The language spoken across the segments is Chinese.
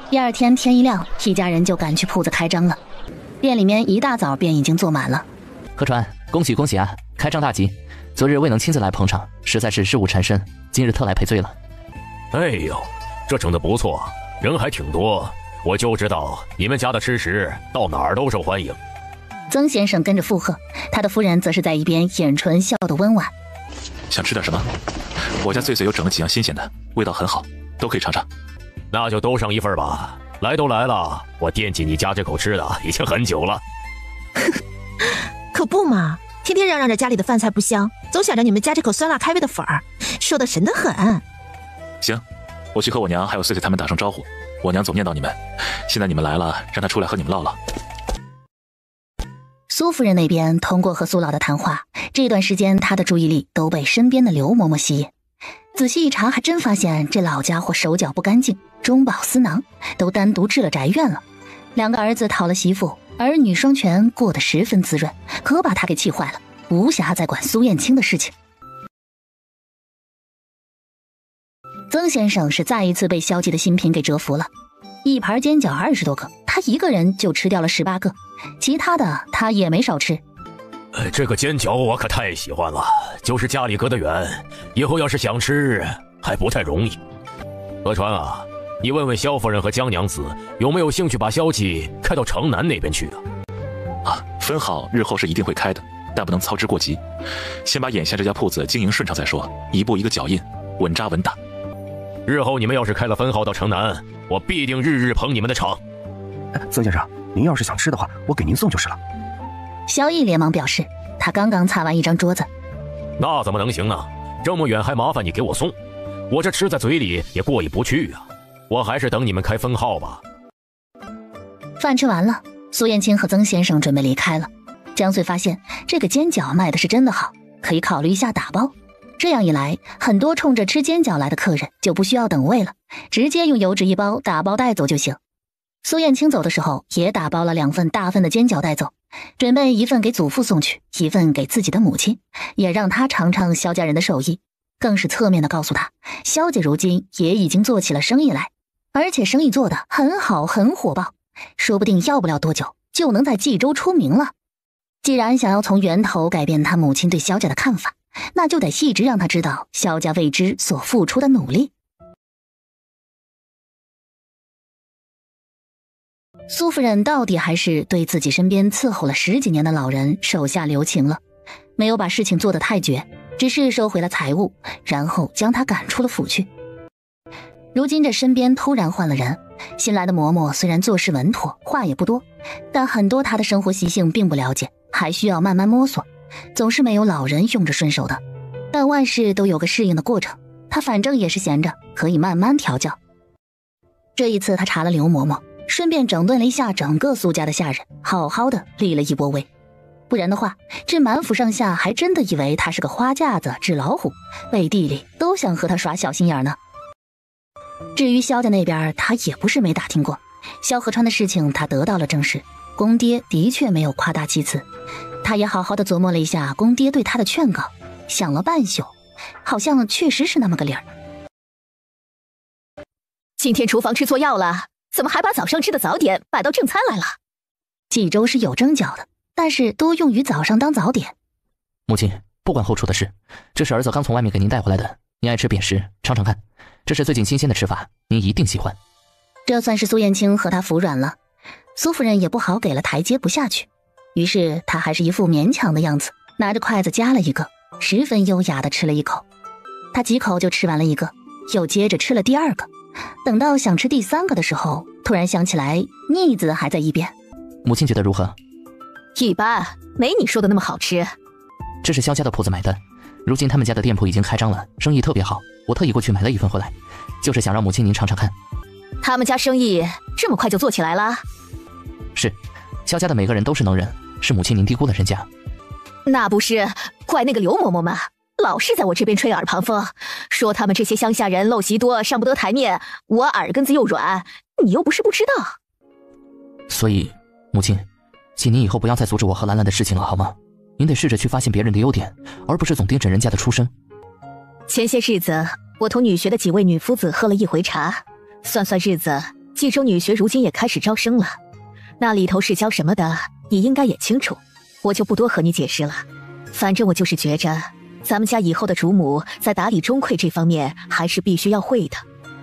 第二天天一亮，一家人就赶去铺子开张了。店里面一大早便已经坐满了。河川，恭喜恭喜啊！开张大吉！昨日未能亲自来捧场，实在是事务缠身，今日特来赔罪了。哎呦，这整得不错，人还挺多。我就知道你们家的吃食到哪儿都受欢迎。曾先生跟着附和，他的夫人则是在一边掩唇笑得温婉。想吃点什么？我家醉嘴有整了几样新鲜的，味道很好，都可以尝尝。那就都上一份吧。来都来了，我惦记你家这口吃的已经很久了。可不嘛，天天嚷嚷着家里的饭菜不香，总想着你们家这口酸辣开胃的粉儿，说得神得很。行，我去和我娘还有碎碎他们打声招呼。我娘总念叨你们，现在你们来了，让她出来和你们唠唠。苏夫人那边通过和苏老的谈话，这段时间她的注意力都被身边的刘嬷嬷吸引。仔细一查，还真发现这老家伙手脚不干净，中饱私囊，都单独置了宅院了。两个儿子讨了媳妇，儿女双全，过得十分滋润，可把他给气坏了，无暇再管苏燕青的事情。曾先生是再一次被萧记的新品给折服了，一盘煎饺20多个，他一个人就吃掉了18个，其他的他也没少吃。这个煎饺我可太喜欢了，就是家里隔得远，以后要是想吃还不太容易。河川啊，你问问萧夫人和江娘子有没有兴趣把萧记开到城南那边去啊？分好日后是一定会开的，但不能操之过急，先把眼下这家铺子经营顺畅再说，一步一个脚印，稳扎稳打。日后你们要是开了分号到城南，我必定日日捧你们的场。曾先生，您要是想吃的话，我给您送就是了。萧毅连忙表示，他刚刚擦完一张桌子。那怎么能行呢？这么远还麻烦你给我送，我这吃在嘴里也过意不去啊。我还是等你们开分号吧。饭吃完了，苏燕青和曾先生准备离开了。江穗发现这个煎饺卖的是真的好，可以考虑一下打包。这样一来，很多冲着吃煎饺来的客人就不需要等位了，直接用油纸一包打包带走就行。苏燕青走的时候也打包了2份大份的煎饺带走，准备一份给祖父送去，一份给自己的母亲，也让他尝尝萧家人的手艺，更是侧面的告诉他，萧家如今也已经做起了生意来，而且生意做得很好，很火爆，说不定要不了多久就能在冀州出名了。既然想要从源头改变他母亲对萧家的看法，那就得一直让他知道萧家为之所付出的努力。苏夫人到底还是对自己身边伺候了10几年的老人手下留情了，没有把事情做得太绝，只是收回了财物，然后将他赶出了府去。如今这身边突然换了人，新来的嬷嬷虽然做事稳妥，话也不多，但很多她的生活习性并不了解，还需要慢慢摸索，总是没有老人用着顺手的。但万事都有个适应的过程，她反正也是闲着，可以慢慢调教。这一次她查了刘嬷嬷，顺便整顿了一下整个苏家的下人，好好的立了一波威。不然的话，这满府上下还真的以为他是个花架子、纸老虎，背地里都想和他耍小心眼呢。至于萧家那边，他也不是没打听过，萧河川的事情他得到了证实，公爹的确没有夸大其词。他也好好的琢磨了一下公爹对他的劝告，想了半宿，好像确实是那么个理儿。今天厨房吃错药了，怎么还把早上吃的早点摆到正餐来了？冀州是有蒸饺的，但是多用于早上当早点。母亲，不管后厨的事，这是儿子刚从外面给您带回来的，您爱吃扁食，尝尝看，这是最近新鲜的吃法，您一定喜欢。这算是苏燕青和他服软了，苏夫人也不好给了台阶不下去，于是他还是一副勉强的样子，拿着筷子夹了一个，十分优雅的吃了一口。他几口就吃完了一个，又接着吃了第2个，等到想吃第3个的时候，突然想起来腻子还在一边。母亲觉得如何？一般，没你说的那么好吃。这是萧家的铺子买的，如今他们家的店铺已经开张了，生意特别好，我特意过去买了1份回来，就是想让母亲您尝尝看。他们家生意这么快就做起来了？是，萧家的每个人都是能人，是母亲您低估了人家。那不是怪那个刘嬷嬷吗？老是在我这边吹耳旁风，说他们这些乡下人陋习多，上不得台面，我耳根子又软，你又不是不知道。所以母亲，请您以后不要再阻止我和兰兰的事情了，好吗？您得试着去发现别人的优点，而不是总盯着人家的出身。前些日子我同女学的几位女夫子喝了一回茶，算算日子冀州女学如今也开始招生了，那里头是教什么的，你应该也清楚，我就不多和你解释了。反正我就是觉着，咱们家以后的主母在打理钟馗这方面还是必须要会的，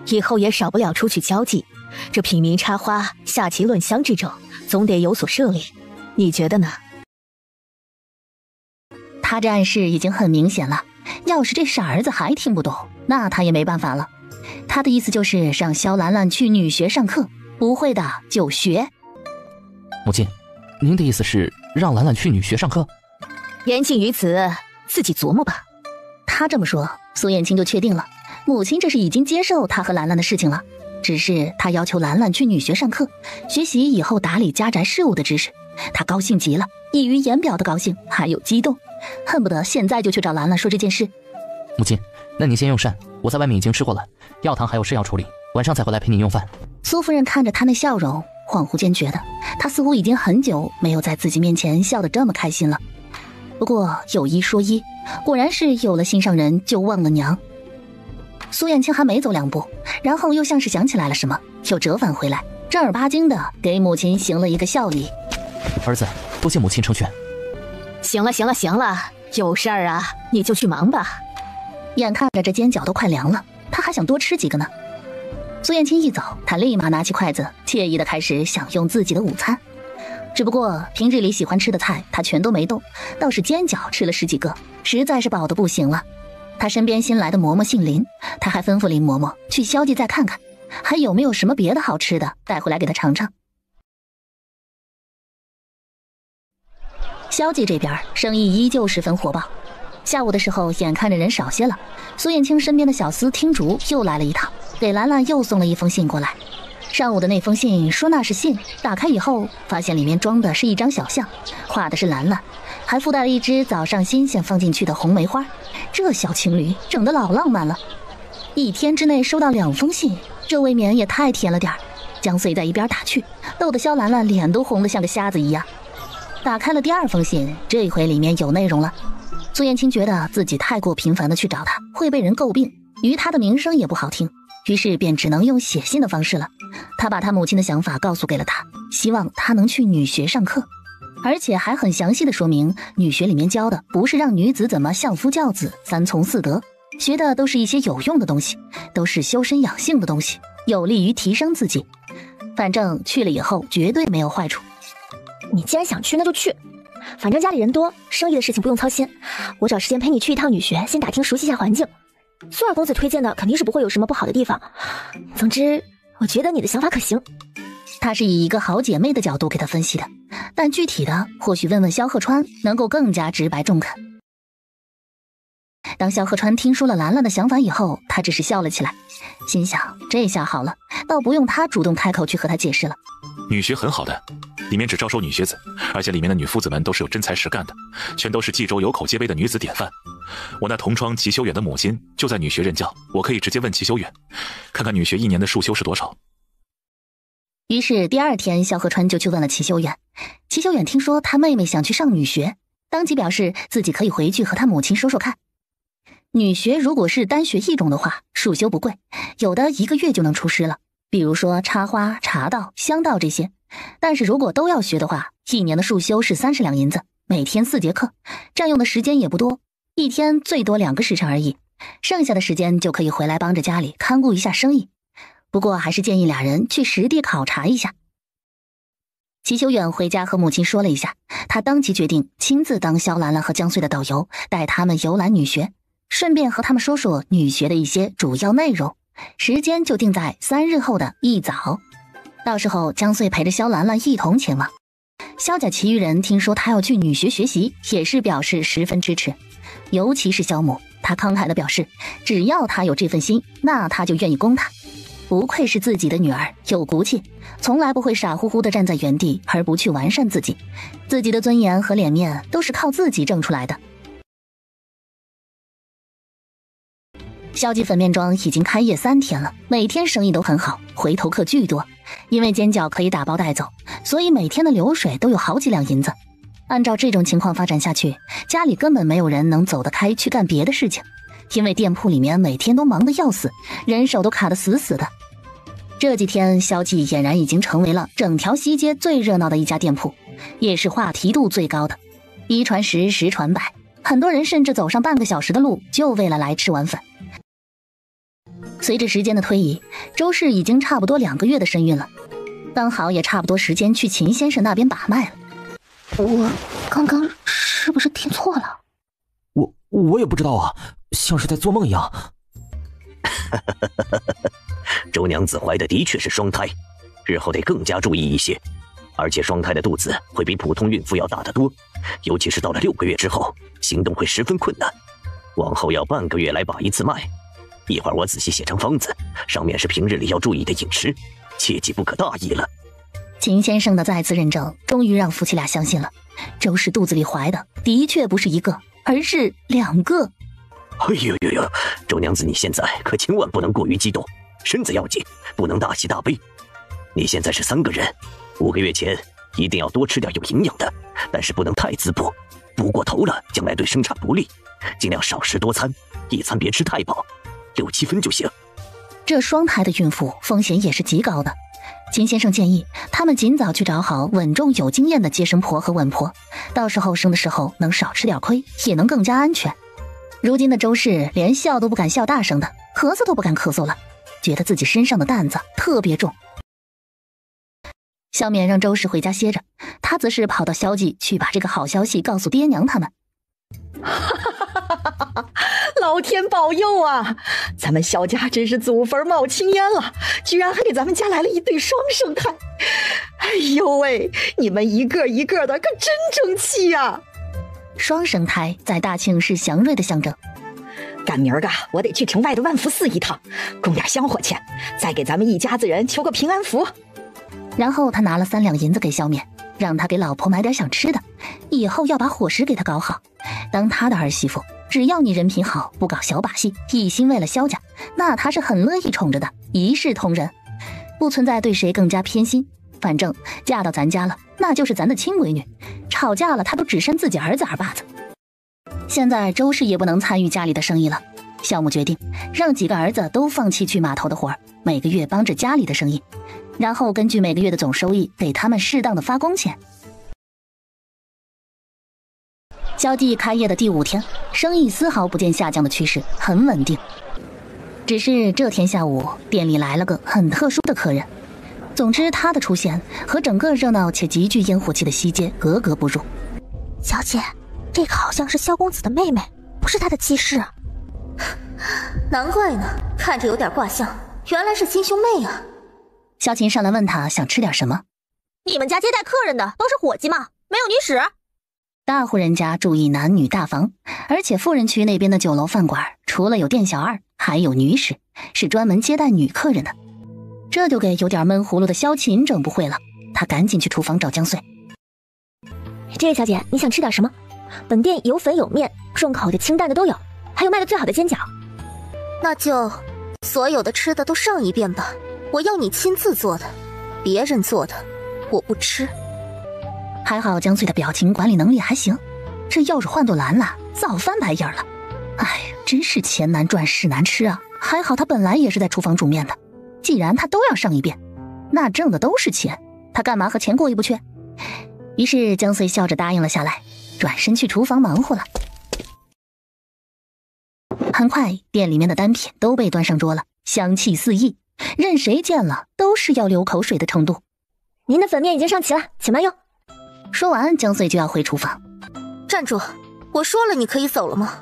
以后也少不了出去交际，这品茗插花、下棋论香这种，总得有所涉猎。你觉得呢？他这暗示已经很明显了，要是这傻儿子还听不懂，那他也没办法了。他的意思就是让萧兰兰去女学上课，不会的就学。母亲，您的意思是让兰兰去女学上课？言尽于此，自己琢磨吧。他这么说，苏燕青就确定了，母亲这是已经接受他和兰兰的事情了，只是他要求兰兰去女学上课，学习以后打理家宅事务的知识。他高兴极了，溢于言表的高兴，还有激动，恨不得现在就去找兰兰说这件事。母亲，那您先用膳，我在外面已经吃过了，药堂还有事要处理，晚上才回来陪您用饭。苏夫人看着他那笑容，恍惚间觉得他似乎已经很久没有在自己面前笑得这么开心了。不过有一说一，果然是有了心上人就忘了娘。苏燕青还没走两步，然后又像是想起来了什么，又折返回来，正儿八经的给母亲行了一个孝礼。儿子，多谢母亲成全。行了行了行了，有事儿啊你就去忙吧。眼看着这煎饺都快凉了，他还想多吃几个呢。苏燕青一走，他立马拿起筷子，惬意的开始享用自己的午餐。只不过平日里喜欢吃的菜他全都没动，倒是煎饺吃了10几个，实在是饱得不行了。他身边新来的嬷嬷姓林，他还吩咐林嬷嬷去萧记再看看，还有没有什么别的好吃的带回来给他尝尝。萧记这边生意依旧十分火爆，下午的时候眼看着人少些了，苏燕青身边的小厮听竹又来了一趟，给兰兰又送了一封信过来。上午的那封信说那是信，打开以后发现里面装的是一张小像，画的是兰兰，还附带了一只早上新鲜放进去的红梅花。这小情侣整得老浪漫了。1天之内收到2封信，这未免也太甜了点儿。江穗在一边打趣，逗得萧兰兰脸都红得像个瞎子一样。打开了第2封信，这回里面有内容了。苏燕青觉得自己太过频繁的去找他会被人诟病，于他的名声也不好听，于是便只能用写信的方式了。他把他母亲的想法告诉给了他，希望他能去女学上课，而且还很详细的说明女学里面教的不是让女子怎么相夫教子、3从4德，学的都是一些有用的东西，都是修身养性的东西，有利于提升自己。反正去了以后绝对没有坏处。你既然想去，那就去，反正家里人多，生意的事情不用操心。我找时间陪你去一趟女学，先打听熟悉一下环境。苏二公子推荐的肯定是不会有什么不好的地方。总之，我觉得你的想法可行。他是以一个好姐妹的角度给他分析的，但具体的或许问问萧鹤川能够更加直白中肯。当萧鹤川听说了兰兰的想法以后，他只是笑了起来，心想这下好了，倒不用他主动开口去和他解释了。女学很好的，里面只招收女学子，而且里面的女夫子们都是有真才实干的，全都是冀州有口皆碑的女子典范。我那同窗齐修远的母亲就在女学任教，我可以直接问齐修远，看看女学1年的束修是多少。于是第2天，萧鹤川就去问了齐修远。齐修远听说他妹妹想去上女学，当即表示自己可以回去和他母亲说说看。女学如果是单学1种的话，束修不贵，有的1个月就能出师了，比如说插花、茶道、香道这些。但是如果都要学的话，1年的束修是30两银子，每天4节课，占用的时间也不多，1天最多2个时辰而已，剩下的时间就可以回来帮着家里看顾一下生意。不过还是建议俩人去实地考察一下。齐修远回家和母亲说了一下，他当即决定亲自当萧兰兰和江穗的导游，带他们游览女学，顺便和他们说说女学的一些主要内容。时间就定在3日后的一早，到时候江穗陪着萧兰兰一同前往。萧家其余人听说他要去女学学习，也是表示十分支持，尤其是萧母，他慷慨地表示，只要他有这份心，那他就愿意供他。不愧是自己的女儿，有骨气，从来不会傻乎乎地站在原地而不去完善自己，自己的尊严和脸面都是靠自己挣出来的。萧记粉面庄已经开业3天了，每天生意都很好，回头客巨多。因为煎饺可以打包带走，所以每天的流水都有好几两银子。按照这种情况发展下去，家里根本没有人能走得开去干别的事情，因为店铺里面每天都忙得要死，人手都卡得死死的。这几天，萧记俨然已经成为了整条西街最热闹的一家店铺，也是话题度最高的。一传十，十传百，很多人甚至走上半个小时的路，就为了来吃碗粉。随着时间的推移，周氏已经差不多2个月的身孕了，刚好也差不多时间去秦先生那边把脉了。我刚刚是不是听错了？我也不知道啊，像是在做梦一样。周娘子怀的的确是双胎，日后得更加注意一些。而且双胎的肚子会比普通孕妇要大得多，尤其是到了6个月之后，行动会十分困难。往后要半个月来把一次脉，一会儿我仔细写成方子，上面是平日里要注意的饮食，切记不可大意了。秦先生的再次认证，终于让夫妻俩相信了，周氏肚子里怀的的确不是1个，而是2个。哎呦呦呦，周娘子你现在可千万不能过于激动，身子要紧，不能大喜大悲。你现在是3个人，5个月前一定要多吃点有营养的，但是不能太滋补，补过头了将来对生产不利，尽量少食多餐，一餐别吃太饱，6、7分就行。这双胎的孕妇风险也是极高的，秦先生建议他们尽早去找好稳重有经验的接生婆和稳婆，到时候生的时候能少吃点亏，也能更加安全。如今的周氏连笑都不敢笑大声的，咳嗽都不敢咳嗽了，觉得自己身上的担子特别重。萧冕让周氏回家歇着，他则是跑到萧记去把这个好消息告诉爹娘他们。老天保佑啊！咱们萧家真是祖坟冒青烟了，居然还给咱们家来了一对双生胎。哎呦喂，你们一个一个的可真争气呀！双生胎在大庆是祥瑞的象征。赶明儿个我得去城外的万福寺一趟，供点香火钱，再给咱们一家子人求个平安符。然后他拿了3两银子给萧冕，让他给老婆买点想吃的，以后要把伙食给他搞好。当他的儿媳妇，只要你人品好，不搞小把戏，一心为了萧家，那他是很乐意宠着的，一视同仁，不存在对谁更加偏心。反正嫁到咱家了，那就是咱的亲闺女，吵架了他都只扇自己儿子2巴子。现在周氏也不能参与家里的生意了，萧母决定让几个儿子都放弃去码头的活儿，每个月帮着家里的生意，然后根据每个月的总收益给他们适当的发工钱。萧记开业的第5天，生意丝毫不见下降的趋势，很稳定。只是这天下午，店里来了个很特殊的客人。总之，他的出现和整个热闹且极具烟火气的西街格格不入。小姐，这个好像是萧公子的妹妹，不是他的妻室。难怪呢，看着有点卦象，原来是亲兄妹啊。萧琴上来问他想吃点什么。你们家接待客人的都是伙计吗？没有女使？大户人家注意男女大防，而且富人区那边的酒楼饭馆除了有店小二，还有女使，是专门接待女客人的。这就给有点闷葫芦的萧琴整不会了，他赶紧去厨房找江穗。这位小姐，你想吃点什么？本店有粉有面，重口的清淡的都有，还有卖的最好的煎饺。那就所有的吃的都上一遍吧，我要你亲自做的，别人做的我不吃。还好江穗的表情管理能力还行，这要是换做兰兰，早翻白眼了。哎，真是钱难赚事难吃啊！还好他本来也是在厨房煮面的，既然他都要上一遍，那挣的都是钱，他干嘛和钱过意不去？于是江穗笑着答应了下来，转身去厨房忙活了。很快，店里面的单品都被端上桌了，香气四溢，任谁见了都是要流口水的程度。您的粉面已经上齐了，请慢用。说完，江穗就要回厨房。站住！我说了你可以走了吗？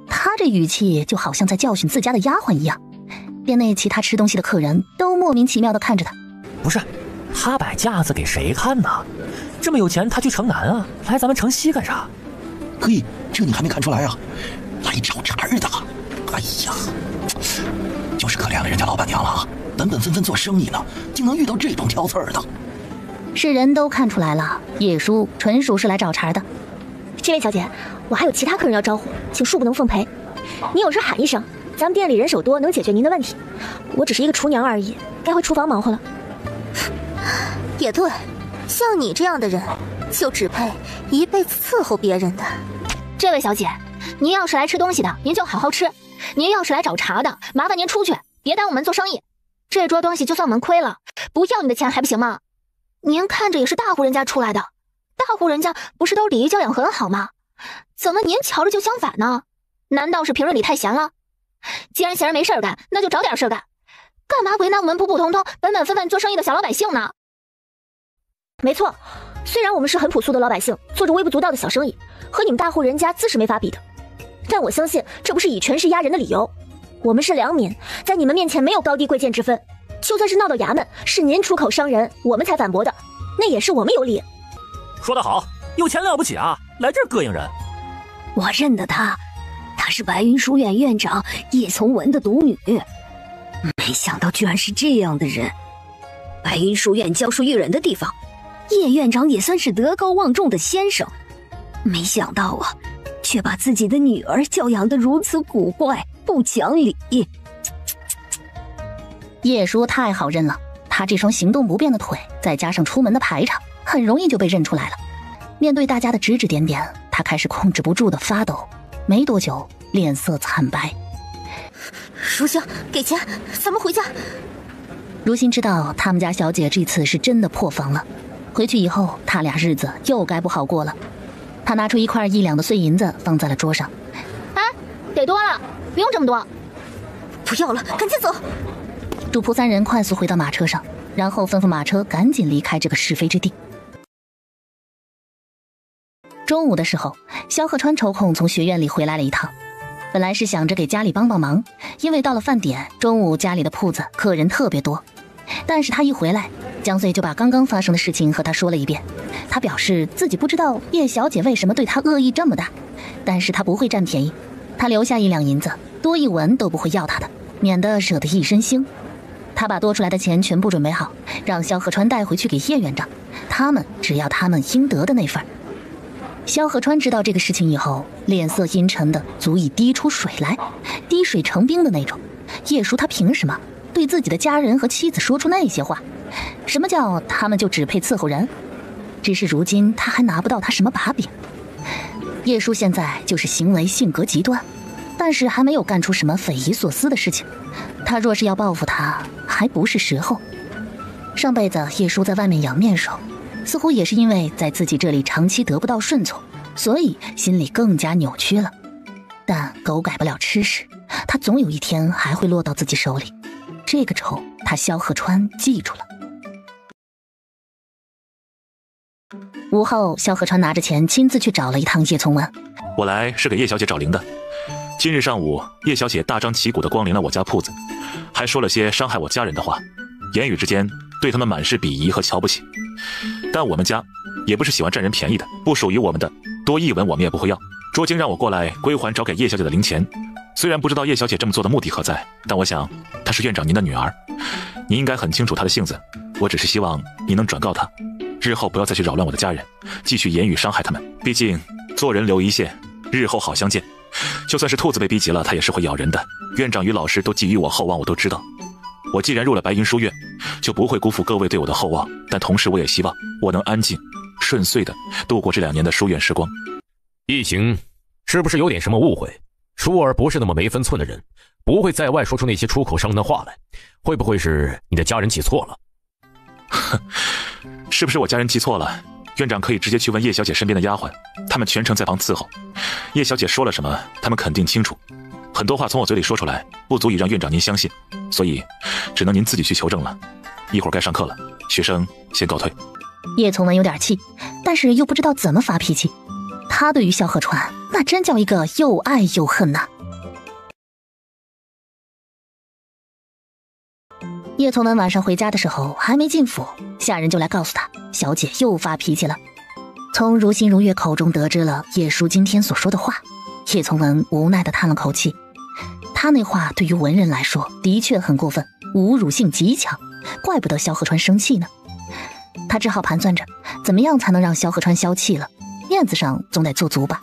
他这语气就好像在教训自家的丫鬟一样。店内其他吃东西的客人都莫名其妙地看着他。不是，他摆架子给谁看呢？这么有钱，他去城南啊，来咱们城西干啥？嘿，这你还没看出来啊？来找茬的。哎呀，就是可怜了人家老板娘了啊！本分分做生意呢，竟能遇到这种挑刺儿的。是人都看出来了，叶叔纯属是来找茬的。这位小姐，我还有其他客人要招呼，请恕不能奉陪。你有事喊一声，咱们店里人手多，能解决您的问题。我只是一个厨娘而已，该回厨房忙活了。也对，像你这样的人，就只配一辈子伺候别人的。这位小姐，您要是来吃东西的，您就好好吃；您要是来找茬的，麻烦您出去，别耽误我们做生意。这桌东西就算我们亏了，不要你的钱还不行吗？您看着也是大户人家出来的，大户人家不是都礼仪教养很好吗？怎么您瞧着就相反呢？难道是平日里太闲了？既然闲人没事干，那就找点事干，干嘛为难我们普普通通、本本分分做生意的小老百姓呢？没错，虽然我们是很朴素的老百姓，做着微不足道的小生意，和你们大户人家自是没法比的，但我相信这不是以权势压人的理由。我们是良民，在你们面前没有高低贵贱之分，就算是闹到衙门，是您出口伤人，我们才反驳的，那也是我们有理。说得好，有钱了不起啊，来这儿膈应人。我认得他，她是白云书院院长叶从文的独女，没想到居然是这样的人。白云书院教书育人的地方，叶院长也算是德高望重的先生，没想到啊，却把自己的女儿教养得如此古怪，不讲理。叶叔太好认了，他这双行动不便的腿，再加上出门的排场，很容易就被认出来了。面对大家的指指点点，他开始控制不住的发抖，没多久脸色惨白。如星，给钱，咱们回家。如心知道他们家小姐这次是真的破防了，回去以后他俩日子又该不好过了。他拿出1块1两的碎银子放在了桌上。哎，给多了，不用这么多。不要了，赶紧走。主仆3人快速回到马车上，然后吩咐马车赶紧离开这个是非之地。中午的时候，萧鹤川抽空从学院里回来了一趟，本来是想着给家里帮帮忙，因为到了饭点，中午家里的铺子客人特别多。但是他一回来，江穗就把刚刚发生的事情和他说了一遍。他表示自己不知道叶小姐为什么对他恶意这么大，但是他不会占便宜，他留下1两银子，多1文都不会要他的，免得惹得一身腥。他把多出来的钱全部准备好，让萧鹤川带回去给叶院长，他们只要他们应得的那份。萧鹤川知道这个事情以后，脸色阴沉的足以滴出水来，滴水成冰的那种。叶叔他凭什么对自己的家人和妻子说出那些话？什么叫他们就只配伺候人？只是如今他还拿不到他什么把柄。叶叔现在就是行为性格极端，但是还没有干出什么匪夷所思的事情。他若是要报复他，还不是时候。上辈子叶叔在外面养面手，似乎也是因为在自己这里长期得不到顺从，所以心里更加扭曲了。但狗改不了吃屎，他总有一天还会落到自己手里。这个仇他萧鹤川记住了。午后，萧鹤川拿着钱亲自去找了一趟叶从文。我来是给叶小姐找零的。今日上午，叶小姐大张旗鼓地光临了我家铺子，还说了些伤害我家人的话，言语之间对他们满是鄙夷和瞧不起。但我们家也不是喜欢占人便宜的，不属于我们的多1文我们也不会要。卓经让我过来归还找给叶小姐的零钱，虽然不知道叶小姐这么做的目的何在，但我想她是院长您的女儿，您应该很清楚她的性子。我只是希望您能转告她，日后不要再去扰乱我的家人，继续言语伤害他们。毕竟做人留一线，日后好相见。就算是兔子被逼急了，它也是会咬人的。院长与老师都寄予我厚望，我都知道。我既然入了白云书院，就不会辜负各位对我的厚望，但同时我也希望我能安静顺遂的度过这2年的书院时光。一行是不是有点什么误会？舒儿不是那么没分寸的人，不会在外说出那些出口伤人的话来。会不会是你的家人记错了？是不是我家人记错了？院长可以直接去问叶小姐身边的丫鬟，她们全程在旁伺候。叶小姐说了什么，她们肯定清楚。很多话从我嘴里说出来，不足以让院长您相信，所以只能您自己去求证了。一会儿该上课了，学生先告退。叶从文有点气，但是又不知道怎么发脾气。他对于萧鹤川那真叫一个又爱又恨呐。叶从文晚上回家的时候还没进府，下人就来告诉他，小姐又发脾气了。从如心如月口中得知了叶叔今天所说的话，叶从文无奈地叹了口气。他那话对于文人来说的确很过分，侮辱性极强，怪不得萧鹤川生气呢。他只好盘算着怎么样才能让萧鹤川消气了，面子上总得做足吧。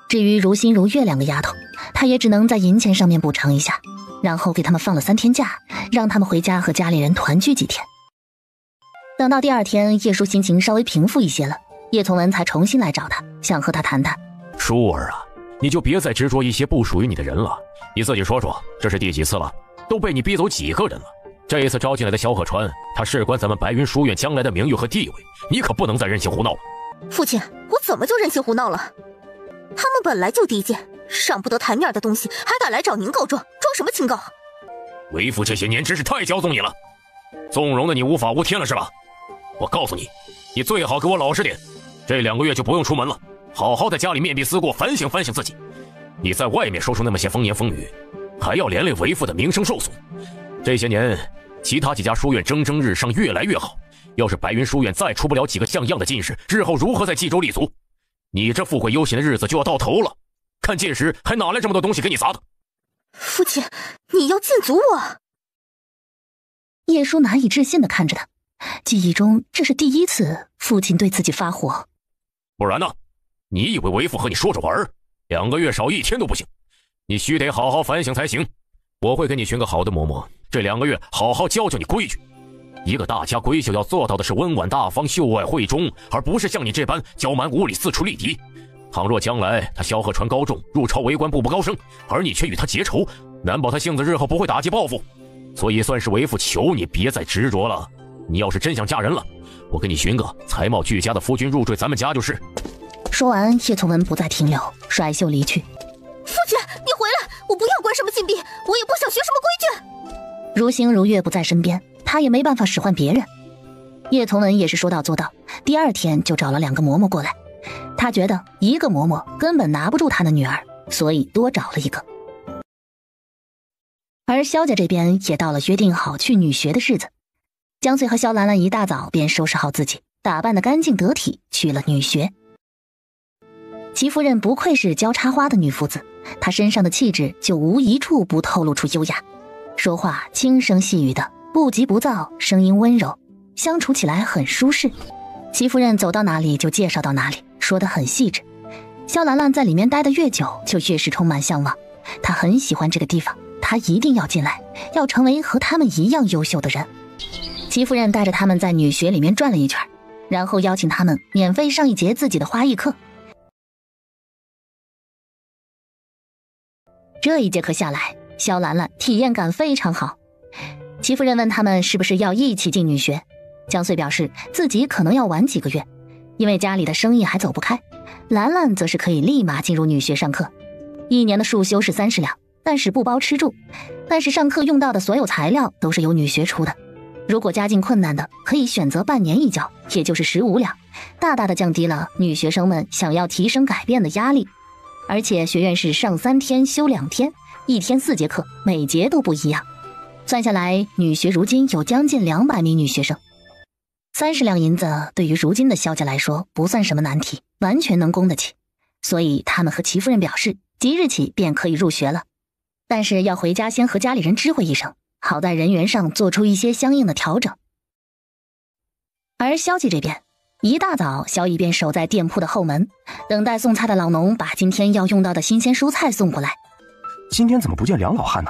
至于如心如月2个丫头，他也只能在银钱上面补偿一下，然后给他们放了3天假，让他们回家和家里人团聚几天。等到第2天，叶叔心情稍微平复一些了，叶从文才重新来找他，想和他谈谈。舒儿啊，你就别再执着一些不属于你的人了。你自己说说，这是第几次了？都被你逼走几个人了？这一次招进来的萧鹤川，他事关咱们白云书院将来的名誉和地位，你可不能再任性胡闹了。父亲，我怎么就任性胡闹了？他们本来就低贱，上不得台面的东西，还敢来找您告状，装什么清高？为父这些年真是太骄纵你了，纵容的你无法无天了是吧？我告诉你，你最好给我老实点，这2个月就不用出门了，好好在家里面壁思过，反省反省自己。你在外面说出那么些风言风语，还要连累为父的名声受损。这些年其他几家书院蒸蒸日上，越来越好，要是白云书院再出不了几个像样的进士，日后如何在冀州立足？你这富贵悠闲的日子就要到头了，看届时还哪来这么多东西给你砸的？父亲，你要禁足我？叶舒难以置信地看着他，记忆中这是第一次父亲对自己发火。不然呢？你以为为父和你说着玩？2个月少1天都不行，你须得好好反省才行。我会给你寻个好的嬷嬷，这2个月好好教教你规矩。一个大家闺秀要做到的是温婉大方、秀外慧中，而不是像你这般骄蛮无礼、四处立敌。倘若将来他萧鹤川高中，入朝为官，步步高升，而你却与他结仇，难保他性子日后不会打击报复。所以算是为父求你别再执着了。你要是真想嫁人了，我给你寻个才貌俱佳的夫君入赘咱们家就是。说完，叶从文不再停留，甩袖离去。父亲，你回来！我不要管什么禁闭，我也不想学什么规矩。如星如月不在身边，他也没办法使唤别人。叶从文也是说到做到，第2天就找了2个嬷嬷过来。他觉得1个嬷嬷根本拿不住他的女儿，所以多找了1个。而萧家这边也到了约定好去女学的日子，江穗和萧兰兰一大早便收拾好自己，打扮得干净得体，去了女学。齐夫人不愧是教插花的女夫子，她身上的气质就无一处不透露出优雅，说话轻声细语的，不急不躁，声音温柔，相处起来很舒适。齐夫人走到哪里就介绍到哪里，说得很细致。萧兰兰在里面待得越久，就越是充满向往。她很喜欢这个地方，她一定要进来，要成为和他们一样优秀的人。齐夫人带着他们在女学里面转了一圈，然后邀请他们免费上一节自己的花艺课。这一节课下来，萧兰兰体验感非常好。齐夫人问他们是不是要一起进女学，江穗表示自己可能要晚几个月，因为家里的生意还走不开。兰兰则是可以立马进入女学上课，1年的束修是30两，但是不包吃住，但是上课用到的所有材料都是由女学出的。如果家境困难的，可以选择半年一交，也就是15两，大大的降低了女学生们想要提升改变的压力。而且学院是上3天休2天，1天4节课，每节都不一样。算下来，女学如今有将近200名女学生。30两银子对于如今的萧家来说不算什么难题，完全能供得起。所以他们和齐夫人表示，即日起便可以入学了。但是要回家先和家里人知会一声，好在人员上做出一些相应的调整。而萧记这边，一大早，萧逸便守在店铺的后门，等待送菜的老农把今天要用到的新鲜蔬菜送过来。今天怎么不见梁老汉呢？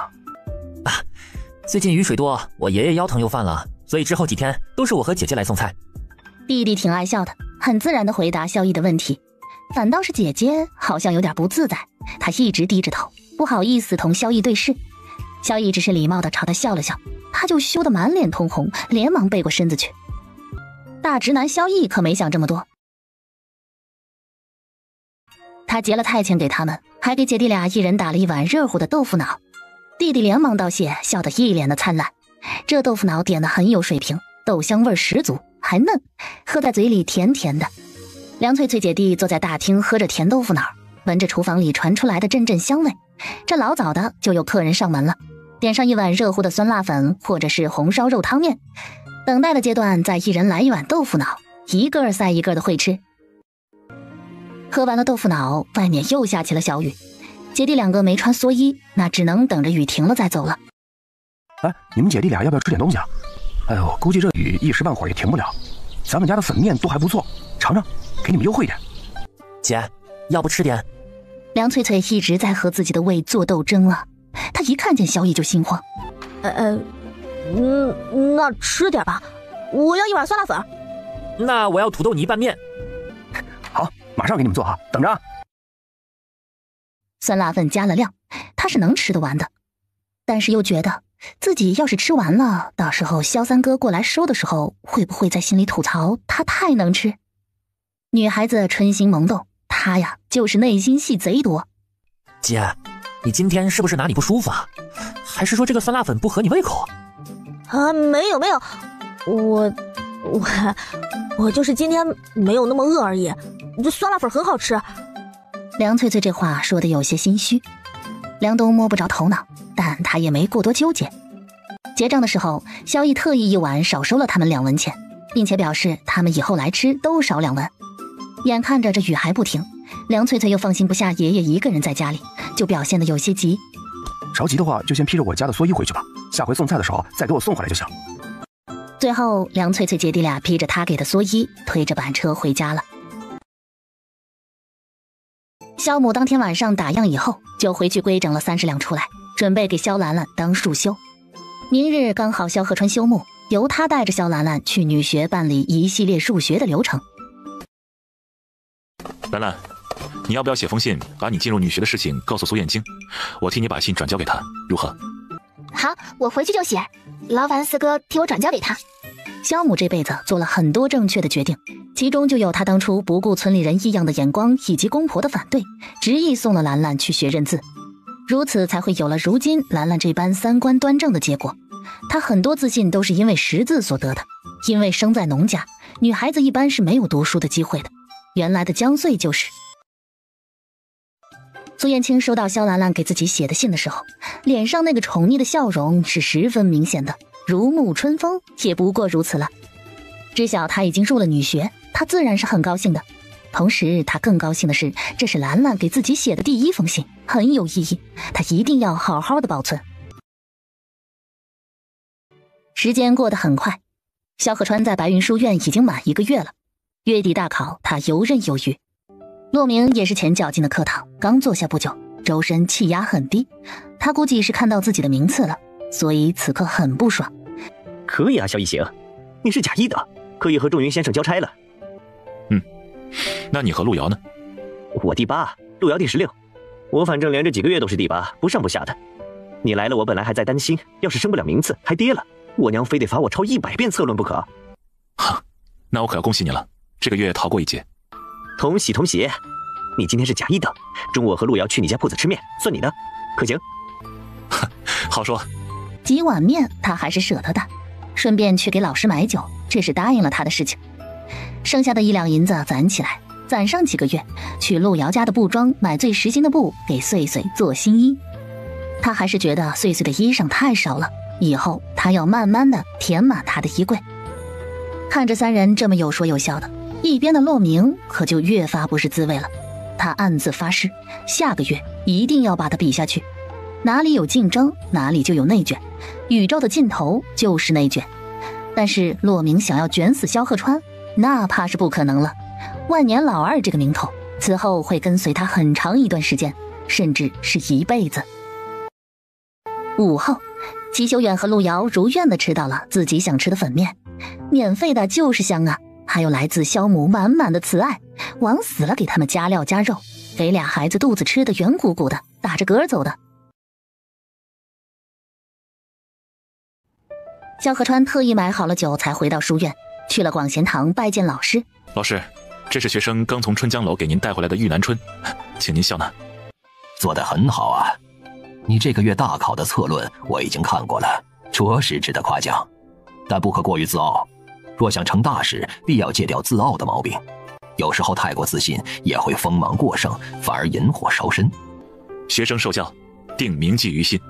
最近雨水多，我爷爷腰疼又犯了，所以之后几天都是我和姐姐来送菜。弟弟挺爱笑的，很自然地回答萧逸的问题，反倒是姐姐好像有点不自在，她一直低着头，不好意思同萧逸对视。萧逸只是礼貌地朝他笑了笑，他就羞得满脸通红，连忙背过身子去。大直男萧逸可没想这么多，他结了菜钱给他们，还给姐弟俩一人打了1碗热乎的豆腐脑。弟弟连忙道谢，笑得一脸的灿烂。这豆腐脑点得很有水平，豆香味十足，还嫩，喝在嘴里甜甜的。梁翠翠姐弟坐在大厅喝着甜豆腐脑，闻着厨房里传出来的阵阵香味。这老早的就有客人上门了，点上1碗热乎的酸辣粉或者是红烧肉汤面。等待的阶段，再一人来1碗豆腐脑，一个塞一个的会吃。喝完了豆腐脑，外面又下起了小雨。姐弟2个没穿蓑衣，那只能等着雨停了再走了。哎，你们姐弟俩要不要吃点东西啊？哎呦，估计这雨一时半会儿也停不了。咱们家的粉面都还不错，尝尝，给你们优惠点。姐，要不吃点？梁翠翠一直在和自己的胃做斗争啊，她一看见萧逸就心慌。那吃点吧，我要1碗酸辣粉。那我要土豆泥拌面。好，马上给你们做哈，等着啊。酸辣粉加了量，他是能吃得完的，但是又觉得自己要是吃完了，到时候萧三哥过来收的时候，会不会在心里吐槽他太能吃？女孩子春心萌动，她呀就是内心戏贼多。姐，你今天是不是哪里不舒服啊？还是说这个酸辣粉不合你胃口？啊，没有，我就是今天没有那么饿而已。这酸辣粉很好吃。梁翠翠这话说的有些心虚，梁冬摸不着头脑，但他也没过多纠结。结账的时候，萧逸特意一碗少收了他们2文钱，并且表示他们以后来吃都少2文。眼看着这雨还不停，梁翠翠又放心不下爷爷一个人在家里，就表现得有些急。着急的话就先披着我家的蓑衣回去吧，下回送菜的时候再给我送回来就行。最后梁翠翠姐弟俩披着她给的蓑衣，推着板车回家了。萧母当天晚上打烊以后，就回去规整了30两出来，准备给萧兰兰当束修。明日刚好萧河川休沐，由他带着萧兰兰去女学办理一系列入学的流程。兰兰，你要不要写封信，把你进入女学的事情告诉苏燕京？我替你把信转交给他，如何？好，我回去就写，劳烦四哥替我转交给他。萧母这辈子做了很多正确的决定，其中就有他当初不顾村里人异样的眼光以及公婆的反对，执意送了兰兰去学认字，如此才会有了如今兰兰这般三观端正的结果。她很多自信都是因为识字所得的，因为生在农家，女孩子一般是没有读书的机会的。原来的江穗就是。苏燕青收到萧兰兰给自己写的信的时候，脸上那个宠溺的笑容是十分明显的，如沐春风也不过如此了。知晓她已经入了女学，她自然是很高兴的。同时她更高兴的是，这是兰兰给自己写的第1封信，很有意义，她一定要好好的保存。时间过得很快，萧河川在白云书院已经满1个月了。月底大考，他游刃有余。骆明也是前脚进的课堂，刚坐下不久，周身气压很低。他估计是看到自己的名次了，所以此刻很不爽。可以啊，萧一行，你是甲一的，可以和仲云先生交差了。那你和陆瑶呢？我第8，陆瑶第16。我反正连着几个月都是第8，不上不下的。你来了，我本来还在担心，要是升不了名次，还跌了，我娘非得罚我抄100遍策论不可。那我可要恭喜你了，这个月逃过一劫。同喜同喜，你今天是甲一等，中午和陆瑶去你家铺子吃面，算你的，可行？好说。几碗面他还是舍得的，顺便去给老师买酒，这是答应了他的事情。剩下的1两银子攒起来，攒上几个月，去陆瑶家的布庄买最实心的布给穗穗做新衣。他还是觉得穗穗的衣裳太少了，以后他要慢慢的填满他的衣柜。看着3人这么有说有笑的，一边的骆明可就越发不是滋味了。他暗自发誓，下个月一定要把他比下去。哪里有竞争，哪里就有内卷，宇宙的尽头就是内卷。但是骆明想要卷死萧鹤川，那怕是不可能了。万年老二这个名头，此后会跟随他很长一段时间，甚至是一辈子。午后，齐修远和陆瑶如愿地吃到了自己想吃的粉面，免费的就是香啊，还有来自萧母满满的慈爱，往死了给他们加料加肉，给俩孩子肚子吃的圆鼓鼓的，打着嗝走的。萧河川特意买好了酒才回到书院，去了广贤堂拜见老师。老师，这是学生刚从春江楼给您带回来的玉南春，请您笑纳。做得很好啊，你这个月大考的策论我已经看过了，着实值得夸奖，但不可过于自傲。若想成大事，必要戒掉自傲的毛病。有时候太过自信也会锋芒过盛，反而引火烧身。学生受教，定铭记于心。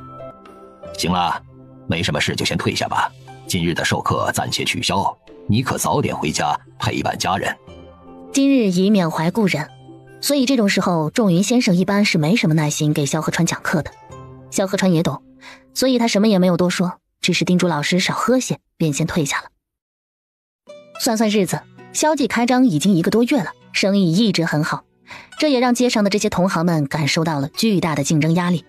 行了，没什么事就先退下吧。今日的授课暂且取消，你可早点回家陪伴家人。今日已缅怀故人，所以这种时候仲云先生一般是没什么耐心给萧河川讲课的。萧河川也懂，所以他什么也没有多说，只是叮嘱老师少喝些，便先退下了。算算日子，萧记开张已经1个多月了，生意一直很好，这也让街上的这些同行们感受到了巨大的竞争压力。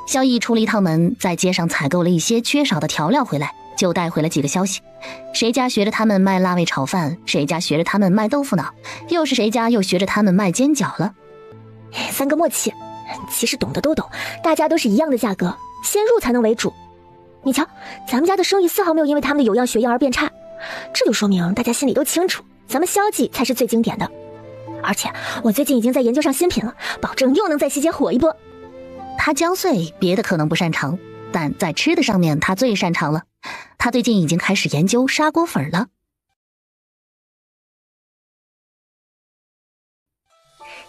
萧毅出了一趟门，在街上采购了一些缺少的调料回来，就带回了几个消息，谁家学着他们卖辣味炒饭，谁家学着他们卖豆腐脑，又是谁家又学着他们卖煎饺了。3个默契，其实懂的都懂，大家都是一样的价格，先入才能为主。你瞧，咱们家的生意丝毫没有因为他们的有样学样而变差，这就说明大家心里都清楚，咱们萧记才是最经典的。而且我最近已经在研究上新品了，保证又能在西街火一波。他江穗别的可能不擅长，但在吃的上面他最擅长了。他最近已经开始研究砂锅粉了。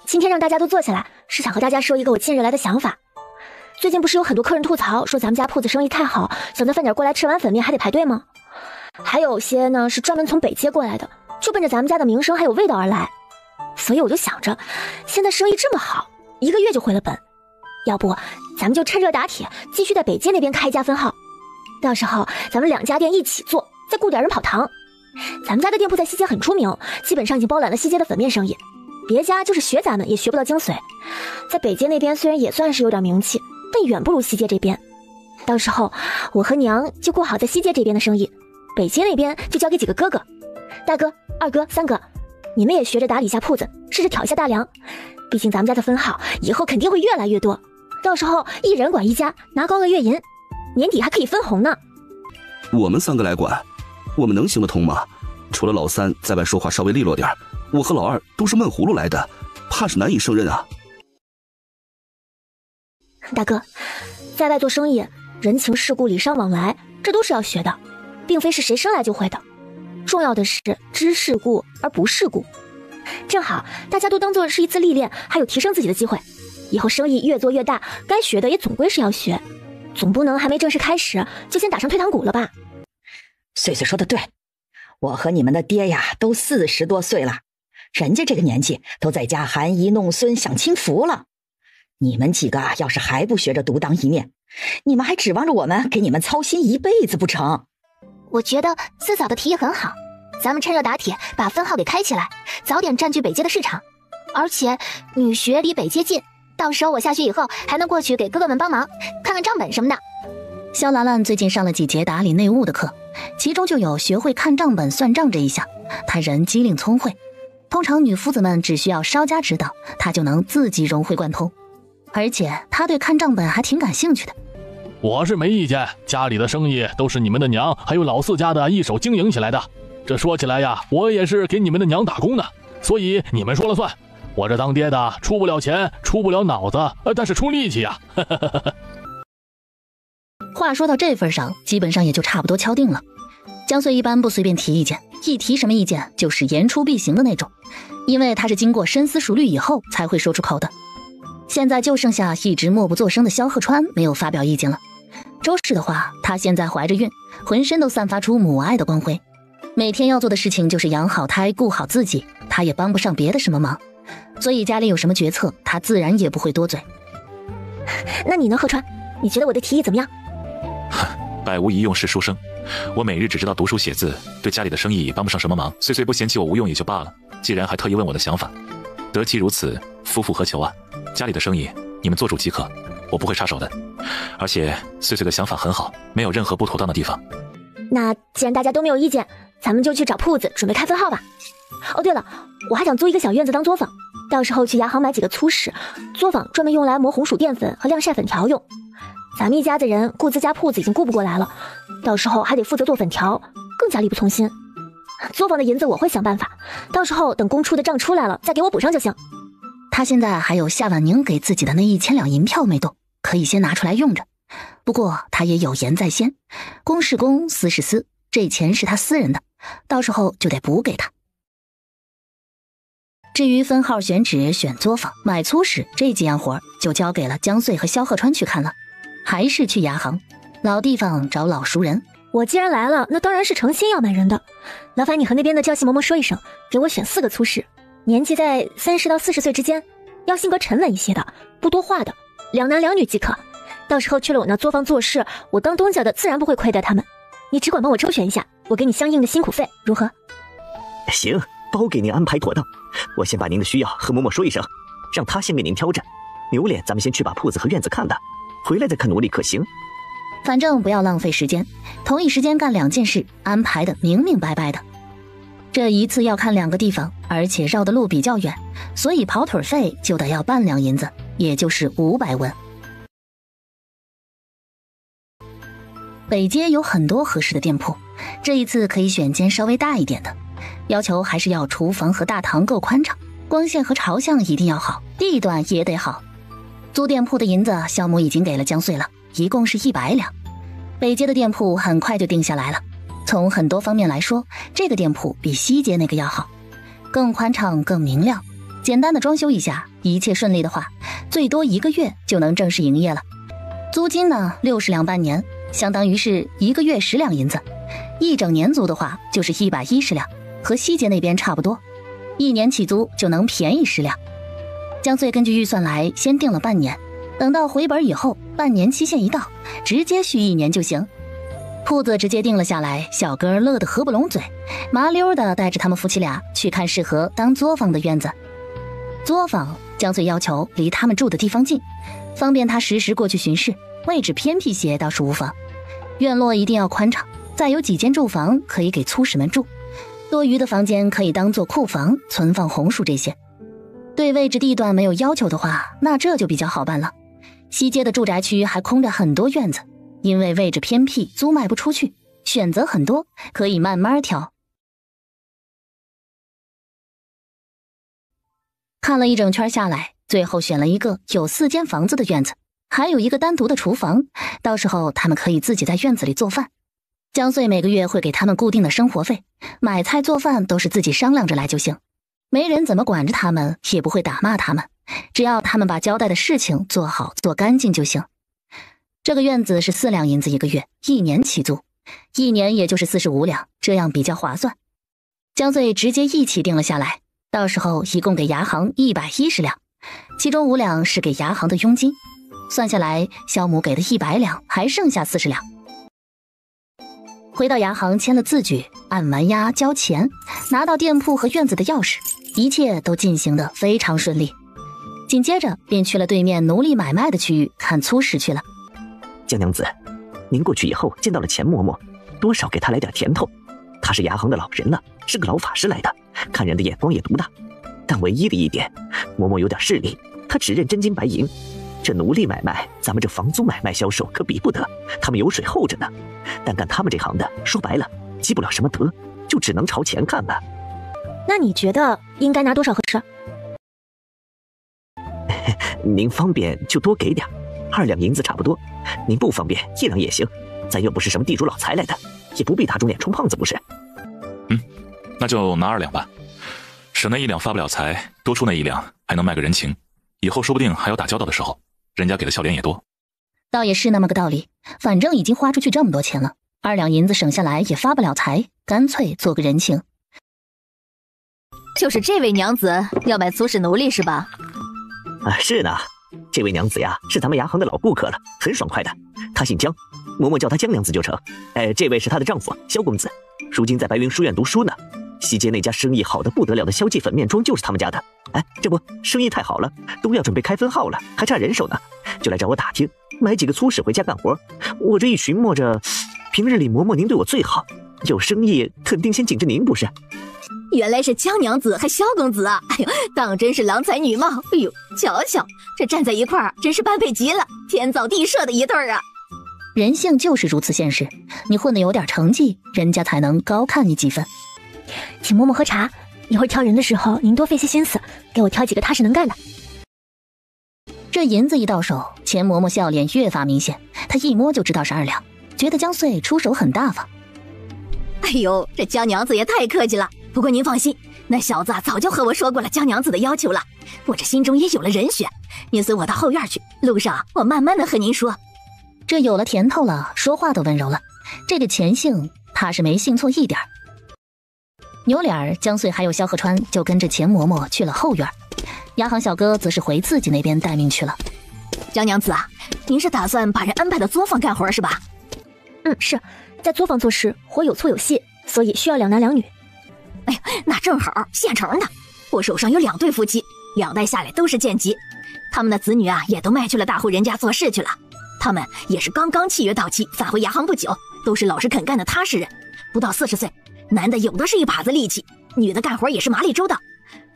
今天让大家都坐下来，是想和大家说一个我近日来的想法。最近不是有很多客人吐槽说咱们家铺子生意太好，想在饭点过来吃碗粉面还得排队吗？还有些呢是专门从北街过来的，就奔着咱们家的名声还有味道而来。所以我就想着，现在生意这么好，1个月就回了本，要不咱们就趁热打铁，继续在北街那边开一家分号。到时候咱们2家店一起做，再雇点人跑堂。咱们家的店铺在西街很出名，基本上已经包揽了西街的粉面生意，别家就是学咱们也学不到精髓。在北街那边虽然也算是有点名气，但远不如西街这边。到时候我和娘就顾好在西街这边的生意，北街那边就交给几个哥哥，大哥、二哥、三哥，你们也学着打理一下铺子，试着挑一下大梁。毕竟咱们家的分号以后肯定会越来越多，到时候1人管1家，拿高额月银，年底还可以分红呢。我们3个来管，我们能行得通吗？除了老3在外说话稍微利落点，我和老2都是闷葫芦来的，怕是难以胜任啊。大哥，在外做生意，人情世故、礼尚往来，这都是要学的，并非是谁生来就会的。重要的是知世故而不世故。正好大家都当做是一次历练，还有提升自己的机会。以后生意越做越大，该学的也总归是要学，总不能还没正式开始就先打上退堂鼓了吧？穗穗说的对，我和你们的爹呀都40多岁了，人家这个年纪都在家含饴弄孙享清福了。你们几个要是还不学着独当一面，你们还指望着我们给你们操心一辈子不成？我觉得四嫂的提议很好，咱们趁热打铁把分号给开起来，早点占据北街的市场。而且女学离北街近，到时候我下学以后还能过去给哥哥们帮忙，看看账本什么的。肖兰兰最近上了几节打理内务的课，其中就有学会看账本算账这一项。她人机灵聪慧，通常女夫子们只需要稍加指导，她就能自己融会贯通。而且她对看账本还挺感兴趣的。我是没意见，家里的生意都是你们的娘还有老4家的一手经营起来的。这说起来呀，我也是给你们的娘打工呢，所以你们说了算。我这当爹的出不了钱，出不了脑子，但是出力气呀。话说到这份上，基本上也就差不多敲定了。江穗一般不随便提意见，一提什么意见就是言出必行的那种，因为他是经过深思熟虑以后才会说出口的。现在就剩下一直默不作声的萧鹤川没有发表意见了。周氏的话，他现在怀着孕，浑身都散发出母爱的光辉，每天要做的事情就是养好胎，顾好自己，他也帮不上别的什么忙，所以家里有什么决策，他自然也不会多嘴。那你呢，鹤川？你觉得我的提议怎么样？百无一用是书生，我每日只知道读书写字，对家里的生意也帮不上什么忙。穗穗不嫌弃我无用也就罢了，既然还特意问我的想法，得其如此，夫复何求啊？家里的生意你们做主即可，我不会插手的。而且穗穗的想法很好，没有任何不妥当的地方。那既然大家都没有意见，咱们就去找铺子准备开分号吧。哦对了，我还想租一个小院子当作坊，到时候去牙行买几个粗石，作坊专门用来磨红薯淀粉和晾晒粉条用。咱们一家子人顾自家铺子已经顾不过来了，到时候还得负责做粉条，更加力不从心。作坊的银子我会想办法，到时候等公出的账出来了再给我补上就行。他现在还有夏婉宁给自己的那1000两银票没动，可以先拿出来用着。不过他也有言在先，公是公，私是私，这钱是他私人的，到时候就得补给他。至于分号选址、选作坊、买粗石这几样活就交给了江穗和萧鹤川去看了。还是去牙行，老地方找老熟人。我既然来了，那当然是诚心要买人的。劳烦你和那边的娇妻嬷嬷说一声，给我选4个粗石，年纪在30到40岁之间，要性格沉稳一些的，不多话的，2男2女即可。到时候去了我那作坊做事，我当东家的自然不会亏待他们。你只管帮我周旋一下，我给你相应的辛苦费，如何？行，包给您安排妥当。我先把您的需要和嬷嬷说一声，让她先给您挑着。牛脸咱们先去把铺子和院子看的，回来再看奴隶可行？反正不要浪费时间，同一时间干2件事，安排的明明白白的。这一次要看2个地方，而且绕的路比较远，所以跑腿费就得要半两银子，也就是500文。北街有很多合适的店铺，这一次可以选间稍微大一点的，要求还是要厨房和大堂够宽敞，光线和朝向一定要好，地段也得好。租店铺的银子萧母已经给了江穗了，一共是100两。北街的店铺很快就定下来了，从很多方面来说，这个店铺比西街那个要好，更宽敞更明亮，简单的装修一下，一切顺利的话，最多1个月就能正式营业了。租金呢60两半年，相当于是1个月10两银子，1整年租的话就是110两，和西街那边差不多，1年起租就能便宜10两。江穗根据预算来先定了半年，等到回本以后，半年期限一到，直接续1年就行。铺子直接定了下来，小哥乐得合不拢嘴，麻溜的带着他们夫妻俩去看适合当作坊的院子。作坊江穗要求离他们住的地方近，方便他时时过去巡视，位置偏僻些倒是无妨。院落一定要宽敞，再有几间住房可以给粗使们住，多余的房间可以当做库房，存放红薯这些。对位置地段没有要求的话，那这就比较好办了。西街的住宅区还空着很多院子，因为位置偏僻，租卖不出去，选择很多，可以慢慢挑。看了一整圈下来，最后选了一个有4间房子的院子，还有一个单独的厨房，到时候他们可以自己在院子里做饭。江穗每个月会给他们固定的生活费，买菜做饭都是自己商量着来就行，没人怎么管着他们，也不会打骂他们，只要他们把交代的事情做好做干净就行。这个院子是4两银子1个月，1年起租，1年也就是45两，这样比较划算。江穗直接一起定了下来，到时候一共给牙行110两，其中5两是给牙行的佣金，算下来萧母给的100两，还剩下40两。回到牙行签了字据，按完押交钱，拿到店铺和院子的钥匙，一切都进行得非常顺利。紧接着便去了对面奴隶买卖的区域看粗使去了。江娘子，您过去以后见到了钱嬷嬷，多少给她来点甜头。她是牙行的老人了，是个老法师来的，看人的眼光也独大。但唯一的一点，嬷嬷有点势力，她只认真金白银。这奴隶买卖，咱们这房租买卖销售可比不得，他们有水厚着呢。但干他们这行的，说白了，积不了什么德，就只能朝前看了。那你觉得应该拿多少合适？您方便就多给点，2两银子差不多。您不方便1两也行，咱又不是什么地主老财来的，也不必打肿脸充胖子，不是？那就拿2两吧，省那1两发不了财，多出那1两还能卖个人情，以后说不定还有打交道的时候，人家给的笑脸也多。倒也是那么个道理，反正已经花出去这么多钱了，2两银子省下来也发不了财，干脆做个人情。就是这位娘子要买粗使奴隶是吧？是呢，这位娘子呀是咱们牙行的老顾客了，很爽快的。她姓江，嬷嬷叫她江娘子就成。这位是她的丈夫萧公子，如今在白云书院读书呢。西街那家生意好的不得了的萧记粉面庄就是他们家的。这不生意太好了，都要准备开分号了，还差人手呢，就来找我打听，买几个粗使回家干活。我这一寻摸着，平日里嬷嬷您对我最好，有生意肯定先紧着您不是？原来是江娘子还萧公子啊！哎呦，当真是郎才女貌！哎呦，瞧瞧这站在一块儿，真是般配极了，天造地设的一对儿啊！人性就是如此现实，你混得有点成绩，人家才能高看你几分。请嬷嬷喝茶，一会儿挑人的时候您多费些心思，给我挑几个踏实能干的。这银子一到手，钱嬷嬷笑脸越发明显，她一摸就知道是2两，觉得江穗出手很大方。哎呦，这江娘子也太客气了。不过您放心，那小子早就和我说过了江娘子的要求了，我这心中也有了人选。您随我到后院去，路上我慢慢的和您说。这有了甜头了，说话都温柔了。这个钱姓他是没姓错一点。扭脸，江穗还有萧河川就跟着钱嬷嬷去了后院，牙行小哥则是回自己那边待命去了。江娘子啊，您是打算把人安排到作坊干活是吧？是在作坊做事，活有错有戏，所以需要2男2女。哎呀，那正好现成的。我手上有2对夫妻，2代下来都是贱籍，他们的子女啊也都卖去了大户人家做事去了。他们也是刚刚契约到期返回牙行不久，都是老实肯干的踏实人，不到40岁。男的有的是一把子力气，女的干活也是麻利周到，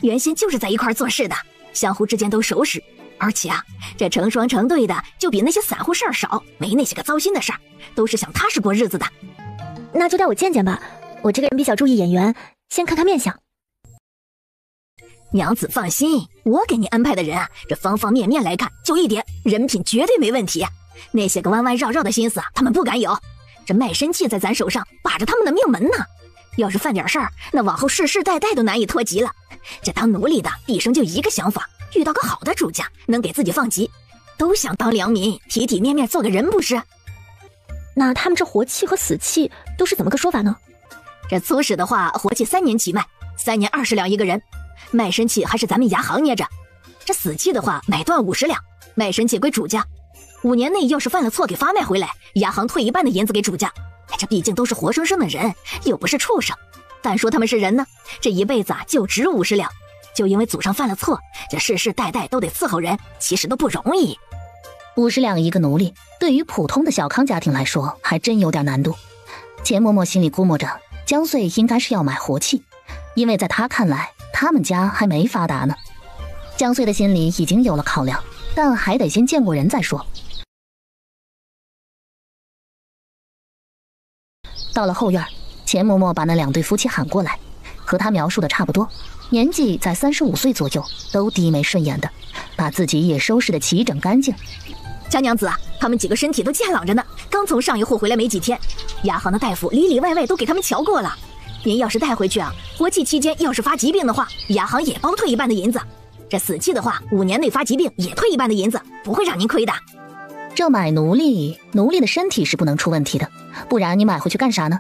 原先就是在一块做事的，相互之间都熟识，而且啊，这成双成对的就比那些散户事儿少，没那些个糟心的事儿，都是想踏实过日子的。那就带我见见吧，我这个人比较注意眼缘，先看看面相。娘子放心，我给你安排的人啊，这方方面面来看，就一点，人品绝对没问题。那些个弯弯绕绕的心思啊，他们不敢有。这卖身契在咱手上，把着他们的命门呢。要是犯点事儿，那往后世世代代都难以脱籍了。这当奴隶的毕生就一个想法，遇到个好的主家，能给自己放级，都想当良民，体体面面做个人，不是？那他们这活契和死契都是怎么个说法呢？这粗使的话，活契3年起卖，3年20两一个人。卖身契还是咱们牙行捏着，这死契的话买断50两，卖身契归主家。5年内要是犯了错给发卖回来，牙行退1半的银子给主家。这毕竟都是活生生的人，又不是畜生。但说他们是人呢，这一辈子啊就值50两，就因为祖上犯了错，这世世代代都得伺候人，其实都不容易。50两一个奴隶，对于普通的小康家庭来说，还真有点难度。钱嬷嬷心里估摸着，江穗应该是要买活契，因为在他看来，他们家还没发达呢。江穗的心里已经有了考量，但还得先见过人再说。到了后院，钱嬷嬷把那2对夫妻喊过来，和他描述的差不多，年纪在35岁左右，都低眉顺眼的，把自己也收拾得齐整干净。江娘子啊，他们几个身体都健朗着呢，刚从上一户回来没几天，牙行的大夫里里外外都给他们瞧过了。您要是带回去啊，活契期间要是发疾病的话，牙行也包退1半的银子。这死契的话，5年内发疾病也退1半的银子，不会让您亏的。这买奴隶的身体是不能出问题的，不然你买回去干啥呢？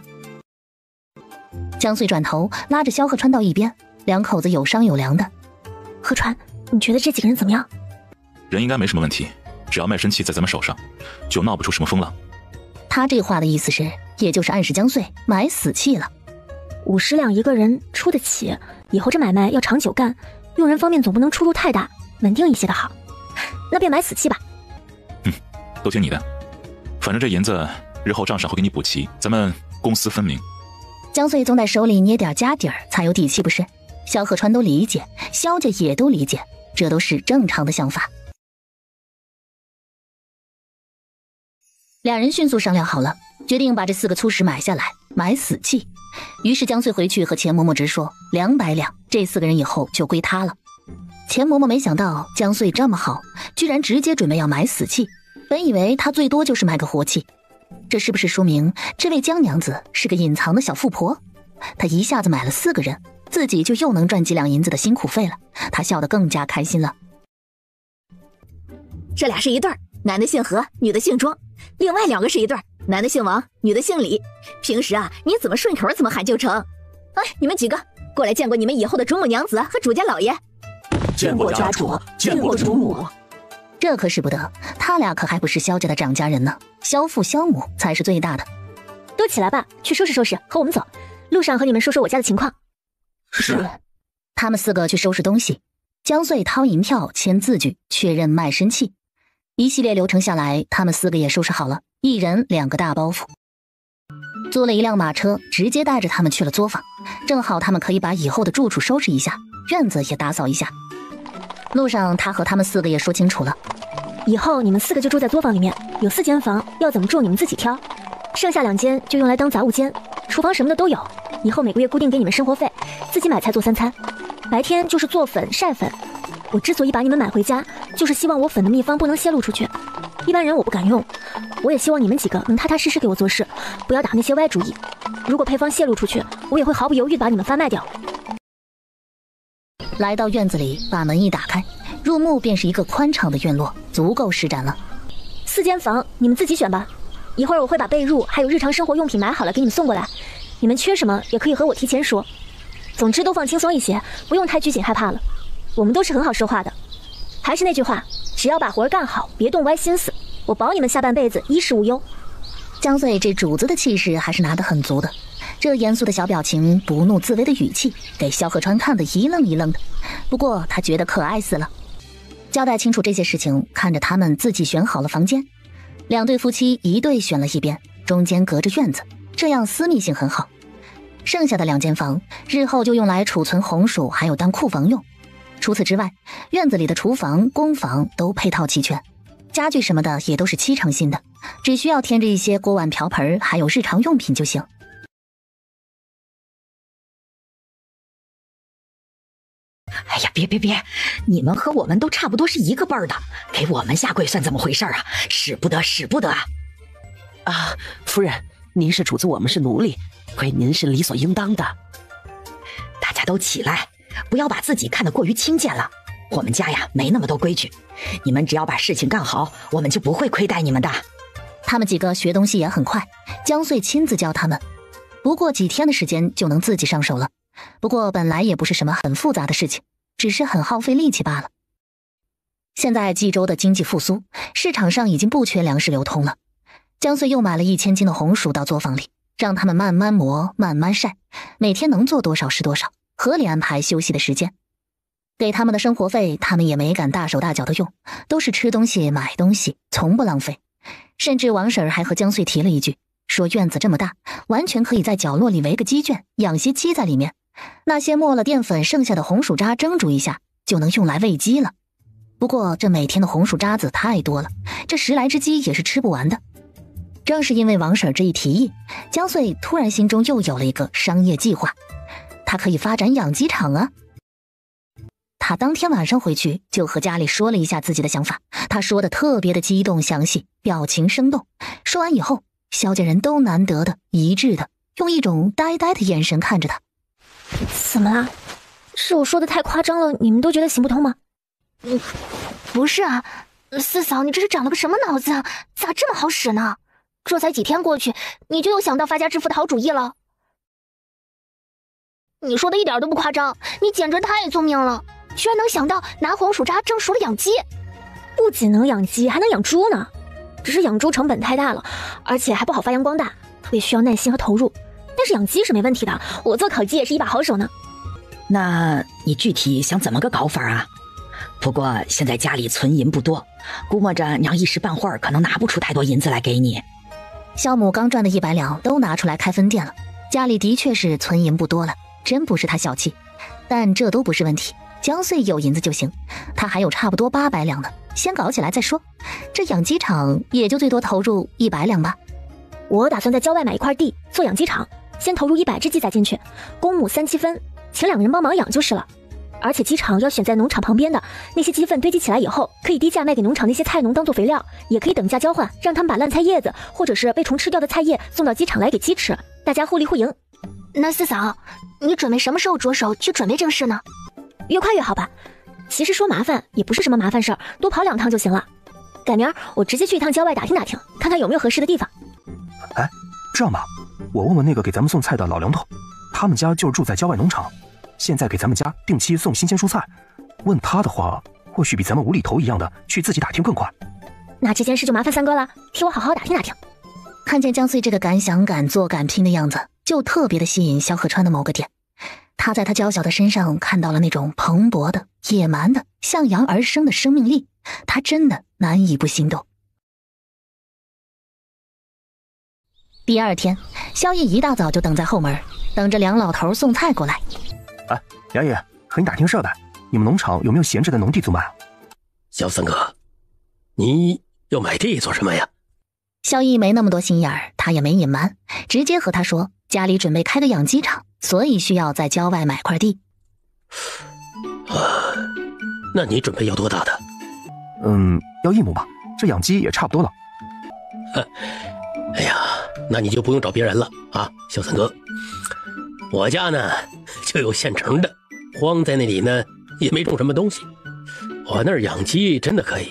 江穗转头拉着萧鹤川到一边，两口子有商有量的。鹤川，你觉得这几个人怎么样？人应该没什么问题，只要卖身契在咱们手上，就闹不出什么风浪。他这话的意思是，也就是暗示江穗买死契了。50两一个人出得起，以后这买卖要长久干，用人方面总不能出入太大，稳定一些的好。那便买死契吧。都听你的，反正这银子日后账上会给你补齐，咱们公私分明。江穗总得手里捏点家底儿才有底气，不是？萧鹤川都理解，萧家也都理解，这都是正常的想法。两人迅速商量好了，决定把这4个粗使买下来，买死契。于是江穗回去和钱嬷嬷直说，200两，这4个人以后就归他了。钱嬷嬷没想到江穗这么好，居然直接准备要买死契。本以为他最多就是买个活契，这是不是说明这位江娘子是个隐藏的小富婆？她一下子买了4个人，自己就又能赚几两银子的辛苦费了。她笑得更加开心了。这俩是一对儿，男的姓何，女的姓庄，另外2个是一对儿，男的姓王，女的姓李。平时啊，你怎么顺口怎么喊就成。哎，你们几个过来见过你们以后的主母娘子和主家老爷。见过家主，见过主母。这可使不得，他俩可还不是萧家的长家人呢，萧父萧母才是最大的。都起来吧，去收拾收拾，和我们走。路上和你们说说我家的情况。是。他们4个去收拾东西，江穗掏银票、签字据、确认卖身契。一系列流程下来，他们4个也收拾好了，一人2个大包袱。租了一辆马车，直接带着他们去了作坊，正好他们可以把以后的住处收拾一下，院子也打扫一下。路上他和他们4个也说清楚了，以后你们4个就住在作坊里面，有4间房，要怎么住你们自己挑，剩下2间就用来当杂物间，厨房什么的都有。以后每个月固定给你们生活费，自己买菜做3餐，白天就是做粉晒粉。我之所以把你们买回家，就是希望我粉的秘方不能泄露出去，一般人我不敢用。我也希望你们几个能踏踏实实给我做事，不要打那些歪主意。如果配方泄露出去，我也会毫不犹豫地把你们贩卖掉。来到院子里，把门一打开，入目便是一个宽敞的院落，足够施展了。4间房你们自己选吧，一会儿我会把被褥还有日常生活用品买好了给你们送过来，你们缺什么也可以和我提前说。总之都放轻松一些，不用太拘谨害怕了，我们都是很好说话的。还是那句话，只要把活干好，别动歪心思，我保你们下半辈子衣食无忧。江穗这主子的气势还是拿得很足的，这严肃的小表情，不怒自威的语气，给萧鹤川看得一愣一愣的。不过他觉得可爱死了。交代清楚这些事情，看着他们自己选好了房间，2对夫妻一对选了一边，中间隔着院子，这样私密性很好。剩下的2间房，日后就用来储存红薯，还有当库房用。除此之外，院子里的厨房、工房都配套齐全，家具什么的也都是7成新的，只需要添置一些锅碗瓢盆还有日常用品就行。哎呀，别，你们和我们都差不多是一个辈儿的，给我们下跪算怎么回事啊？使不得啊！啊，夫人，您是主子，我们是奴隶，归您是理所应当的。大家都起来，不要把自己看得过于轻贱了。我们家呀没那么多规矩，你们只要把事情干好，我们就不会亏待你们的。他们几个学东西也很快，江穗亲自教他们，不过几天的时间就能自己上手了。不过本来也不是什么很复杂的事情，只是很耗费力气罢了。现在冀州的经济复苏，市场上已经不缺粮食流通了。江穗又买了1000斤的红薯到作坊里，让他们慢慢磨，慢慢晒，每天能做多少是多少，合理安排休息的时间。给他们的生活费，他们也没敢大手大脚的用，都是吃东西买东西，从不浪费。甚至王婶还和江穗提了一句，说院子这么大，完全可以在角落里围个鸡圈，养些鸡在里面，那些没了淀粉剩下的红薯渣蒸煮一下，就能用来喂鸡了。不过这每天的红薯渣子太多了，这10来只鸡也是吃不完的。正是因为王婶这一提议，江穗突然心中又有了一个商业计划，他可以发展养鸡场啊。他当天晚上回去就和家里说了一下自己的想法，他说的特别的激动详细，表情生动。说完以后，萧家人都难得的一致的用一种呆呆的眼神看着他。怎么了？是我说的太夸张了，你们都觉得行不通吗？不是啊，四嫂，你这是长了个什么脑子啊？咋这么好使呢？这才几天过去，你就又想到发家致富的好主意了？你说的一点都不夸张，你简直太聪明了，居然能想到拿红薯渣蒸熟了养鸡。不仅能养鸡，还能养猪呢。只是养猪成本太大了，而且还不好发扬光大，特别需要耐心和投入。但是养鸡是没问题的，我做烤鸡也是一把好手呢。那你具体想怎么个搞法啊？不过现在家里存银不多，估摸着娘一时半会儿可能拿不出太多银子来给你。萧母刚赚的100两都拿出来开分店了，家里的确是存银不多了，真不是他小气。但这都不是问题，江穗有银子就行，他还有差不多800两呢，先搞起来再说。这养鸡场也就最多投入100两吧。我打算在郊外买一块地做养鸡场，先投入100只鸡仔进去，公母3七分，请2个人帮忙养就是了。而且鸡场要选在农场旁边的，那些鸡粪堆积起来以后，可以低价卖给农场那些菜农当做肥料，也可以等价交换，让他们把烂菜叶子或者是被虫吃掉的菜叶送到鸡场来给鸡吃，大家互利互赢。那四嫂，你准备什么时候着手去准备这个事呢？越快越好吧。其实说麻烦也不是什么麻烦事儿，多跑2趟就行了。改明儿我直接去一趟郊外打听打听，看看有没有合适的地方。哎，这样吧，我问问那个给咱们送菜的老梁头，他们家就是住在郊外农场，现在给咱们家定期送新鲜蔬菜。问他的话，或许比咱们无厘头一样的去自己打听更快。那这件事就麻烦三哥了，替我好好打听打听。看见江穗这个敢想敢做敢拼的样子，就特别的吸引萧河川的某个点。他在他娇小的身上看到了那种蓬勃的、野蛮的、向阳而生的生命力，他真的难以不心动。第二天，萧毅一大早就等在后门，等着梁老头送菜过来。哎，梁爷，和你打听事的，你们农场有没有闲置的农地租卖啊？萧三哥，你要买地做什么呀？萧毅没那么多心眼儿，他也没隐瞒，直接和他说家里准备开个养鸡场，所以需要在郊外买块地。那你准备要多大的？要1亩吧，这养鸡也差不多了。哎呀，那你就不用找别人了啊，萧三哥。我家呢就有现成的，荒在那里呢也没种什么东西。我那儿养鸡真的可以，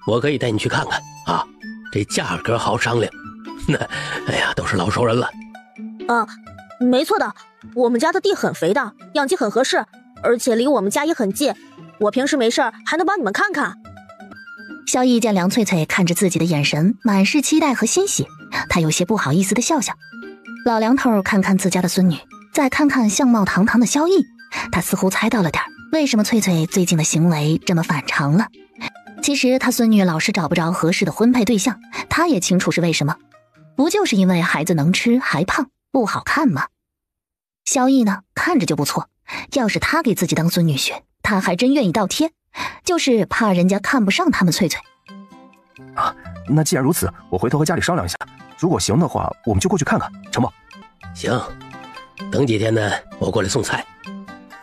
我可以带你去看看啊，这价格好商量。那哎呀，都是老熟人了。没错的，我们家的地很肥的，养鸡很合适，而且离我们家也很近，我平时没事还能帮你们看看。萧毅见梁翠翠看着自己的眼神满是期待和欣喜，他有些不好意思的笑笑。老梁头看看自家的孙女，再看看相貌堂堂的萧毅，他似乎猜到了点为什么翠翠最近的行为这么反常了。其实他孙女老是找不着合适的婚配对象，他也清楚是为什么，不就是因为孩子能吃还胖不好看吗？萧毅呢，看着就不错，要是他给自己当孙女婿，他还真愿意倒贴，就是怕人家看不上他们翠翠。啊，那既然如此，我回头和家里商量一下，如果行的话，我们就过去看看，成不？行，等几天呢，我过来送菜。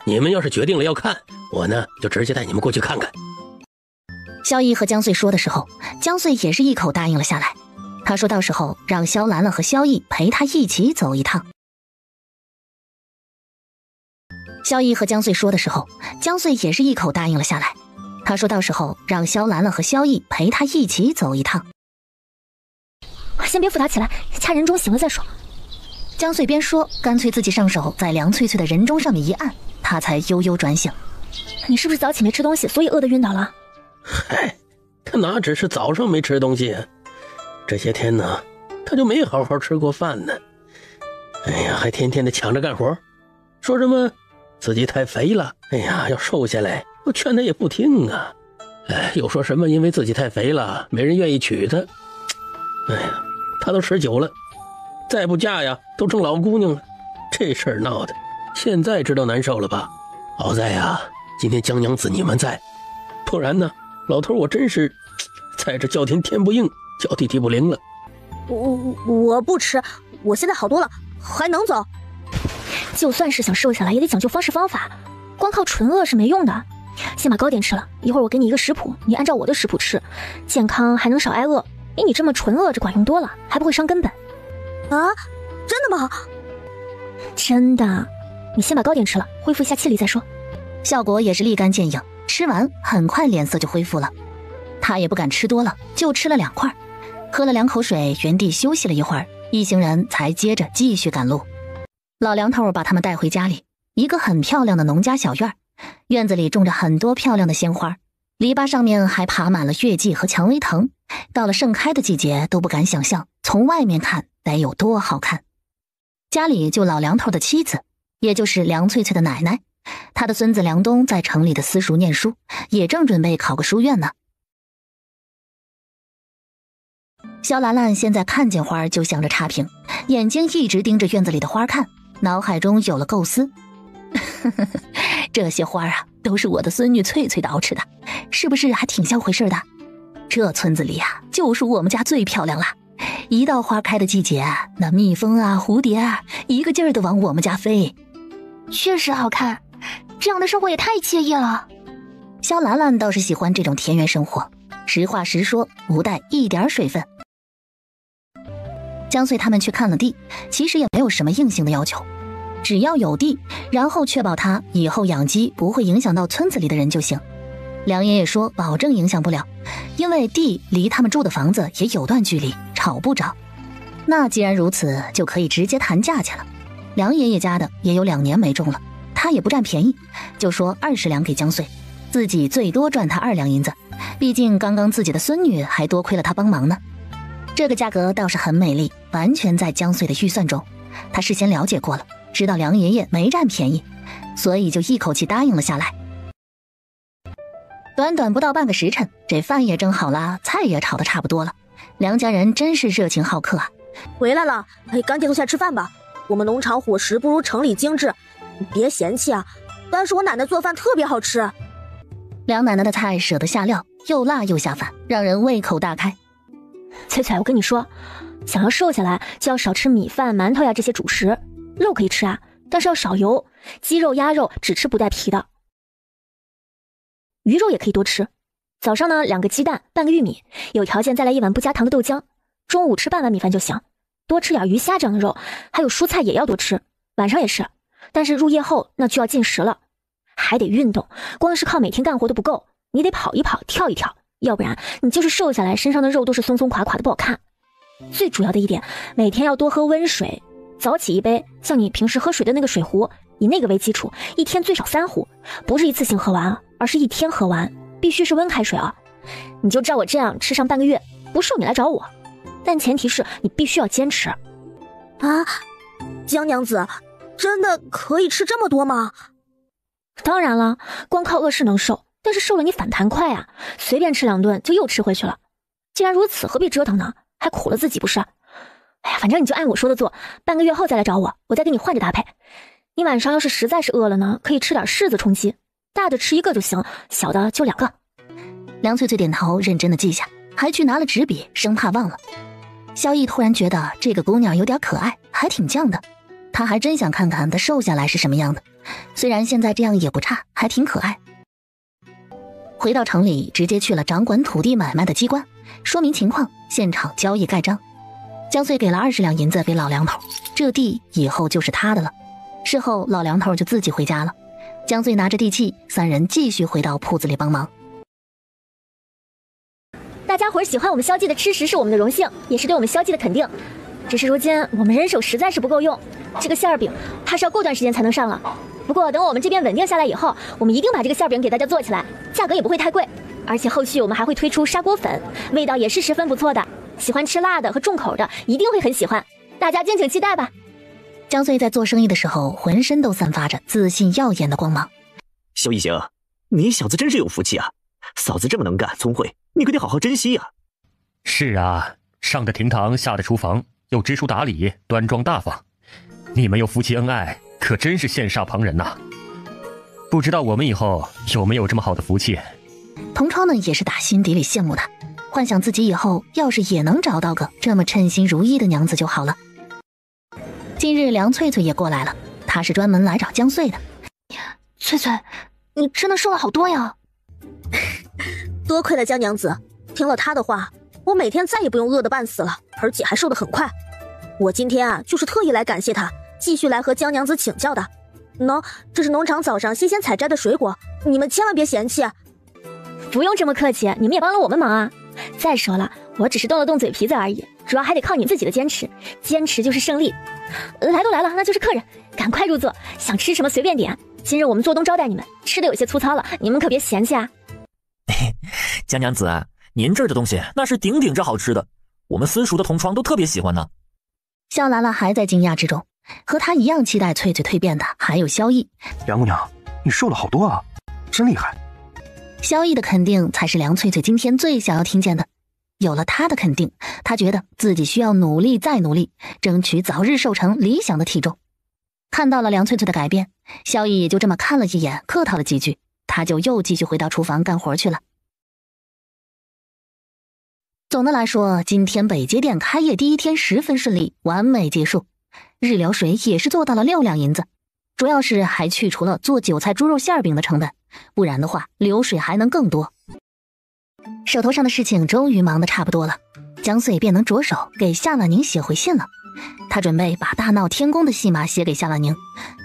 你们要是决定了要看，我呢就直接带你们过去看看。萧逸和江穗说的时候，江穗也是一口答应了下来。他说到时候让萧兰兰和萧逸陪他一起走一趟。萧逸和江穗说的时候，江穗也是一口答应了下来。他说到时候让萧兰兰和萧逸陪他一起走一趟。先别扶他起来，掐人中醒了再说。江穗边说，干脆自己上手在梁翠翠的人中上面一按，他才悠悠转醒。你是不是早起没吃东西，所以饿得晕倒了？嗨，他哪只是早上没吃东西，这些天呢，他就没好好吃过饭呢。哎呀，还天天的抢着干活，说什么自己太肥了，哎呀，要瘦下来，我劝他也不听啊。哎，又说什么因为自己太肥了，没人愿意娶她。哎呀，他都19了，再不嫁呀，都成老姑娘了。这事儿闹的，现在知道难受了吧？好在呀，今天江娘子你们在，不然呢，老头我真是在这叫天不应，叫地不灵了。我不吃，我现在好多了，还能走。就算是想瘦下来，也得讲究方式方法，光靠纯饿是没用的。先把糕点吃了，一会儿我给你一个食谱，你按照我的食谱吃，健康还能少挨饿。比你这么纯饿着管用多了，还不会伤根本。啊，真的吗？真的，你先把糕点吃了，恢复一下气力再说。效果也是立竿见影，吃完很快脸色就恢复了。他也不敢吃多了，就吃了2块，喝了2口水，原地休息了一会儿，一行人才接着继续赶路。老梁头把他们带回家里，一个很漂亮的农家小院，院子里种着很多漂亮的鲜花，篱笆上面还爬满了月季和蔷薇藤，到了盛开的季节都不敢想象从外面看得有多好看。家里就老梁头的妻子，也就是梁翠翠的奶奶，他的孙子梁东在城里的私塾念书，也正准备考个书院呢。萧兰兰现在看见花就想着差评，眼睛一直盯着院子里的花看，脑海中有了构思。这些花啊，都是我的孙女翠翠捯饬的，是不是还挺像回事的？这村子里啊，就属我们家最漂亮了。一到花开的季节，那蜜蜂啊、蝴蝶啊，一个劲儿的往我们家飞。确实好看，这样的生活也太惬意了。萧兰兰倒是喜欢这种田园生活，实话实说，不带一点水分。江穗他们去看了地，其实也没有什么硬性的要求，只要有地，然后确保他以后养鸡不会影响到村子里的人就行。梁爷爷说保证影响不了，因为地离他们住的房子也有段距离，吵不着。那既然如此，就可以直接谈价钱了。梁爷爷家的也有2年没种了，他也不占便宜，就说20两给江穗，自己最多赚他2两银子，毕竟刚刚自己的孙女还多亏了他帮忙呢。这个价格倒是很美丽，完全在江穗的预算中，他事先了解过了，知道梁爷爷没占便宜，所以就一口气答应了下来。短短不到半个时辰，这饭也蒸好了，菜也炒得差不多了。梁家人真是热情好客啊！回来了，赶紧坐下吃饭吧。我们农场伙食不如城里精致，别嫌弃啊。但是我奶奶做饭特别好吃。梁奶奶的菜舍得下料，又辣又下饭，让人胃口大开。翠翠，我跟你说，想要瘦下来，就要少吃米饭、馒头呀这些主食。肉可以吃啊，但是要少油。鸡肉、鸭肉只吃不带皮的。鱼肉也可以多吃。早上呢，2个鸡蛋，半个玉米，有条件再来1碗不加糖的豆浆。中午吃半碗米饭就行。多吃点鱼虾这样的肉，还有蔬菜也要多吃。晚上也是，但是入夜后那就要进食了。还得运动，光是靠每天干活都不够，你得跑一跑，跳一跳，要不然你就是瘦下来，身上的肉都是松松垮垮的，不好看。最主要的一点，每天要多喝温水，早起1杯，像你平时喝水的那个水壶，以那个为基础，一天最少3壶，不是一次性喝完啊，而是一天喝完，必须是温开水啊。你就照我这样吃上半个月，不瘦你来找我，但前提是你必须要坚持。啊，江娘子，真的可以吃这么多吗？当然了，光靠饿是能瘦，但是瘦了你反弹快啊，随便吃2顿就又吃回去了。既然如此，何必折腾呢？还苦了自己不是？哎呀，反正你就按我说的做，半个月后再来找我，我再给你换着搭配。你晚上要是实在是饿了呢，可以吃点柿子充饥，大的吃1个就行，小的就2个。梁翠翠点头，认真的记下，还去拿了纸笔，生怕忘了。萧逸突然觉得这个姑娘有点可爱，还挺犟的。他还真想看看她瘦下来是什么样的，虽然现在这样也不差，还挺可爱。回到城里，直接去了掌管土地买卖的机关，说明情况，现场交易盖章。江穗给了20两银子给老梁头，这地以后就是他的了。事后老梁头就自己回家了，江穗拿着地契，3人继续回到铺子里帮忙。大家伙儿喜欢我们萧记的吃食是我们的荣幸，也是对我们萧记的肯定。只是如今我们人手实在是不够用，这个馅儿饼怕是要过段时间才能上了。不过等我们这边稳定下来以后，我们一定把这个馅儿饼给大家做起来，价格也不会太贵。而且后续我们还会推出砂锅粉，味道也是十分不错的。喜欢吃辣的和重口的一定会很喜欢，大家敬请期待吧。江穗在做生意的时候，浑身都散发着自信耀眼的光芒。萧一行，你小子真是有福气啊！嫂子这么能干聪慧，你可得好好珍惜呀。是啊，上的厅堂，下的厨房，又知书达理，端庄大方。你们有夫妻恩爱，可真是羡煞旁人呐。不知道我们以后有没有这么好的福气？童超呢，也是打心底里羡慕他，幻想自己以后要是也能找到个这么称心如意的娘子就好了。今日梁翠翠也过来了，她是专门来找江穗的。翠翠，你真的瘦了好多呀！多亏了江娘子，听了她的话，我每天再也不用饿得半死了，而且还瘦得很快。我今天啊，就是特意来感谢她，继续来和江娘子请教的。喏，这是农场早上新鲜采摘的水果，你们千万别嫌弃。不用这么客气，你们也帮了我们忙啊。再说了，我只是动了动嘴皮子而已，主要还得靠你自己的坚持，坚持就是胜利。来都来了，那就是客人，赶快入座，想吃什么随便点。今日我们做东招待你们，吃的有些粗糙了，你们可别嫌弃啊。江娘子，您这儿的东西那是顶顶着好吃的，我们私塾的同窗都特别喜欢呢。萧兰兰还在惊讶之中，和她一样期待翠翠蜕变的还有萧逸。梁姑娘，你瘦了好多啊，真厉害。萧逸的肯定才是梁翠翠今天最想要听见的。有了他的肯定，她觉得自己需要努力再努力，争取早日瘦成理想的体重。看到了梁翠翠的改变，萧逸也就这么看了一眼，客套了几句，他就又继续回到厨房干活去了。总的来说，今天北街店开业第1天十分顺利，完美结束。日流水也是做到了6两银子，主要是还去除了做韭菜猪肉馅饼的成本，不然的话流水还能更多。手头上的事情终于忙得差不多了，江穗便能着手给夏婉宁写回信了。他准备把大闹天宫的戏码写给夏婉宁，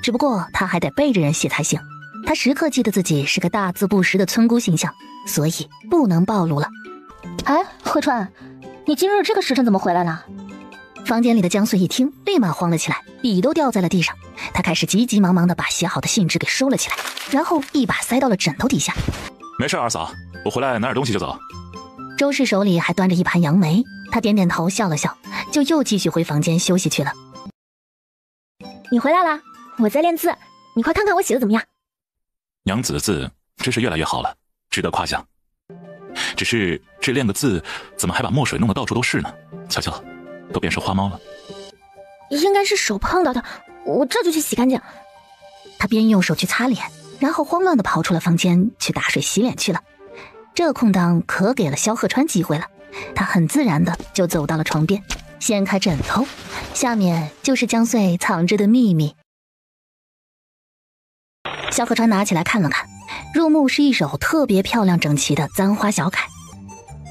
只不过他还得背着人写才行。他时刻记得自己是个大字不识的村姑形象，所以不能暴露了。哎，贺川，你今日这个时辰怎么回来了？房间里的江穗一听，立马慌了起来，笔都掉在了地上。他开始急急忙忙地把写好的信纸给收了起来，然后一把塞到了枕头底下。没事，二嫂，我回来拿点东西就走。周氏手里还端着一盘杨梅，他点点头笑了笑，就又继续回房间休息去了。你回来了，我在练字，你快看看我写的怎么样。娘子的字真是越来越好了，值得夸奖。只是这练个字怎么还把墨水弄得到处都是呢？瞧瞧，都变成花猫了。应该是手碰到的，我这就去洗干净。他边用手去擦脸，然后慌乱地跑出了房间去打水洗脸去了。这空档可给了萧鹤川机会了，他很自然的就走到了床边，掀开枕头，下面就是江穗藏着的秘密。萧鹤川拿起来看了看，入目是一首特别漂亮整齐的簪花小楷。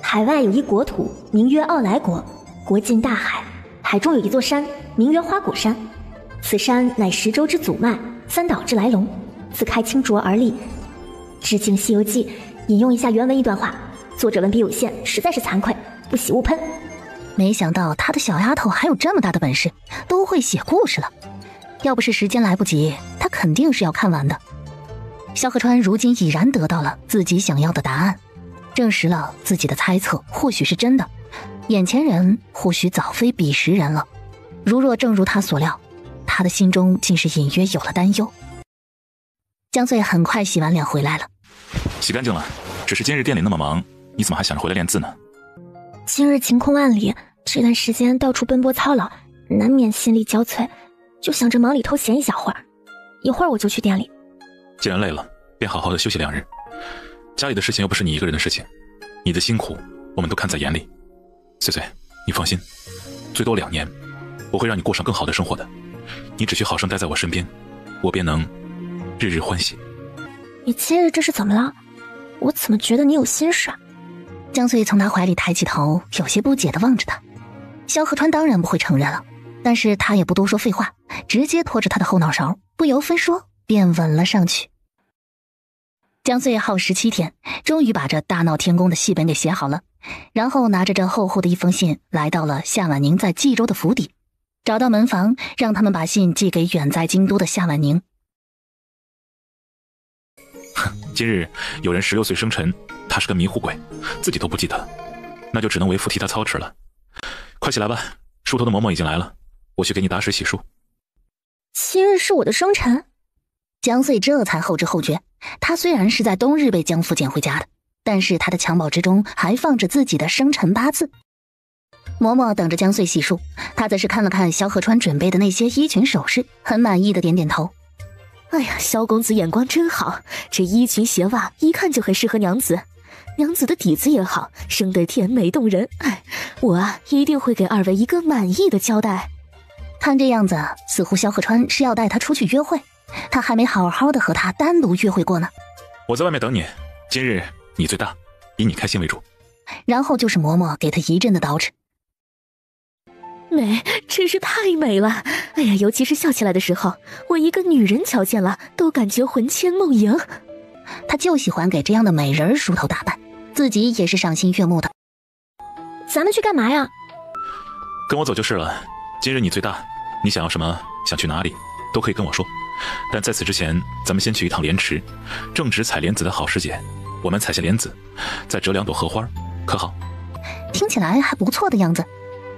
海外有一国土，名曰奥莱国，国近大海，海中有一座山，名曰花果山。此山乃10洲之祖脉，3岛之来龙，自开清浊而立。致敬《西游记》，引用一下原文一段话，作者文笔有限，实在是惭愧，不喜勿喷。没想到他的小丫头还有这么大的本事，都会写故事了。要不是时间来不及，他肯定是要看完的。萧鹤川如今已然得到了自己想要的答案，证实了自己的猜测或许是真的，眼前人或许早非彼时人了。如若正如他所料，他的心中竟是隐约有了担忧。江穗很快洗完脸回来了。洗干净了，只是今日店里那么忙，你怎么还想着回来练字呢？今日晴空万里，这段时间到处奔波操劳，难免心力交瘁，就想着忙里偷闲一小会儿，一会儿我就去店里。既然累了，便好好的休息2日。家里的事情又不是你一个人的事情，你的辛苦我们都看在眼里。岁岁，你放心，最多2年，我会让你过上更好的生活的。你只需好生待在我身边，我便能日日欢喜。你今日这是怎么了？我怎么觉得你有心事啊？江穗从他怀里抬起头，有些不解地望着他。萧河川当然不会承认了，但是他也不多说废话，直接拖着他的后脑勺，不由分说便吻了上去。江穗耗时7天，终于把这大闹天宫的戏本给写好了，然后拿着这厚厚的一封信，来到了夏婉宁在冀州的府邸，找到门房，让他们把信寄给远在京都的夏婉宁。今日有人16岁生辰，他是个迷糊鬼，自己都不记得，那就只能为父替他操持了。快起来吧，梳头的嬷嬷已经来了，我去给你打水洗漱。今日是我的生辰。江穗这才后知后觉，他虽然是在冬日被江父捡回家的，但是他的襁褓之中还放着自己的生辰8字。嬷嬷等着江穗洗漱，他则是看了看萧河川准备的那些衣裙首饰，很满意的点点头。哎呀，萧公子眼光真好，这衣裙鞋袜一看就很适合娘子，娘子的底子也好，生得甜美动人。哎，我啊一定会给2位一个满意的交代。看这样子，似乎萧河川是要带他出去约会，他还没好好的和他单独约会过呢。我在外面等你，今日你最大，以你开心为主。然后就是嬷嬷给他一阵的捯饬。美，真是太美了！哎呀，尤其是笑起来的时候，我一个女人瞧见了都感觉魂牵梦萦。他就喜欢给这样的美人梳头打扮，自己也是赏心悦目的。咱们去干嘛呀？跟我走就是了。今日你最大，你想要什么，想去哪里，都可以跟我说。但在此之前，咱们先去一趟莲池，正值采莲子的好时节，我们采下莲子，再折2朵荷花，可好？听起来还不错的样子。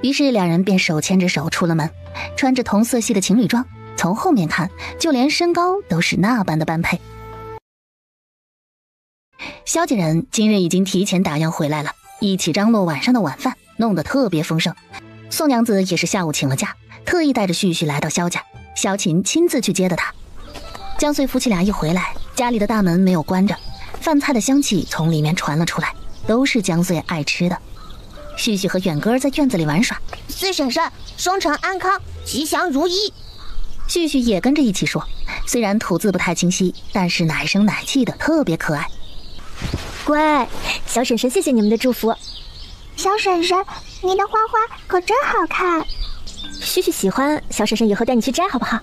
于是2人便手牵着手出了门，穿着同色系的情侣装，从后面看，就连身高都是那般的般配。萧家人今日已经提前打烊回来了，一起张罗晚上的晚饭，弄得特别丰盛。宋娘子也是下午请了假，特意带着旭旭来到萧家，萧琴亲自去接的她。江穗夫妻俩一回来，家里的大门没有关着，饭菜的香气从里面传了出来，都是江穗爱吃的。旭旭和远哥在院子里玩耍。四婶婶，生辰安康，吉祥如意。旭旭也跟着一起说，虽然吐字不太清晰，但是奶声奶气的，特别可爱。乖，小婶婶谢谢你们的祝福。小婶婶，你的花花可真好看。旭旭喜欢，小婶婶以后带你去摘好不好？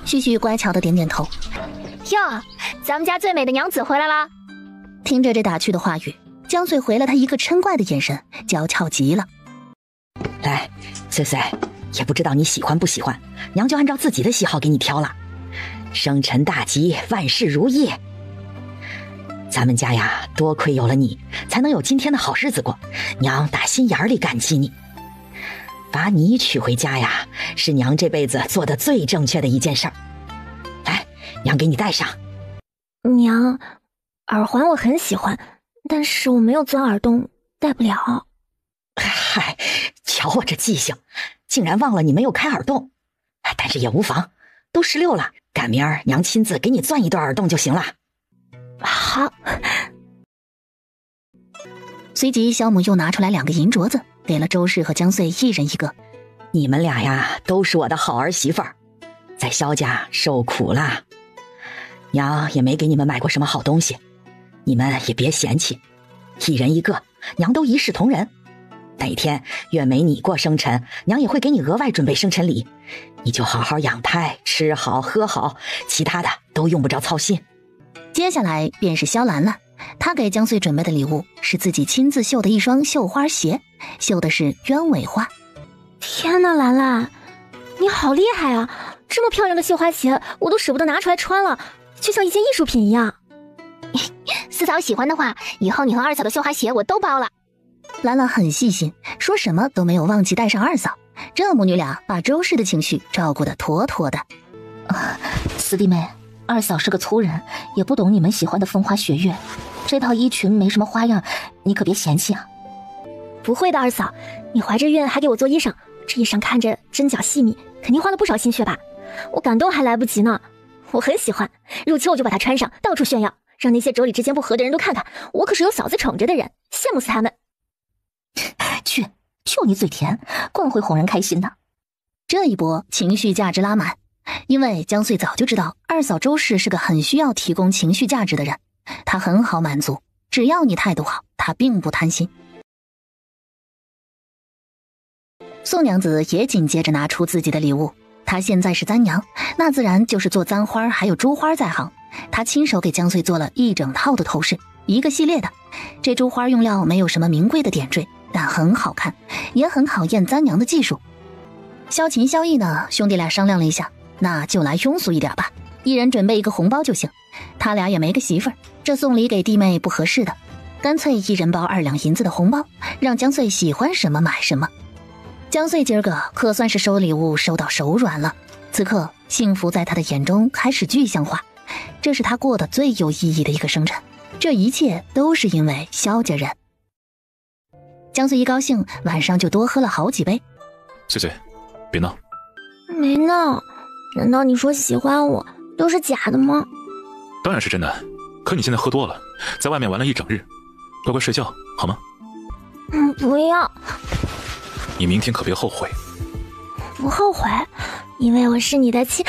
旭旭乖巧的点点头。哟，咱们家最美的娘子回来啦！听着这打趣的话语，江穗回了他一个嗔怪的眼神，娇俏极了。来，穗穗，也不知道你喜欢不喜欢，娘就按照自己的喜好给你挑了。生辰大吉，万事如意。咱们家呀，多亏有了你，才能有今天的好日子过。娘打心眼里感激你，把你娶回家呀，是娘这辈子做的最正确的一件事儿。来，娘给你戴上。娘，耳环我很喜欢，但是我没有钻耳洞，戴不了。嗨，瞧我这记性，竟然忘了你没有开耳洞。但是也无妨，都16了，赶明儿娘亲自给你钻一对耳洞就行了。好。随即萧母又拿出来2个银镯子，给了周氏和江穗一人1个。你们俩呀，都是我的好儿媳妇儿，在萧家受苦啦。娘也没给你们买过什么好东西，你们也别嫌弃，一人1个，娘都一视同仁。哪天月梅你过生辰，娘也会给你额外准备生辰礼，你就好好养胎，吃好喝好，其他的都用不着操心。接下来便是萧兰兰，她给江穗准备的礼物是自己亲自绣的一双绣花鞋，绣的是鸢尾花。天哪，兰兰，你好厉害啊！这么漂亮的绣花鞋，我都舍不得拿出来穿了，就像一件艺术品一样。四嫂喜欢的话，以后你和2嫂的绣花鞋我都包了。兰兰很细心，说什么都没有忘记带上2嫂，这母女俩把周氏的情绪照顾得妥妥的。四弟妹，2嫂是个粗人，也不懂你们喜欢的风花雪月，这套衣裙没什么花样，你可别嫌弃啊。不会的，2嫂，你怀着孕还给我做衣裳，这衣裳看着针脚细密，肯定花了不少心血吧？我感动还来不及呢，我很喜欢，入秋我就把它穿上，到处炫耀，让那些妯娌之间不和的人都看看，我可是有嫂子宠着的人，羡慕死他们。去，就你嘴甜，惯会哄人开心的。这一波情绪价值拉满，因为江穗早就知道二嫂周氏是个很需要提供情绪价值的人，她很好满足，只要你态度好，她并不贪心。宋娘子也紧接着拿出自己的礼物，她现在是簪娘，那自然就是做簪花还有珠花在行。她亲手给江穗做了一整套的头饰，一个系列的。这珠花用料没有什么名贵的点缀，但很好看，也很考验簪娘的技术。萧琴、萧逸呢，兄弟俩商量了一下，那就来庸俗一点吧，一人准备一个红包就行。他俩也没个媳妇儿，这送礼给弟妹不合适的，干脆一人包2两银子的红包，让江穗喜欢什么买什么。江穗今儿个可算是收礼物收到手软了，此刻幸福在他的眼中开始具象化，这是他过得最有意义的一个生辰，这一切都是因为萧家人。江穗一高兴，晚上就多喝了好几杯。穗穗，别闹。没闹，难道你说喜欢我都是假的吗？当然是真的，可你现在喝多了，在外面玩了一整日，乖乖睡觉好吗？不要。你明天可别后悔。不后悔，因为我是你的妻。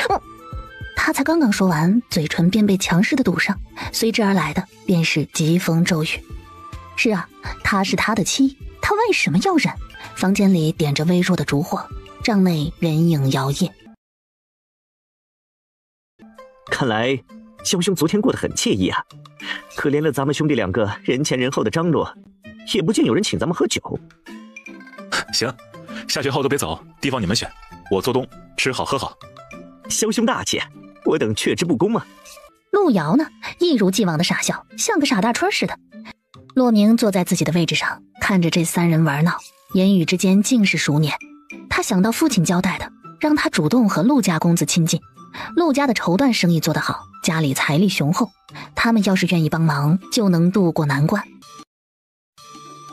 他才刚刚说完，嘴唇便被强势的堵上，随之而来的便是疾风骤雨。是啊，她是他的妻，他为什么要忍？房间里点着微弱的烛火，帐内人影摇曳。看来萧兄昨天过得很惬意啊，可怜了咱们兄弟2个人前人后的张罗，也不见有人请咱们喝酒。行，下学后都别走，地方你们选，我做东，吃好喝好。萧兄大气，我等却之不恭啊。陆瑶呢，一如既往的傻笑，像个傻大春似的。骆明坐在自己的位置上，看着这3人玩闹，言语之间尽是熟稔。他想到父亲交代的，让他主动和陆家公子亲近。陆家的绸缎生意做得好，家里财力雄厚，他们要是愿意帮忙，就能渡过难关。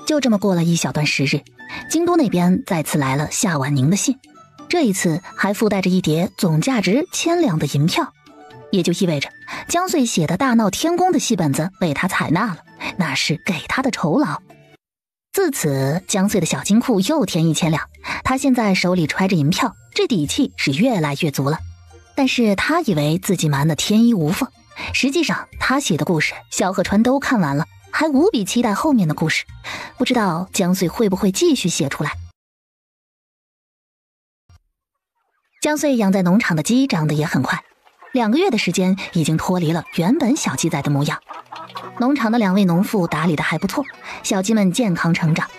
就这么过了一小段时日，京都那边再次来了夏婉宁的信，这一次还附带着一叠总价值1000两的银票，也就意味着江穗写的大闹天宫的戏本子被他采纳了，那是给他的酬劳。自此江穗的小金库又添1000两，他现在手里揣着银票，这底气是越来越足了。但是他以为自己瞒得天衣无缝，实际上他写的故事萧鹤川都看完了，还无比期待后面的故事，不知道江穗会不会继续写出来。江穗养在农场的鸡长得也很快，2个月的时间已经脱离了原本小鸡仔的模样。农场的2位农妇打理得还不错，小鸡们健康成长。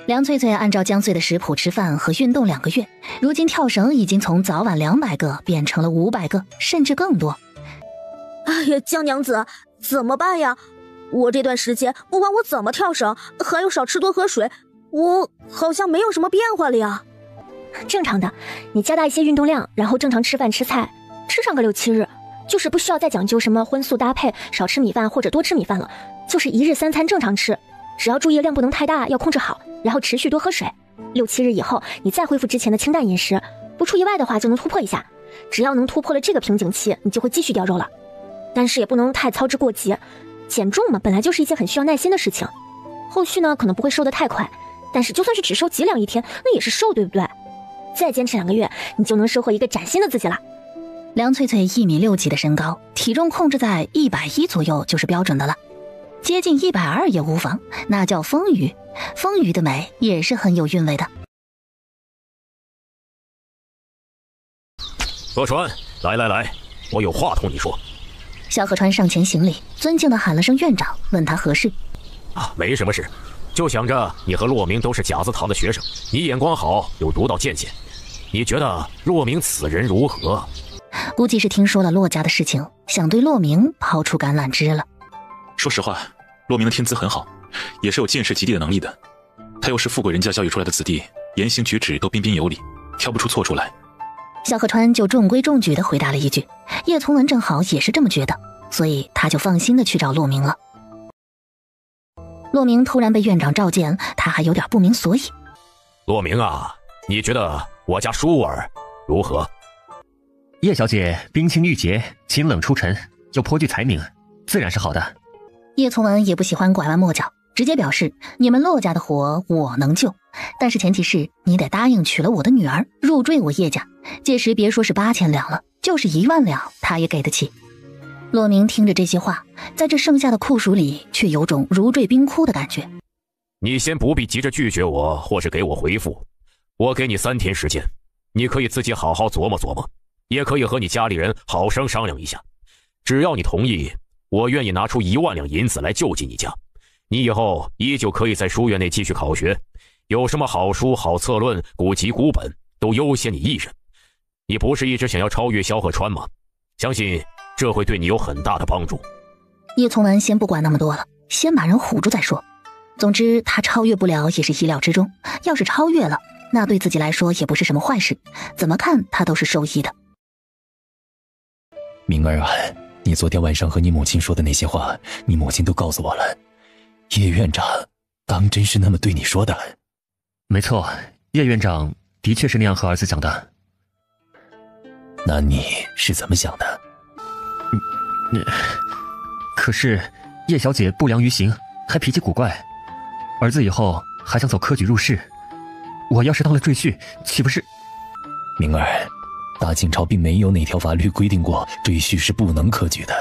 梁翠翠按照江穗的食谱吃饭和运动2个月，如今跳绳已经从早晚200个变成了500个，甚至更多。哎呀，江娘子，怎么办呀？我这段时间不管我怎么跳绳，还有少吃多喝水，我好像没有什么变化了呀。正常的，你加大一些运动量，然后正常吃饭吃菜，吃上个6、7日，就是不需要再讲究什么荤素搭配，少吃米饭或者多吃米饭了，就是1日3餐正常吃，只要注意量不能太大，要控制好，然后持续多喝水。6、7日以后，你再恢复之前的清淡饮食，不出意外的话就能突破一下。只要能突破了这个瓶颈期，你就会继续掉肉了。但是也不能太操之过急，减重嘛，本来就是一件很需要耐心的事情。后续呢，可能不会瘦得太快，但是就算是只瘦几两1天，那也是瘦，对不对？再坚持2个月，你就能收获一个崭新的自己了。梁翠翠1米6几的身高，体重控制在110左右就是标准的了，接近120也无妨，那叫丰腴。丰腴的美也是很有韵味的。河川，来，我有话同你说。萧河川上前行礼，尊敬地喊了声院长，问他何事。没什么事，就想着你和骆明都是贾字堂的学生，你眼光好，有独到见解，你觉得骆明此人如何？估计是听说了骆家的事情，想对骆明抛出橄榄枝了。说实话，骆明的天资很好，也是有进士及第的能力的。他又是富贵人家教育出来的子弟，言行举止都彬彬有礼，挑不出错出来。萧河川就中规中矩地回答了一句，叶从文正好也是这么觉得，所以他就放心地去找骆明了。骆明突然被院长召见，他还有点不明所以。骆明啊，你觉得我家舒儿如何？叶小姐冰清玉洁，清冷出尘，又颇具才名，自然是好的。叶从文也不喜欢拐弯抹角，直接表示你们骆家的活我能救，但是前提是你得答应娶了我的女儿，入赘我叶家，届时别说是8000两了，就是1万两他也给得起。骆明听着这些话，在这盛夏的酷暑里却有种如坠冰窟的感觉。你先不必急着拒绝我或是给我回复，我给你3天时间，你可以自己好好琢磨琢磨，也可以和你家里人好生商量一下，只要你同意，我愿意拿出1万两银子来救济你家，你以后依旧可以在书院内继续考学，有什么好书好策论古籍古本都优先你一人。你不是一直想要超越萧鹤川吗？相信这会对你有很大的帮助。叶从文先不管那么多了，先把人唬住再说。总之他超越不了也是意料之中，要是超越了，那对自己来说也不是什么坏事，怎么看他都是受益的。明儿啊，你昨天晚上和你母亲说的那些话，你母亲都告诉我了。叶院长当真是那么对你说的？没错，叶院长的确是那样和儿子讲的。那你是怎么想的？可是叶小姐不良于行，还脾气古怪，儿子以后还想走科举入仕，我要是当了赘婿，岂不是……明儿，大清朝并没有哪条法律规定过赘婿是不能科举的，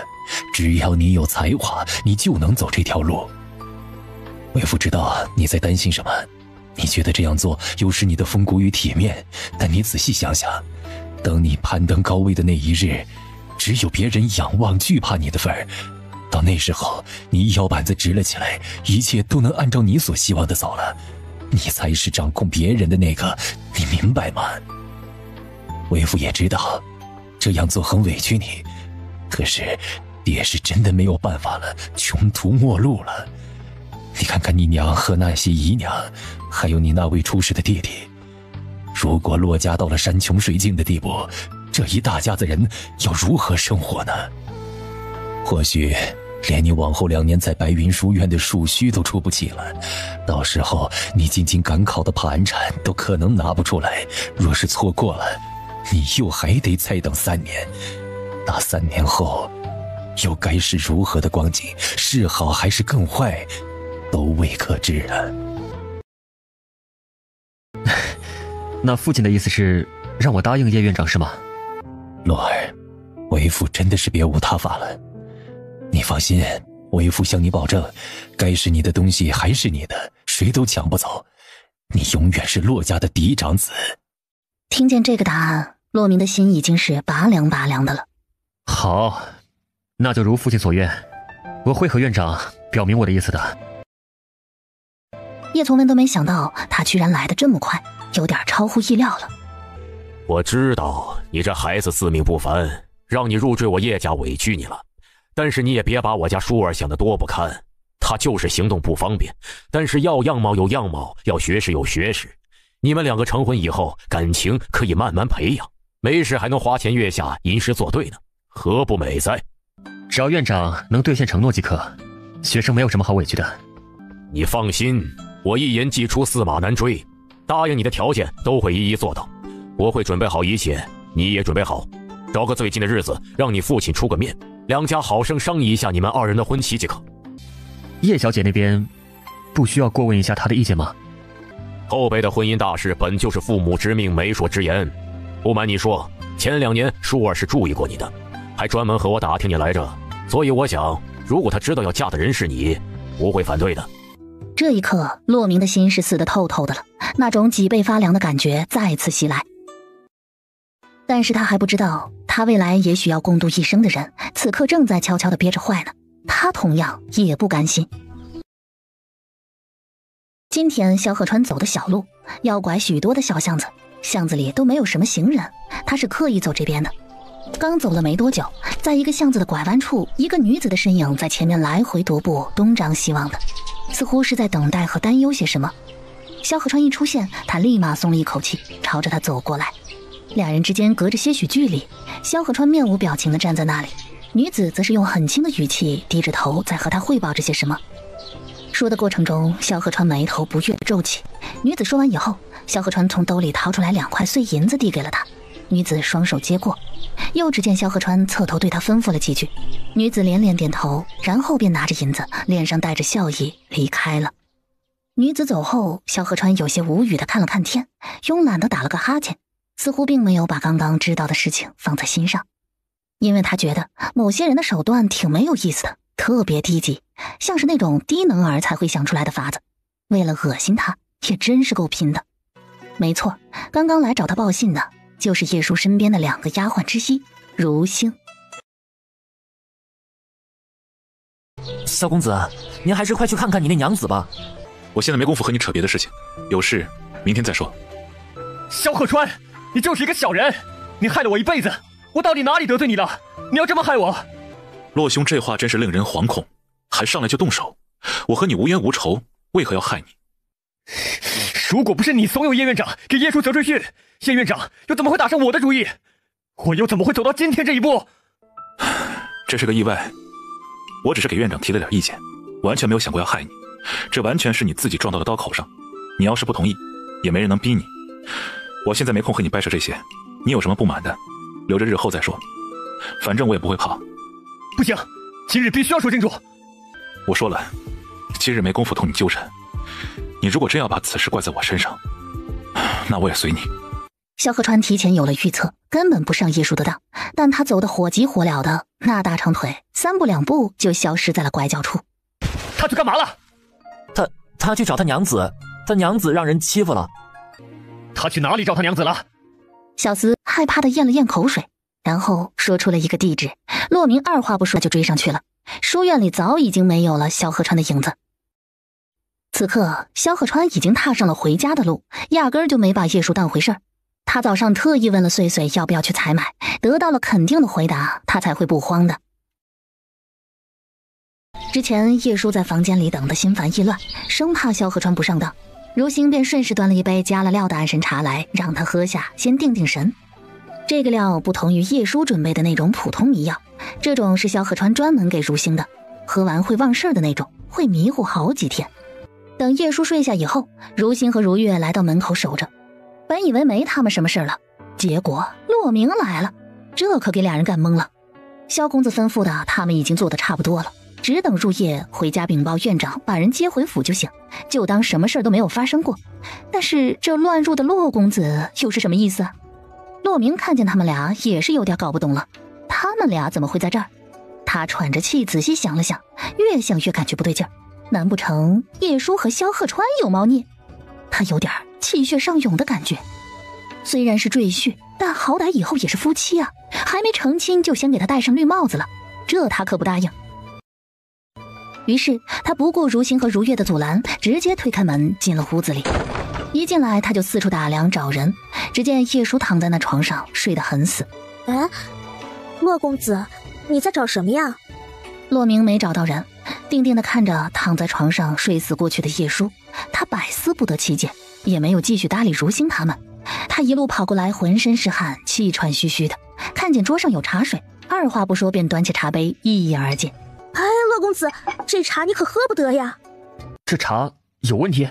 只要你有才华，你就能走这条路。为父知道你在担心什么，你觉得这样做有失你的风骨与体面，但你仔细想想，等你攀登高位的那一日，只有别人仰望惧怕你的份儿，到那时候你腰板子直了起来，一切都能按照你所希望的走了，你才是掌控别人的那个，你明白吗？为父也知道这样做很委屈你，可是爹是真的没有办法了，穷途末路了。你看看你娘和那些姨娘，还有你那位出世的弟弟，如果骆家到了山穷水尽的地步，这一大家子人要如何生活呢？或许连你往后2年在白云书院的庶须都出不起了，到时候你进京赶考的盘缠都可能拿不出来，若是错过了，你又还得再等3年，那3年后又该是如何的光景，是好还是更坏，都未可知啊。那父亲的意思是让我答应叶院长是吗？洛儿，为父真的是别无他法了。你放心，为父向你保证，该是你的东西还是你的，谁都抢不走，你永远是骆家的嫡长子。听见这个答案，骆明的心已经是拔凉拔凉的了。好，那就如父亲所愿，我会和院长表明我的意思的。叶从文都没想到他居然来得这么快，有点超乎意料了。我知道你这孩子自命不凡，让你入赘我叶家委屈你了，但是你也别把我家舒儿想得多不堪，她就是行动不方便，但是要样貌有样貌，要学识有学识，你们2个成婚以后，感情可以慢慢培养，没事还能花前月下吟诗作对呢，何不美哉？只要院长能兑现承诺即可，学生没有什么好委屈的。你放心，我一言既出驷马难追，答应你的条件都会一一做到，我会准备好一切，你也准备好，找个最近的日子让你父亲出个面，2家好生商议一下你们2人的婚期即可。叶小姐那边不需要过问一下她的意见吗？后辈的婚姻大事本就是父母之命媒妁之言，不瞒你说，前2年舒儿是注意过你的，还专门和我打听你来着，所以我想如果她知道要嫁的人是你，不会反对的。这一刻，骆明的心是死得透透的了，那种脊背发凉的感觉再次袭来。但是他还不知道，他未来也许要共度一生的人，此刻正在悄悄地憋着坏呢。他同样也不甘心。今天萧鹤川走的小路，要拐许多的小巷子，巷子里都没有什么行人，他是刻意走这边的。刚走了没多久，在一个巷子的拐弯处，一个女子的身影在前面来回踱步，东张西望的，似乎是在等待和担忧些什么。萧鹤川一出现，他立马松了一口气，朝着他走过来。2人之间隔着些许距离，萧鹤川面无表情地站在那里，女子则是用很轻的语气低着头在和他汇报着些什么。说的过程中，萧鹤川眉头不悦地皱起。女子说完以后，萧鹤川从兜里掏出来2块碎银子递给了他，女子双手接过，又只见萧河川侧头对她吩咐了几句，女子连连点头，然后便拿着银子，脸上带着笑意离开了。女子走后，萧河川有些无语地看了看天，慵懒地打了个哈欠，似乎并没有把刚刚知道的事情放在心上，因为他觉得某些人的手段挺没有意思的，特别低级，像是那种低能儿才会想出来的法子，为了恶心他，也真是够拼的。没错，刚刚来找他报信的就是叶叔身边的2个丫鬟之一，如星。萧公子，您还是快去看看你那娘子吧。我现在没工夫和你扯别的事情，有事明天再说。萧鹤川，你就是一个小人，你害了我一辈子，我到底哪里得罪你了？你要这么害我？洛兄这话真是令人惶恐，还上来就动手。我和你无冤无仇，为何要害你？如果不是你怂恿叶院长给叶叔责追训，叶院长又怎么会打上我的主意？我又怎么会走到今天这一步？这是个意外，我只是给院长提了点意见，完全没有想过要害你。这完全是你自己撞到了刀口上，你要是不同意，也没人能逼你。我现在没空和你掰扯这些，你有什么不满的，留着日后再说。反正我也不会跑。不行，今日必须要说清楚。我说了，今日没工夫同你纠缠。你如果真要把此事怪在我身上，那我也随你。萧河川提前有了预测，根本不上叶叔的当，但他走得火急火燎的，那大长腿3步2步就消失在了拐角处。他去干嘛了？他去找他娘子，他娘子让人欺负了。他去哪里找他娘子了？小厮害怕的咽了咽口水，然后说出了一个地址。骆明二话不说就追上去了。书院里早已经没有了萧河川的影子。此刻萧河川已经踏上了回家的路，压根儿就没把叶叔当回事儿。他早上特意问了穗穗要不要去采买，得到了肯定的回答，他才会不慌的。之前叶叔在房间里等得心烦意乱，生怕萧河川不上当，如新便顺势端了一杯加了料的安神茶来，让他喝下，先定定神。这个料不同于叶叔准备的那种普通迷药，这种是萧河川专门给如星的，喝完会忘事的那种，会迷糊好几天。等叶叔睡下以后，如星和如月来到门口守着，本以为没他们什么事了，结果骆明来了，这可给俩人干懵了。萧公子吩咐的他们已经做得差不多了，只等入夜回家禀报院长，把人接回府就行，就当什么事都没有发生过。但是这乱入的骆公子又是什么意思啊？骆明看见他们俩也是有点搞不懂了，他们俩怎么会在这儿？他喘着气仔细想了想，越想越感觉不对劲儿，难不成叶叔和萧鹤川有猫腻？他有点气血上涌的感觉。虽然是赘婿，但好歹以后也是夫妻啊，还没成亲就先给他戴上绿帽子了，这他可不答应。于是他不顾如星和如月的阻拦，直接推开门进了屋子里。一进来他就四处打量找人，只见叶叔躺在那床上睡得很死。骆公子，你在找什么呀？骆明没找到人，定定地看着躺在床上睡死过去的叶叔，他百思不得其解，也没有继续搭理如星他们。他一路跑过来，浑身是汗，气喘吁吁的，看见桌上有茶水，二话不说便端起茶杯一饮而尽。骆公子，这茶你可喝不得呀。这茶有问题？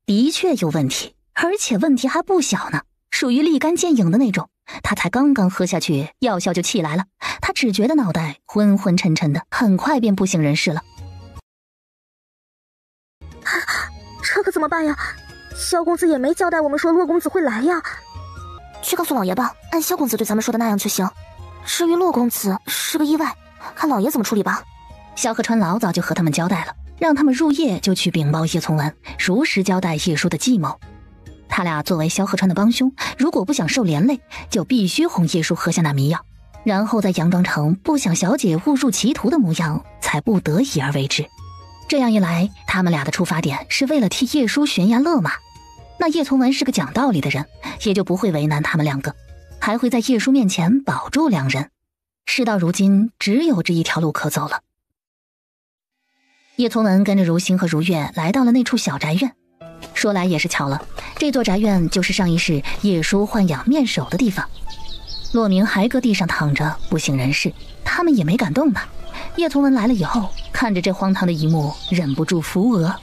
的确有问题，而且问题还不小呢，属于立竿见影的那种。他才刚刚喝下去，药效就气来了，他只觉得脑袋昏昏沉沉的，很快便不省人事了。这可怎么办呀？萧公子也没交代我们说骆公子会来呀。去告诉老爷吧，按萧公子对咱们说的那样就行。至于骆公子是个意外，看老爷怎么处理吧。萧河川老早就和他们交代了，让他们入夜就去禀报叶从文，如实交代叶叔的计谋。他俩作为萧河川的帮凶，如果不想受连累，就必须哄叶叔喝下那迷药，然后再佯装成不想小姐误入歧途的模样，才不得已而为之。这样一来，他们俩的出发点是为了替叶叔悬崖勒马。那叶从文是个讲道理的人，也就不会为难他们两个，还会在叶叔面前保住两人。事到如今，只有这一条路可走了。叶从文跟着如星和如月来到了那处小宅院，说来也是巧了，这座宅院就是上一世叶叔豢养面首的地方。骆明还搁地上躺着不省人事，他们也没敢动他。叶从文来了以后，看着这荒唐的一幕，忍不住扶额，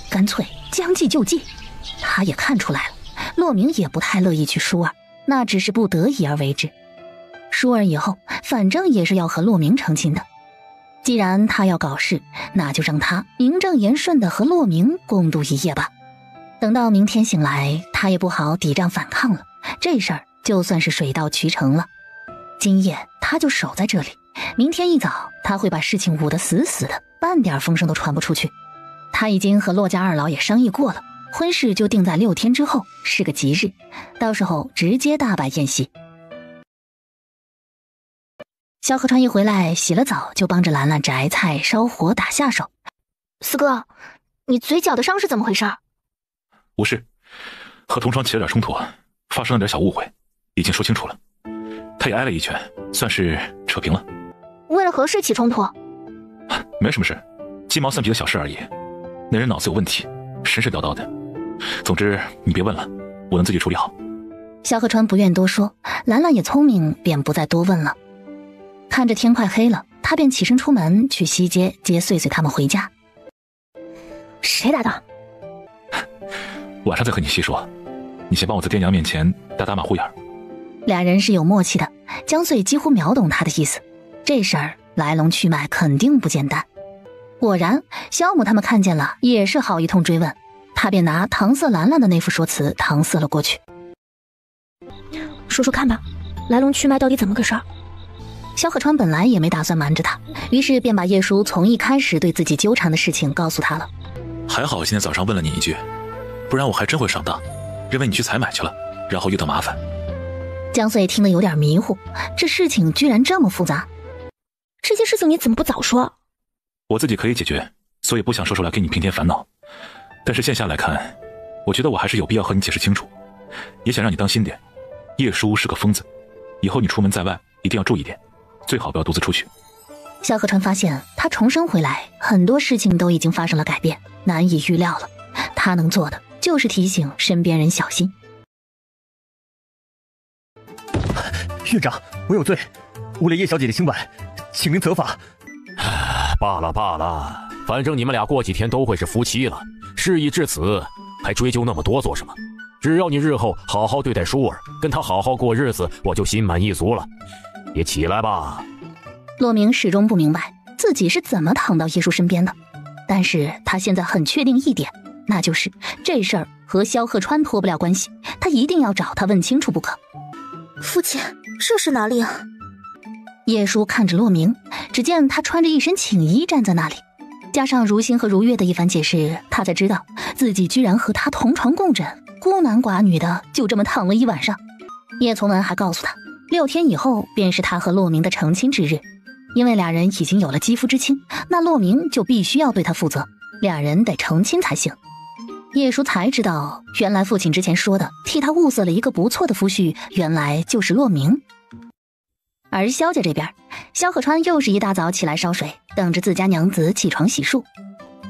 干脆将计就计。他也看出来了，骆明也不太乐意去疏啊，那只是不得已而为之。舒儿以后反正也是要和洛明成亲的，既然他要搞事，那就让他名正言顺的和洛明共度一夜吧。等到明天醒来，他也不好抵仗反抗了，这事儿就算是水到渠成了。今夜他就守在这里，明天一早他会把事情捂得死死的，半点风声都传不出去。他已经和洛家二老也商议过了，婚事就定在6天之后，是个吉日，到时候直接大摆宴席。萧河川一回来，洗了澡就帮着兰兰摘菜烧火打下手。四哥，你嘴角的伤是怎么回事？无事，和同窗起了点冲突，发生了点小误会，已经说清楚了。他也挨了一拳，算是扯平了。为了何事起冲突？没什么事，鸡毛蒜皮的小事而已。那人脑子有问题，神神叨叨的。总之你别问了，我能自己处理好。萧河川不愿多说，兰兰也聪明，便不再多问了。看着天快黑了，他便起身出门去西街接穗穗他们回家。谁打的？晚上再和你细说，你先帮我在爹娘面前打马虎眼。俩人是有默契的，江穗几乎秒懂他的意思，这事儿来龙去脉肯定不简单。果然萧母他们看见了，也是好一通追问，他便拿搪塞兰兰的那副说辞搪塞了过去。说说看吧，来龙去脉到底怎么个事儿？萧河川本来也没打算瞒着他，于是便把叶叔从一开始对自己纠缠的事情告诉他了。还好今天早上问了你一句，不然我还真会上当，认为你去采买去了，然后遇到麻烦。江穗听得有点迷糊，这事情居然这么复杂。这些事情你怎么不早说？我自己可以解决，所以不想说出来给你平添烦恼。但是现下来看，我觉得我还是有必要和你解释清楚，也想让你当心点。叶叔是个疯子，以后你出门在外一定要注意点，最好不要独自出去。萧河川发现他重生回来，很多事情都已经发生了改变，难以预料了。他能做的就是提醒身边人小心。院长，我有罪，误了叶小姐的清白，请您责罚。罢了罢了，反正你们俩过几天都会是夫妻了，事已至此，还追究那么多做什么？只要你日后好好对待舒儿，跟她好好过日子，我就心满意足了。也起来吧。洛明始终不明白自己是怎么躺到叶叔身边的，但是他现在很确定一点，那就是这事儿和萧鹤川脱不了关系，他一定要找他问清楚不可。父亲，这是哪里啊？叶叔看着洛明，只见他穿着一身寝衣站在那里，加上如新和如月的一番解释，他才知道自己居然和他同床共枕，孤男寡女的就这么躺了一晚上。叶从文还告诉他，6天以后便是他和洛明的成亲之日，因为俩人已经有了肌肤之亲，那洛明就必须要对他负责，俩人得成亲才行。叶叔才知道，原来父亲之前说的替他物色了一个不错的夫婿，原来就是洛明。而萧家这边，萧鹤川又是一大早起来烧水，等着自家娘子起床洗漱。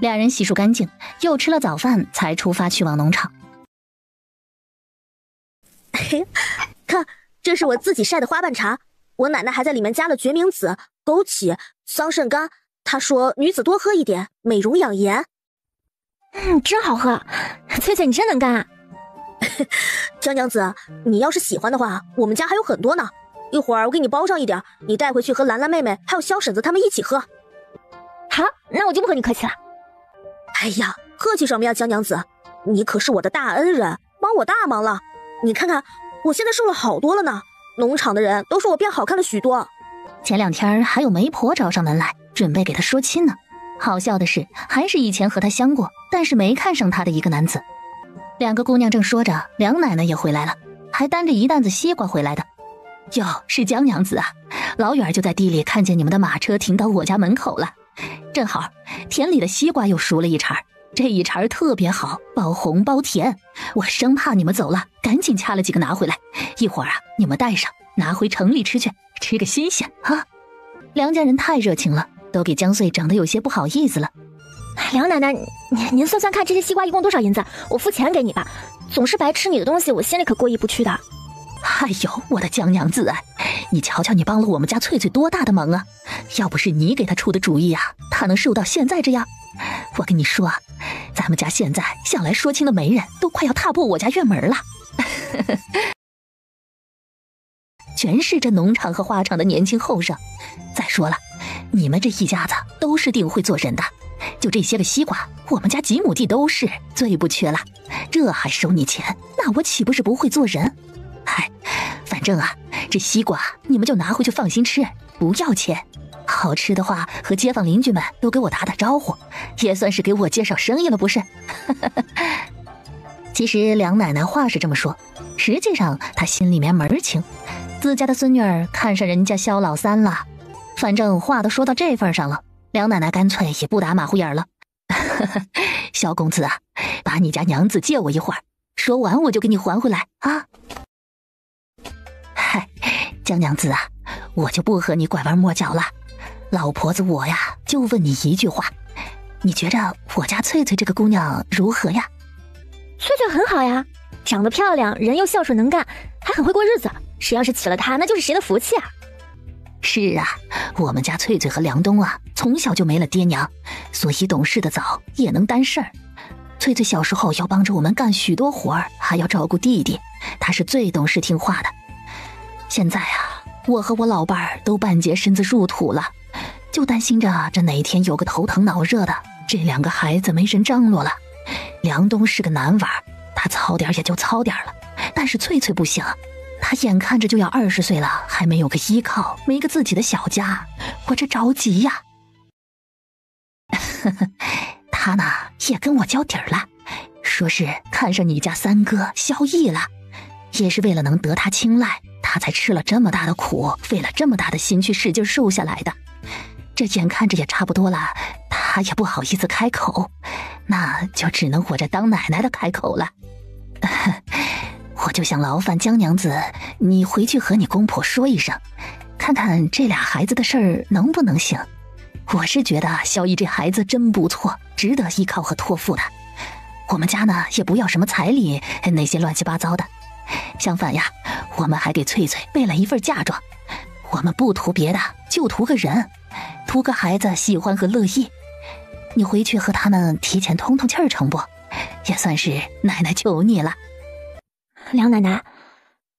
俩人洗漱干净，又吃了早饭，才出发去往农场。看，这是我自己晒的花瓣茶，我奶奶还在里面加了决明子、枸杞、桑葚干，她说女子多喝一点，美容养颜。真好喝，翠翠你真能干啊！江娘子，你要是喜欢的话，我们家还有很多呢。一会儿我给你包上一点，你带回去和兰兰妹妹还有萧婶子他们一起喝。好，那我就不和你客气了。哎呀，客气什么呀，江娘子，你可是我的大恩人，帮我大忙了。你看看，我现在瘦了好多了呢，农场的人都说我变好看了许多。前2天还有媒婆找上门来，准备给他说亲呢。好笑的是，还是以前和他相过，但是没看上他的一个男子。2个姑娘正说着，梁奶奶也回来了，还担着一担子西瓜回来的。哟，是江娘子啊，老远就在地里看见你们的马车停到我家门口了，正好田里的西瓜又熟了一茬，这一茬特别好，包红包甜，我生怕你们走了，赶紧掐了几个拿回来，一会儿啊你们带上拿回城里吃去，吃个新鲜啊。梁家人太热情了，都给江穗整得有些不好意思了。梁奶奶，您算算看这些西瓜一共多少银子，我付钱给你吧，总是白吃你的东西，我心里可过意不去的。哎呦，我的江娘子啊，你瞧瞧你帮了我们家翠翠多大的忙啊，要不是你给她出的主意啊，她能瘦到现在这样？我跟你说啊，咱们家现在想来说亲的媒人都快要踏破我家院门了。全是这农场和花场的年轻后生。再说了，你们这一家子都是定会做人的，就这些个西瓜，我们家几亩地都是，最不缺了。这还收你钱，那我岂不是不会做人？嗨，反正啊，这西瓜你们就拿回去放心吃，不要钱。好吃的话，和街坊邻居们都给我打打招呼，也算是给我介绍生意了，不是？其实梁奶奶话是这么说，实际上她心里面门儿清，自家的孙女儿看上人家萧老三了。反正话都说到这份上了，梁奶奶干脆也不打马虎眼了。萧公子啊，把你家娘子借我一会儿，说完我就给你还回来啊。嗨，江娘子啊，我就不和你拐弯抹角了。老婆子我呀，就问你一句话，你觉着我家翠翠这个姑娘如何呀？翠翠很好呀，长得漂亮，人又孝顺能干，还很会过日子。谁要是娶了她，那就是谁的福气啊！是啊，我们家翠翠和梁东啊，从小就没了爹娘，所以懂事的早，也能担事儿。翠翠小时候要帮着我们干许多活儿，还要照顾弟弟，她是最懂事听话的。现在啊，我和我老伴儿都半截身子入土了，就担心着这哪天有个头疼脑热的，这两个孩子没人张罗了。梁东是个男娃，他糙点也就糙点了，但是翠翠不行，她眼看着就要20岁了，还没有个依靠，没个自己的小家，我这着急呀。他呢也跟我交底儿了，说是看上你家三哥萧毅了，也是为了能得他青睐，他才吃了这么大的苦，费了这么大的心去使劲瘦下来的。这眼看着也差不多了，他也不好意思开口，那就只能我这当奶奶的开口了。我就想劳烦江娘子，你回去和你公婆说一声，看看这俩孩子的事儿能不能行。我是觉得萧毅这孩子真不错，值得依靠和托付的。我们家呢也不要什么彩礼，那些乱七八糟的。相反呀，我们还给翠翠备了一份嫁妆。我们不图别的，就图个人，图个孩子喜欢和乐意。你回去和他们提前通通气儿成不？也算是奶奶求你了。梁奶奶，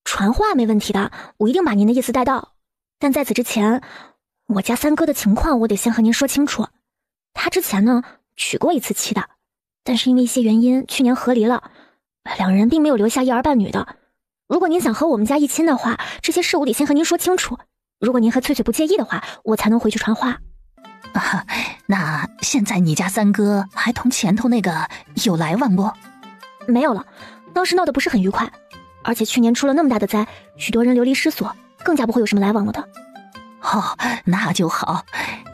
传话没问题的，我一定把您的意思带到。但在此之前，我家三哥的情况我得先和您说清楚。他之前呢娶过一次妻的，但是因为一些原因去年和离了，两人并没有留下一儿半女的。如果您想和我们家一亲的话，这些事我得先和您说清楚。如果您和翠翠不介意的话，我才能回去传话。啊，那现在你家三哥还同前头那个有来往不？没有了，当时闹得不是很愉快，而且去年出了那么大的灾，许多人流离失所，更加不会有什么来往了的。哦，那就好，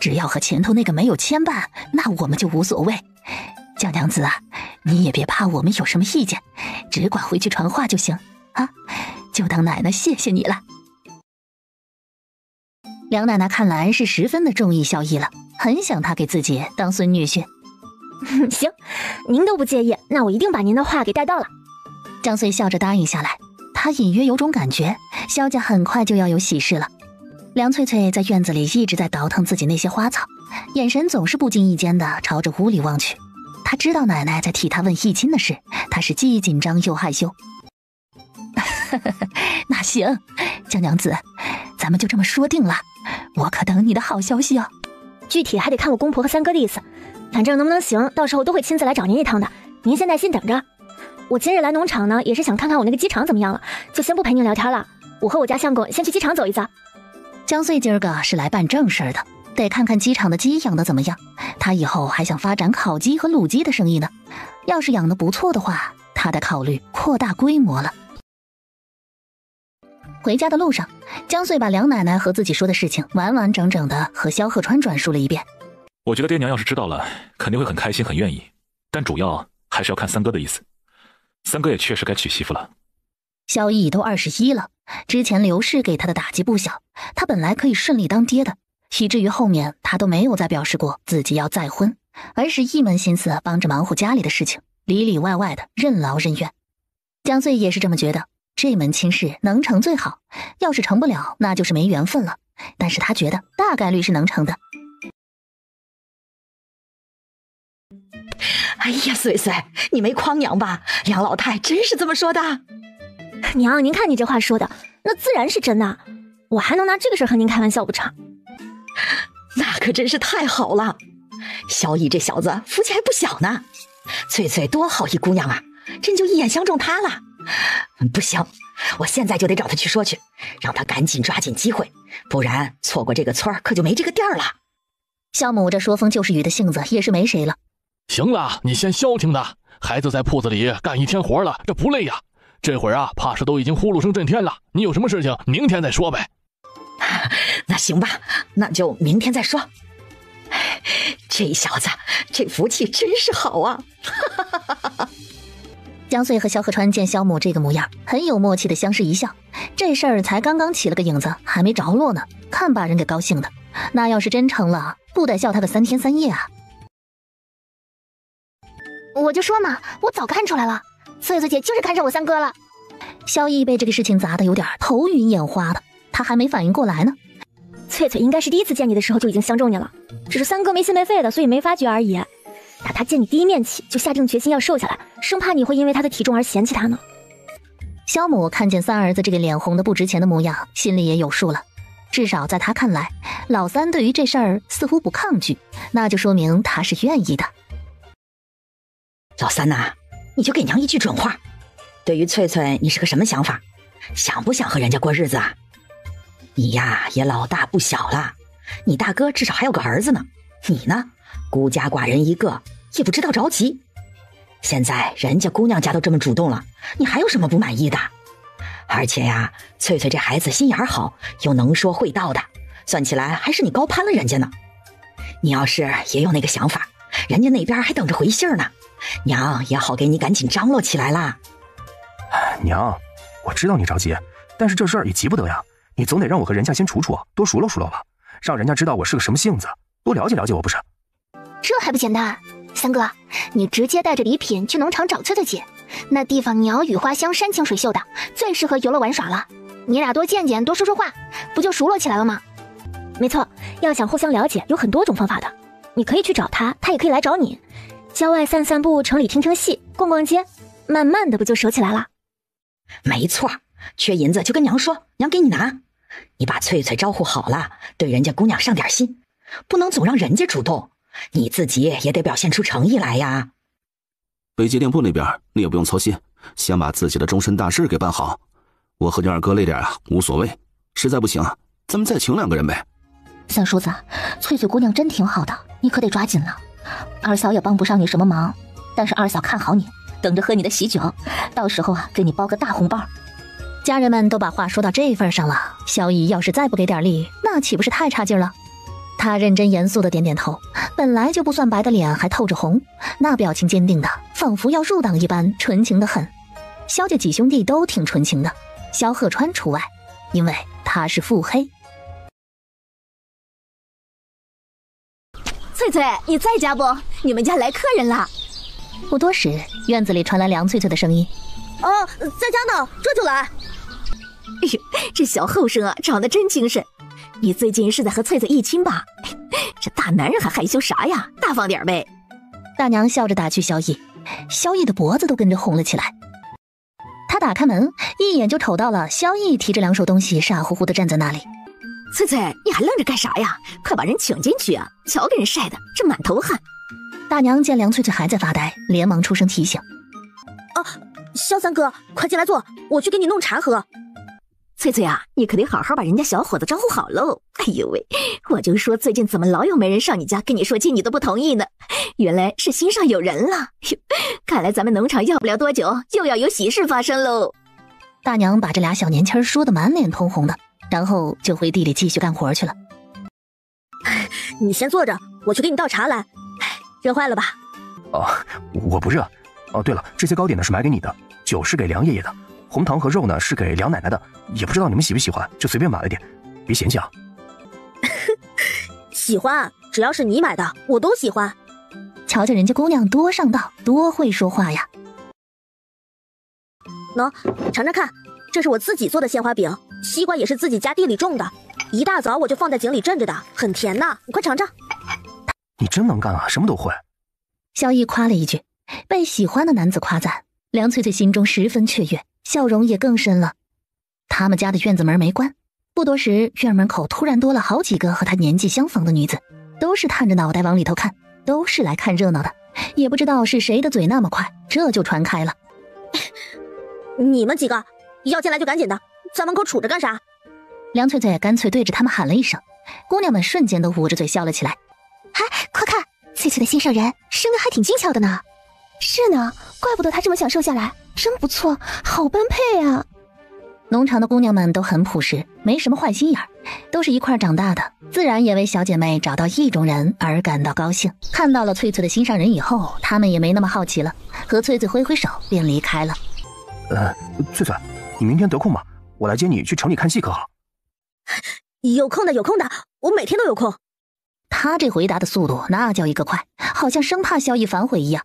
只要和前头那个没有牵绊，那我们就无所谓。江娘子啊，你也别怕我们有什么意见，只管回去传话就行啊，就当奶奶谢谢你了。梁奶奶看来是十分的中意萧毅了，很想他给自己当孙女婿。行，您都不介意，那我一定把您的话给带到了。张穗笑着答应下来，他隐约有种感觉，萧家很快就要有喜事了。梁翠翠在院子里一直在倒腾自己那些花草，眼神总是不经意间的朝着屋里望去。她知道奶奶在替她问议亲的事，她是既紧张又害羞。那行，江娘子，咱们就这么说定了，我可等你的好消息哦。具体还得看我公婆和三哥的意思，反正能不能行，到时候都会亲自来找您一趟的，您先耐心等着。我今日来农场呢，也是想看看我那个鸡场怎么样了，就先不陪您聊天了，我和我家相公先去鸡场走一遭。江穗今儿个是来办正事的，得看看鸡场的鸡养的怎么样，他以后还想发展烤鸡和卤鸡的生意呢，要是养的不错的话，他得考虑扩大规模了。回家的路上，江穗把梁奶奶和自己说的事情完完整整的和萧鹤川转述了一遍。我觉得爹娘要是知道了，肯定会很开心很愿意，但主要还是要看三哥的意思。三哥也确实该娶媳妇了。萧毅都21了，之前刘氏给他的打击不小，他本来可以顺利当爹的，以至于后面他都没有再表示过自己要再婚，而是一门心思帮着忙活家里的事情，里里外外的任劳任怨。江穗也是这么觉得，这门亲事能成最好，要是成不了，那就是没缘分了。但是他觉得大概率是能成的。哎呀，穗穗，你没诓娘吧？梁老太真是这么说的？娘，您看你这话说的，那自然是真的。我还能拿这个事和您开玩笑不成？那可真是太好了，萧逸这小子福气还不小呢。翠翠多好一姑娘啊，朕就一眼相中她了。不行，我现在就得找她去说去，让她赶紧抓紧机会，不然错过这个村可就没这个店了。萧母这说风就是雨的性子也是没谁了。行了，你先消停的，孩子在铺子里干一天活了，这不累呀？这会儿啊，怕是都已经呼噜声震天了。你有什么事情，明天再说呗。那行吧，那就明天再说。这小子，这福气真是好啊！江穗和萧鹤川见萧母这个模样，很有默契的相视一笑。这事儿才刚刚起了个影子，还没着落呢，看把人给高兴的。那要是真成了，不得笑他个3天3夜啊！我就说嘛，我早看出来了，翠翠姐就是看上我三哥了。萧逸被这个事情砸得有点头晕眼花的，他还没反应过来呢。翠翠应该是第一次见你的时候就已经相中你了，只是三哥没心没肺的，所以没发觉而已。打他见你第一面起，就下定决心要瘦下来，生怕你会因为他的体重而嫌弃他呢。萧母看见三儿子这个脸红的不值钱的模样，心里也有数了。至少在他看来，老三对于这事儿似乎不抗拒，那就说明他是愿意的。老三呐，你就给娘一句准话，对于翠翠你是个什么想法？想不想和人家过日子啊？你呀也老大不小了，你大哥至少还有个儿子呢，你呢孤家寡人一个，也不知道着急。现在人家姑娘家都这么主动了，你还有什么不满意的？而且呀，翠翠这孩子心眼好，又能说会道的，算起来还是你高攀了人家呢。你要是也有那个想法，人家那边还等着回信呢，娘也好给你赶紧张罗起来啦。娘，我知道你着急，但是这事儿也急不得呀，你总得让我和人家先处处，多熟络熟络吧，让人家知道我是个什么性子，多了解了解我不是？这还不简单？三哥，你直接带着礼品去农场找翠翠姐，那地方鸟语花香，山清水秀的，最适合游乐玩耍了。你俩多见见，多说说话，不就熟络起来了吗？没错，要想互相了解，有很多种方法的。你可以去找他，他也可以来找你。郊外散散步，城里听听戏，逛逛街，慢慢的不就熟起来了？没错，缺银子就跟娘说，娘给你拿。你把翠翠招呼好了，对人家姑娘上点心，不能总让人家主动，你自己也得表现出诚意来呀。北街店铺那边你也不用操心，先把自己的终身大事给办好。我和你二哥累点啊，无所谓，实在不行咱们再请2个人呗。三叔子，翠翠姑娘真挺好的，你可得抓紧了。二嫂也帮不上你什么忙，但是二嫂看好你，等着喝你的喜酒，到时候啊给你包个大红包。家人们都把话说到这份上了，萧逸要是再不给点力，那岂不是太差劲了？他认真严肃的点点头，本来就不算白的脸还透着红，那表情坚定的仿佛要入党一般，纯情的很。萧家几兄弟都挺纯情的，萧鹤川除外，因为他是腹黑。翠翠，你在家不？你们家来客人了。不多时，院子里传来梁翠翠的声音：“哦，在家呢，这就来。”哎呦，这小后生啊，长得真精神。你最近是在和翠翠议亲吧？这大男人还害羞啥呀？大方点呗。大娘笑着打趣萧逸，萧逸的脖子都跟着红了起来。他打开门，一眼就瞅到了萧逸提着2手东西，傻乎乎的站在那里。翠翠，你还愣着干啥呀？快把人请进去啊！瞧给人晒的，这满头汗。大娘见梁翠翠还在发呆，连忙出声提醒：“啊，萧三哥，快进来坐，我去给你弄茶喝。”翠翠啊，你可得好好把人家小伙子招呼好喽！哎呦喂，我就说最近怎么老有媒人上你家跟你说亲，你都不同意呢？原来是心上有人了。看来咱们农场要不了多久又要有喜事发生喽。大娘把这俩小年轻说得满脸通红的，然后就回地里继续干活去了。你先坐着，我去给你倒茶来。热坏了吧？哦，我不热。哦，对了，这些糕点呢是买给你的，酒是给梁爷爷的，红糖和肉呢是给梁奶奶的，也不知道你们喜不喜欢，就随便买了点，别嫌弃啊。喜欢，只要是你买的，我都喜欢。瞧瞧人家姑娘多上道，多会说话呀。喏，尝尝看，这是我自己做的鲜花饼，西瓜也是自己家地里种的，一大早我就放在井里镇着的，很甜呐，你快尝尝。你真能干啊，什么都会。萧逸夸了一句，被喜欢的男子夸赞，梁翠翠心中十分雀跃，笑容也更深了。他们家的院子门没关，不多时，院门口突然多了好几个和他年纪相仿的女子，都是探着脑袋往里头看，都是来看热闹的。也不知道是谁的嘴那么快，这就传开了。你们几个要进来就赶紧的，在门口杵着干啥？梁翠翠干脆对着他们喊了一声，姑娘们瞬间都捂着嘴笑了起来。嗨，快看，翠翠的心上人生得还挺精巧的呢。是呢，怪不得她这么想瘦下来，真不错，好般配啊。农场的姑娘们都很朴实，没什么坏心眼儿，都是一块长大的，自然也为小姐妹找到意中人而感到高兴。看到了翠翠的心上人以后，她们也没那么好奇了，和翠翠挥挥手便离开了。翠翠，你明天得空吗？我来接你去城里看戏可好？有空的，有空的，我每天都有空。他这回答的速度那叫一个快，好像生怕萧逸反悔一样。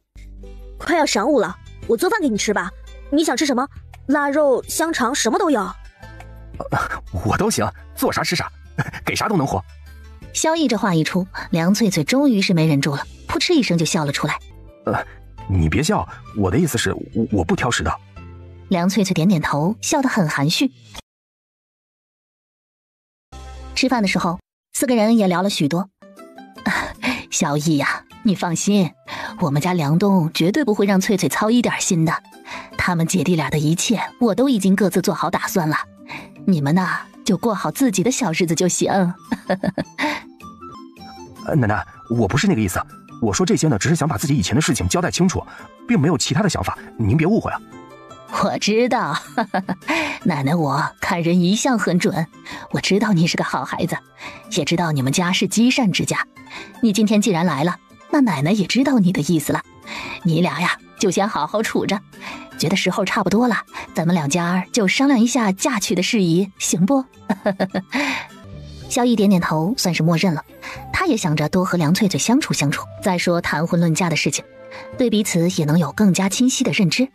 快要晌午了，我做饭给你吃吧。你想吃什么？腊肉、香肠什么都有。我都行，做啥吃啥，给啥都能活。萧逸这话一出，梁翠翠终于是没忍住了，扑哧一声就笑了出来。你别笑，我的意思是我不挑食的。梁翠翠点点头，笑得很含蓄。吃饭的时候，四个人也聊了许多。萧逸呀，你放心，我们家梁冬绝对不会让翠翠操一点心的。他们姐弟俩的一切，我都已经各自做好打算了。你们呢，就过好自己的小日子就行。奶奶，我不是那个意思，我说这些呢，只是想把自己以前的事情交代清楚，并没有其他的想法，您别误会啊。我知道，奶奶我看人一向很准，我知道你是个好孩子，也知道你们家是积善之家。你今天既然来了，那奶奶也知道你的意思了。你俩呀，就先好好处着，觉得时候差不多了，咱们两家就商量一下嫁娶的事宜，行不？萧逸点点头，算是默认了。他也想着多和梁翠翠相处相处，再说谈婚论嫁的事情，对彼此也能有更加清晰的认知。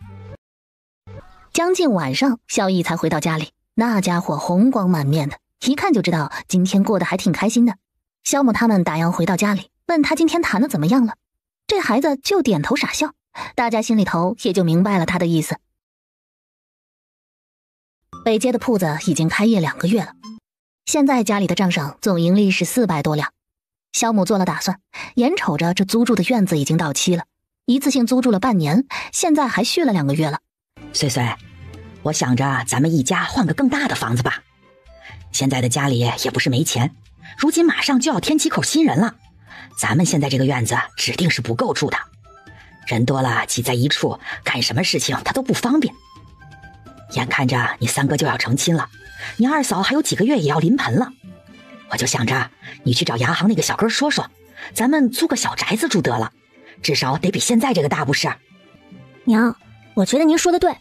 将近晚上，萧逸才回到家里，那家伙红光满面的，一看就知道今天过得还挺开心的。萧母他们打烊回到家里，问他今天谈的怎么样了，这孩子就点头傻笑，大家心里头也就明白了他的意思。北街的铺子已经开业2个月了，现在家里的账上总盈利是400多两。萧母做了打算，眼瞅着这租住的院子已经到期了，一次性租住了半年，现在还续了2个月了。穗穗，我想着咱们一家换个更大的房子吧。现在的家里也不是没钱，如今马上就要添几口新人了，咱们现在这个院子指定是不够住的，人多了挤在一处，干什么事情他都不方便。眼看着你三哥就要成亲了，你二嫂还有几个月也要临盆了，我就想着你去找牙行那个小哥说说，咱们租个小宅子住得了，至少得比现在这个大不是？娘，我觉得您说的对，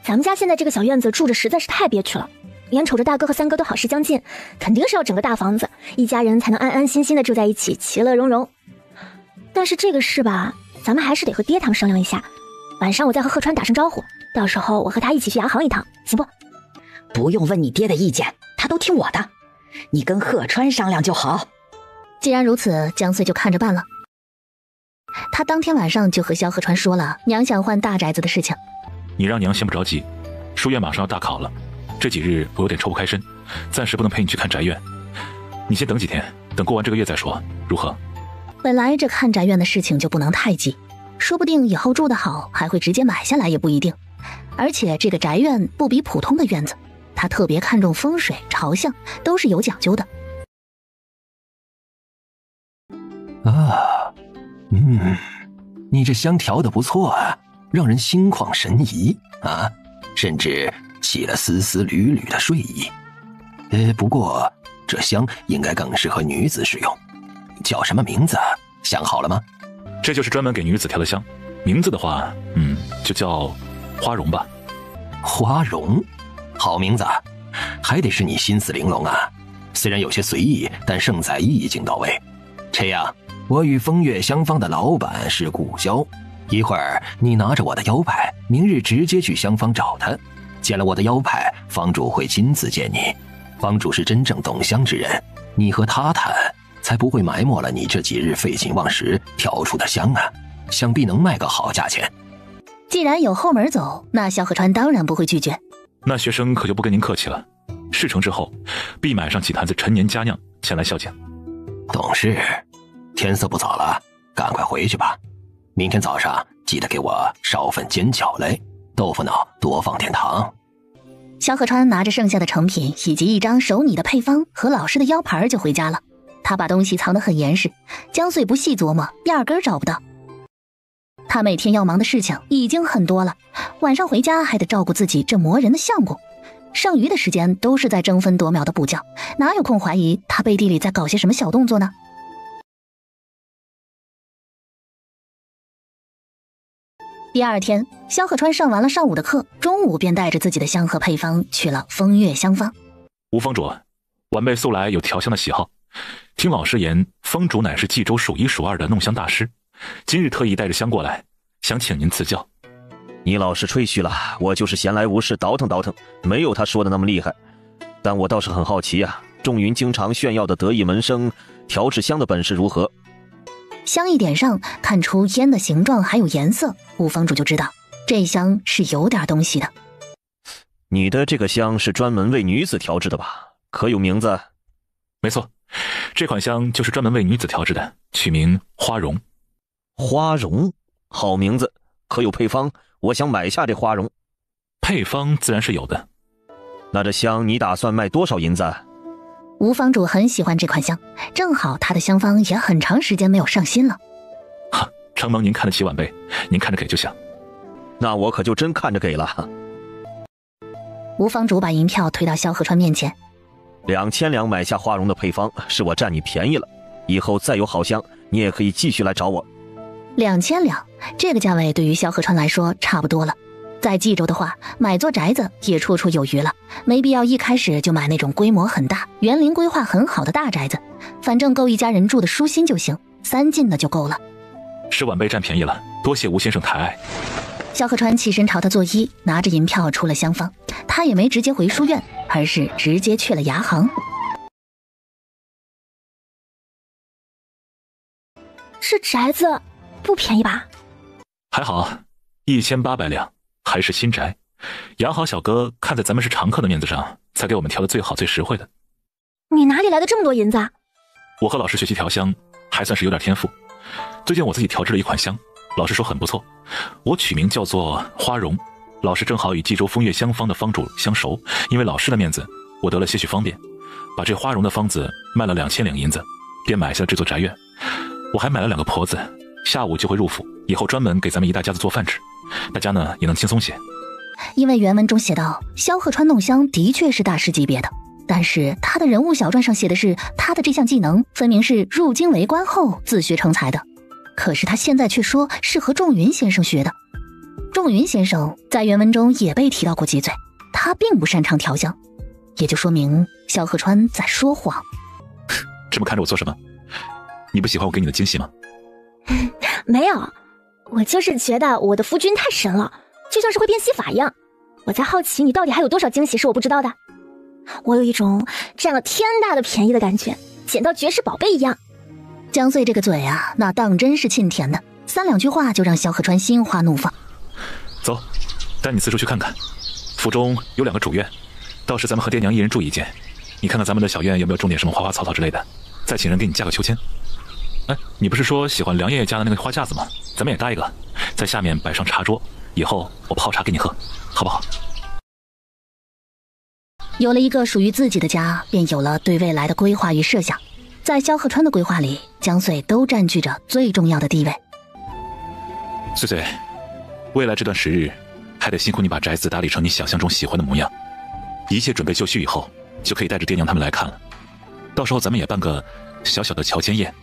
咱们家现在这个小院子住着实在是太憋屈了，眼瞅着大哥和三哥都好事将近，肯定是要整个大房子，一家人才能安安心心的住在一起，其乐融融。但是这个事吧，咱们还是得和爹他们商量一下，晚上我再和贺川打声招呼，到时候我和他一起去牙行一趟，行不？不用问你爹的意见，他都听我的，你跟贺川商量就好。既然如此，江穗就看着办了。他当天晚上就和萧贺川说了娘想换大宅子的事情。你让娘先不着急，书院马上要大考了，这几日我有点抽不开身，暂时不能陪你去看宅院，你先等几天，等过完这个月再说，如何？本来这看宅院的事情就不能太急，说不定以后住得好还会直接买下来也不一定。而且这个宅院不比普通的院子，他特别看重风水朝向，都是有讲究的。你这香调的不错啊，让人心旷神怡啊，甚至起了丝丝缕缕的睡意。不过这香应该更适合女子使用，叫什么名字？想好了吗？这就是专门给女子调的香，名字的话，就叫花荣吧。花荣，好名字，还得是你心思玲珑啊。虽然有些随意，但胜在意境到位。这样，我与风月香坊的老板是故交，一会儿你拿着我的腰牌，明日直接去香坊找他，见了我的腰牌，坊主会亲自见你。坊主是真正懂香之人，你和他谈，才不会埋没了你这几日废寝忘食调出的香啊，想必能卖个好价钱。既然有后门走，那萧河川当然不会拒绝。那学生可就不跟您客气了，事成之后，必买上几坛子陈年佳酿前来孝敬。懂事。天色不早了，赶快回去吧。明天早上记得给我烧份煎饺来，豆腐脑多放点糖。萧河川拿着剩下的成品以及一张手拟的配方和老师的腰牌就回家了。他把东西藏得很严实，江穗不细琢磨，压根找不到。他每天要忙的事情已经很多了，晚上回家还得照顾自己这磨人的相公，剩余的时间都是在争分夺秒的补觉，哪有空怀疑他背地里在搞些什么小动作呢？第二天，萧河川上完了上午的课，中午便带着自己的香和配方去了风月香坊。吴方主，晚辈素来有调香的喜好，听老师言，方主乃是冀州数一数二的弄香大师，今日特意带着香过来，想请您赐教。你老是吹嘘了，我就是闲来无事倒腾倒腾，没有他说的那么厉害。但我倒是很好奇啊，仲云经常炫耀的得意门生调制香的本事如何？香一点上，看出烟的形状还有颜色，吴方主就知道这香是有点东西的。你的这个香是专门为女子调制的吧？可有名字？没错，这款香就是专门为女子调制的，取名花容。花容，好名字。可有配方？我想买下这花容。配方自然是有的。那这香你打算卖多少银子？吴方主很喜欢这款香，正好他的香方也很长时间没有上新了。承蒙您看得起晚辈，您看着给就行。那我可就真看着给了。吴方主把银票推到萧河川面前，2000两买下花容的配方，是我占你便宜了。以后再有好香，你也可以继续来找我。2000两，这个价位对于萧河川来说差不多了。在冀州的话，买座宅子也绰绰有余了，没必要一开始就买那种规模很大、园林规划很好的大宅子，反正够一家人住的舒心就行，3进的就够了。是晚辈占便宜了，多谢吴先生抬爱。萧河川起身朝他作揖，拿着银票出了厢房，他也没直接回书院，而是直接去了牙行。这宅子不便宜吧？还好，1800两。还是新宅，养好小哥看在咱们是常客的面子上，才给我们调的最好最实惠的。你哪里来的这么多银子啊？我和老师学习调香，还算是有点天赋。最近我自己调制了一款香，老师说很不错，我取名叫做花容。老师正好与冀州风月香坊的坊主相熟，因为老师的面子，我得了些许方便，把这花容的方子卖了2000两银子，便买下了这座宅院。我还买了2个婆子，下午就会入府，以后专门给咱们一大家子做饭吃。大家呢也能轻松些。因为原文中写道，萧河川弄香的确是大师级别的，但是他的人物小传上写的是他的这项技能分明是入京为官后自学成才的，可是他现在却说是和仲云先生学的。仲云先生在原文中也被提到过几嘴，他并不擅长调香，也就说明萧河川在说谎。这么看着我做什么？你不喜欢我给你的惊喜吗？没有，我就是觉得我的夫君太神了，就像是会变戏法一样。我在好奇你到底还有多少惊喜是我不知道的。我有一种占了天大的便宜的感觉，捡到绝世宝贝一样。江穗这个嘴啊，那当真是沁甜的，3两句话就让萧河川心花怒放。走，带你四处去看看。府中有2个主院，到时咱们和爹娘一人住一间。你看看咱们的小院有没有种点什么花花草草之类的，再请人给你架个秋千。哎，你不是说喜欢梁爷爷家的那个花架子吗？咱们也搭一个，在下面摆上茶桌，以后我泡茶给你喝，好不好？有了一个属于自己的家，便有了对未来的规划与设想。在萧河川的规划里，江穗都占据着最重要的地位。穗穗，未来这段时日，还得辛苦你把宅子打理成你想象中喜欢的模样。一切准备就绪以后，就可以带着爹娘他们来看了。到时候咱们也办个小小的乔迁宴，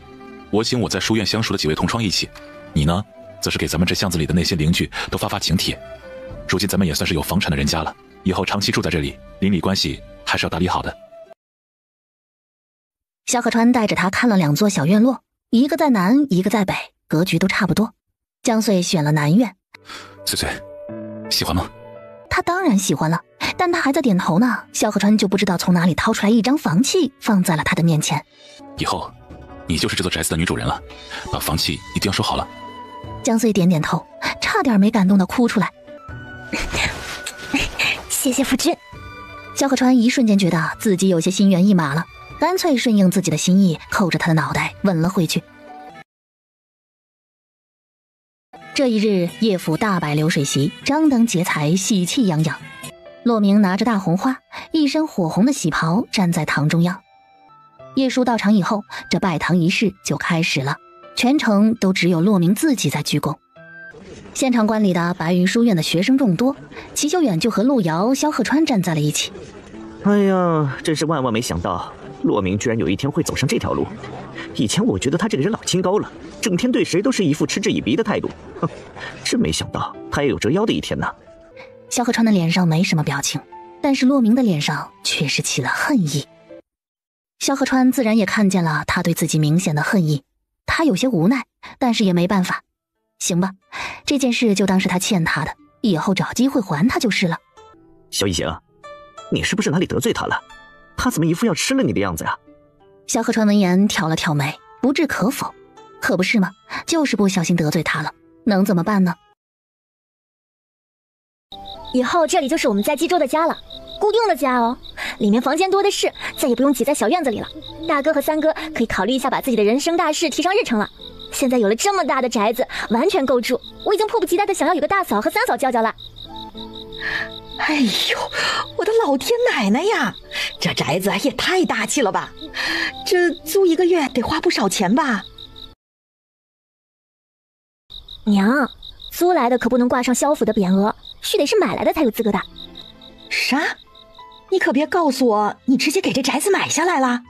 我请我在书院相熟的几位同窗一起，你呢，则是给咱们这巷子里的那些邻居都发请帖。如今咱们也算是有房产的人家了，以后长期住在这里，邻里关系还是要打理好的。萧河川带着他看了2座小院落，一个在南，一个在北，格局都差不多。江穗选了南院。穗穗，喜欢吗？他当然喜欢了，但他还在点头呢，萧河川就不知道从哪里掏出来一张房契，放在了他的面前。以后你就是这座宅子的女主人了，把房契一定要收好了。江穗点点头，差点没感动的哭出来。谢谢夫君。萧河川一瞬间觉得自己有些心猿意马了，干脆顺应自己的心意，扣着他的脑袋吻了回去。这一日，叶府大摆流水席，张灯结彩，喜气洋洋。骆明拿着大红花，一身火红的喜袍，站在堂中央。叶叔到场以后，这拜堂仪式就开始了，全程都只有骆明自己在鞠躬。现场观礼的白云书院的学生众多，齐修远就和陆遥、萧鹤川站在了一起。哎呀，真是万万没想到，骆明居然有一天会走上这条路。以前我觉得他这个人老清高了，整天对谁都是一副嗤之以鼻的态度，哼，真没想到他也有折腰的一天呢。萧鹤川的脸上没什么表情，但是骆明的脸上却是起了恨意。萧鹤川自然也看见了他对自己明显的恨意，他有些无奈，但是也没办法。行吧，这件事就当是他欠他的，以后找机会还他就是了。萧一行，你是不是哪里得罪他了？他怎么一副要吃了你的样子呀？萧鹤川闻言挑了挑眉，不置可否。可不是吗？就是不小心得罪他了，能怎么办呢？以后这里就是我们在冀州的家了，固定的家哦，里面房间多的是，再也不用挤在小院子里了。大哥和三哥可以考虑一下把自己的人生大事提上日程了。现在有了这么大的宅子，完全够住，我已经迫不及待的想要有个大嫂和三嫂叫了。哎呦，我的老天奶奶呀，这宅子也太大气了吧，这租一个月得花不少钱吧？娘，租来的可不能挂上萧府的匾额，须得是买来的才有资格的。啥？你可别告诉我你直接给这宅子买下来了？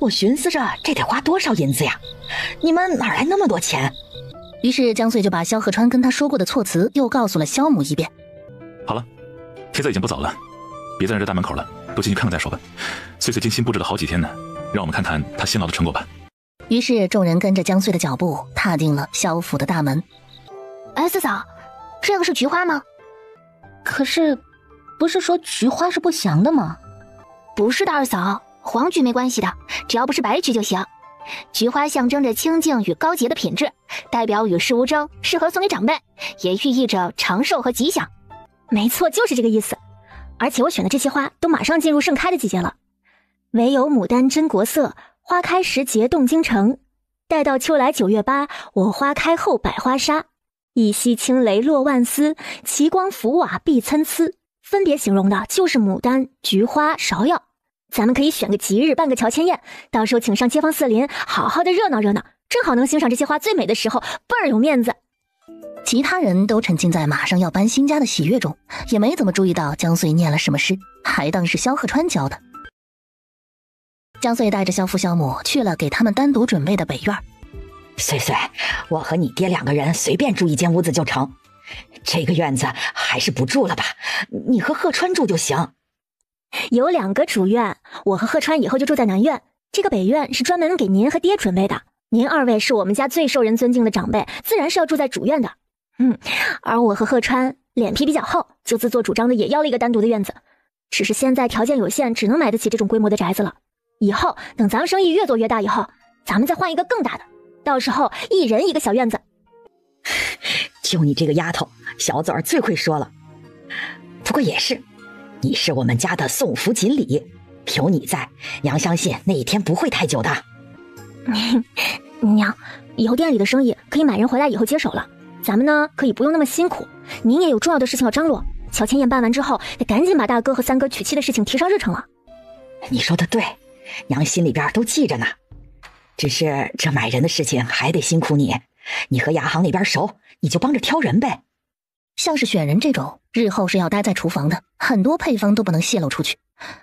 我寻思着这得花多少银子呀，你们哪来那么多钱？于是江穗就把萧鹤川跟他说过的措辞又告诉了萧母一遍。好了，天色已经不早了，别在这大门口了，都进去看看再说吧。穗穗精心布置了好几天呢，让我们看看她辛劳的成果吧。于是众人跟着江穗的脚步踏进了萧府的大门。哎，四嫂，这个是菊花吗？可是不是说菊花是不祥的吗？不是的，二嫂，黄菊没关系的，只要不是白菊就行。菊花象征着清净与高洁的品质，代表与世无争，适合送给长辈，也寓意着长寿和吉祥。没错，就是这个意思。而且我选的这些花都马上进入盛开的季节了。唯有牡丹真国色，花开时节动京城。待到秋来9月8，我花开后百花杀。一夕轻雷落万丝，奇光浮瓦碧参差。分别形容的就是牡丹、菊花、芍药。咱们可以选个吉日办个乔迁宴，到时候请上街坊四邻，好好的热闹热闹，正好能欣赏这些花最美的时候，倍儿有面子。其他人都沉浸在马上要搬新家的喜悦中，也没怎么注意到江穗念了什么诗，还当是萧鹤川教的。江穗带着萧父萧母去了给他们单独准备的北院。穗穗，我和你爹2个人随便住一间屋子就成，这个院子还是不住了吧，你和鹤川住就行。有2个主院，我和鹤川以后就住在南院，这个北院是专门给您和爹准备的。您2位是我们家最受人尊敬的长辈，自然是要住在主院的。而我和鹤川脸皮比较厚，就自作主张的也要了一个单独的院子。只是现在条件有限，只能买得起这种规模的宅子了。以后等咱们生意越做越大以后，咱们再换一个更大的，到时候1人1个小院子。就你这个丫头，小嘴儿最会说了。不过也是，你是我们家的送福锦鲤，有你在，娘相信那一天不会太久的。娘，以后店里的生意可以买人回来以后接手了，咱们呢可以不用那么辛苦。您也有重要的事情要张罗，乔迁宴办完之后，得赶紧把大哥和三哥娶妻的事情提上日程了。你说的对，娘心里边都记着呢。只是这买人的事情还得辛苦你，你和雅行那边熟，你就帮着挑人呗。像是选人这种，日后是要待在厨房的，很多配方都不能泄露出去，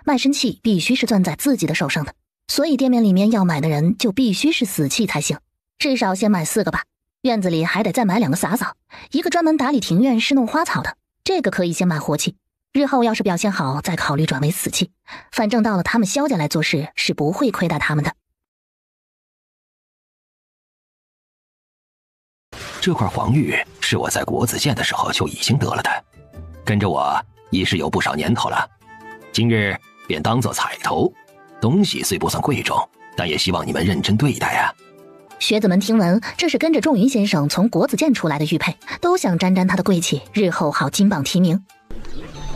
卖身契必须是攥在自己的手上的，所以店面里面要买的人就必须是死契才行，至少先买4个吧。院子里还得再买2个洒扫，一个专门打理庭院侍弄花草的，这个可以先买活契，日后要是表现好再考虑转为死契，反正到了他们萧家来做事是不会亏待他们的。这块黄玉是我在国子监的时候就已经得了的，跟着我已是有不少年头了，今日便当作彩头，东西虽不算贵重，但也希望你们认真对待啊。学子们听闻这是跟着仲云先生从国子监出来的玉佩，都想沾沾他的贵气，日后好金榜题名。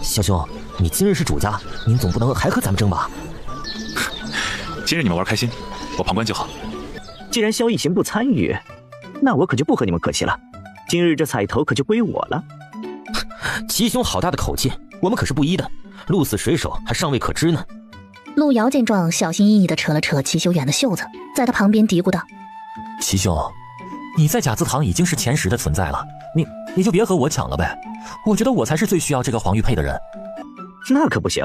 小兄，你今日是主家，您总不能还和咱们争吧？今日你们玩开心，我旁观就好。既然萧逸行不参与，那我可就不和你们客气了。今日这彩头可就归我了。齐兄好大的口气，我们可是不依的，鹿死谁手还尚未可知呢。路遥见状，小心翼翼地扯了扯齐修远的袖子，在他旁边嘀咕道：“齐兄，你在甲字堂已经是前10的存在了，你就别和我抢了呗。我觉得我才是最需要这个黄玉佩的人。”那可不行，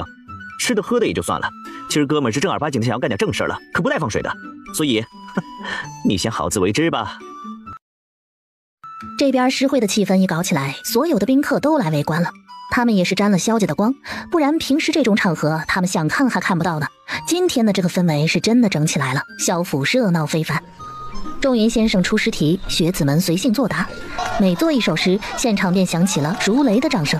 吃的喝的也就算了，今儿哥们是正儿八经的想要干点正事了，可不带放水的。所以，你先好自为之吧。这边诗会的气氛一搞起来，所有的宾客都来围观了。他们也是沾了萧家的光，不然平时这种场合他们想看还看不到呢。今天的这个氛围是真的整起来了，萧府热闹非凡。仲云先生出诗题，学子们随性作答，每作一首诗，现场便响起了如雷的掌声。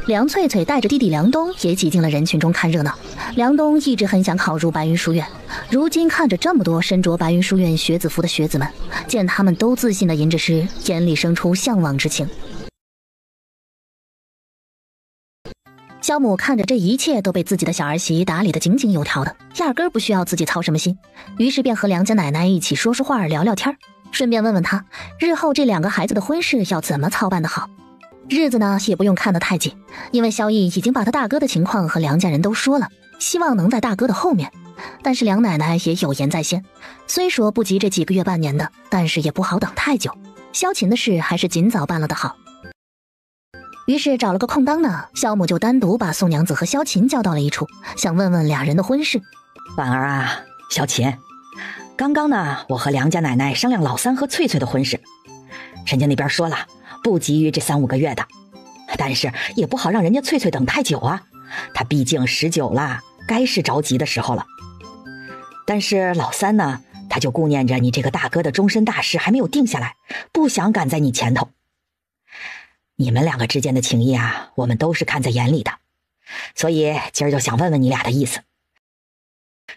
梁翠翠带着弟弟梁东也挤进了人群中看热闹。梁东一直很想考入白云书院，如今看着这么多身着白云书院学子服的学子们，见他们都自信地吟着诗，眼里生出向往之情。萧母看着这一切都被自己的小儿媳打理得井井有条的，压根儿不需要自己操什么心，于是便和梁家奶奶一起说说话聊聊天，顺便问问她日后这2个孩子的婚事要怎么操办的好。日子呢也不用看得太紧，因为萧逸已经把他大哥的情况和梁家人都说了，希望能在大哥的后面。但是梁奶奶也有言在先，虽说不急这几个月半年的，但是也不好等太久，萧琴的事还是尽早办了的好。于是找了个空当呢，萧母就单独把宋娘子和萧琴叫到了一处，想问问俩人的婚事。婉儿啊，萧琴，刚刚呢我和梁家奶奶商量老三和翠翠的婚事，人家那边说了不急于这3-5个月的，但是也不好让人家翠翠等太久啊，她毕竟19了，该是着急的时候了。但是老三呢，他就顾念着你这个大哥的终身大事还没有定下来，不想赶在你前头。你们2个之间的情谊啊，我们都是看在眼里的，所以今儿就想问问你俩的意思，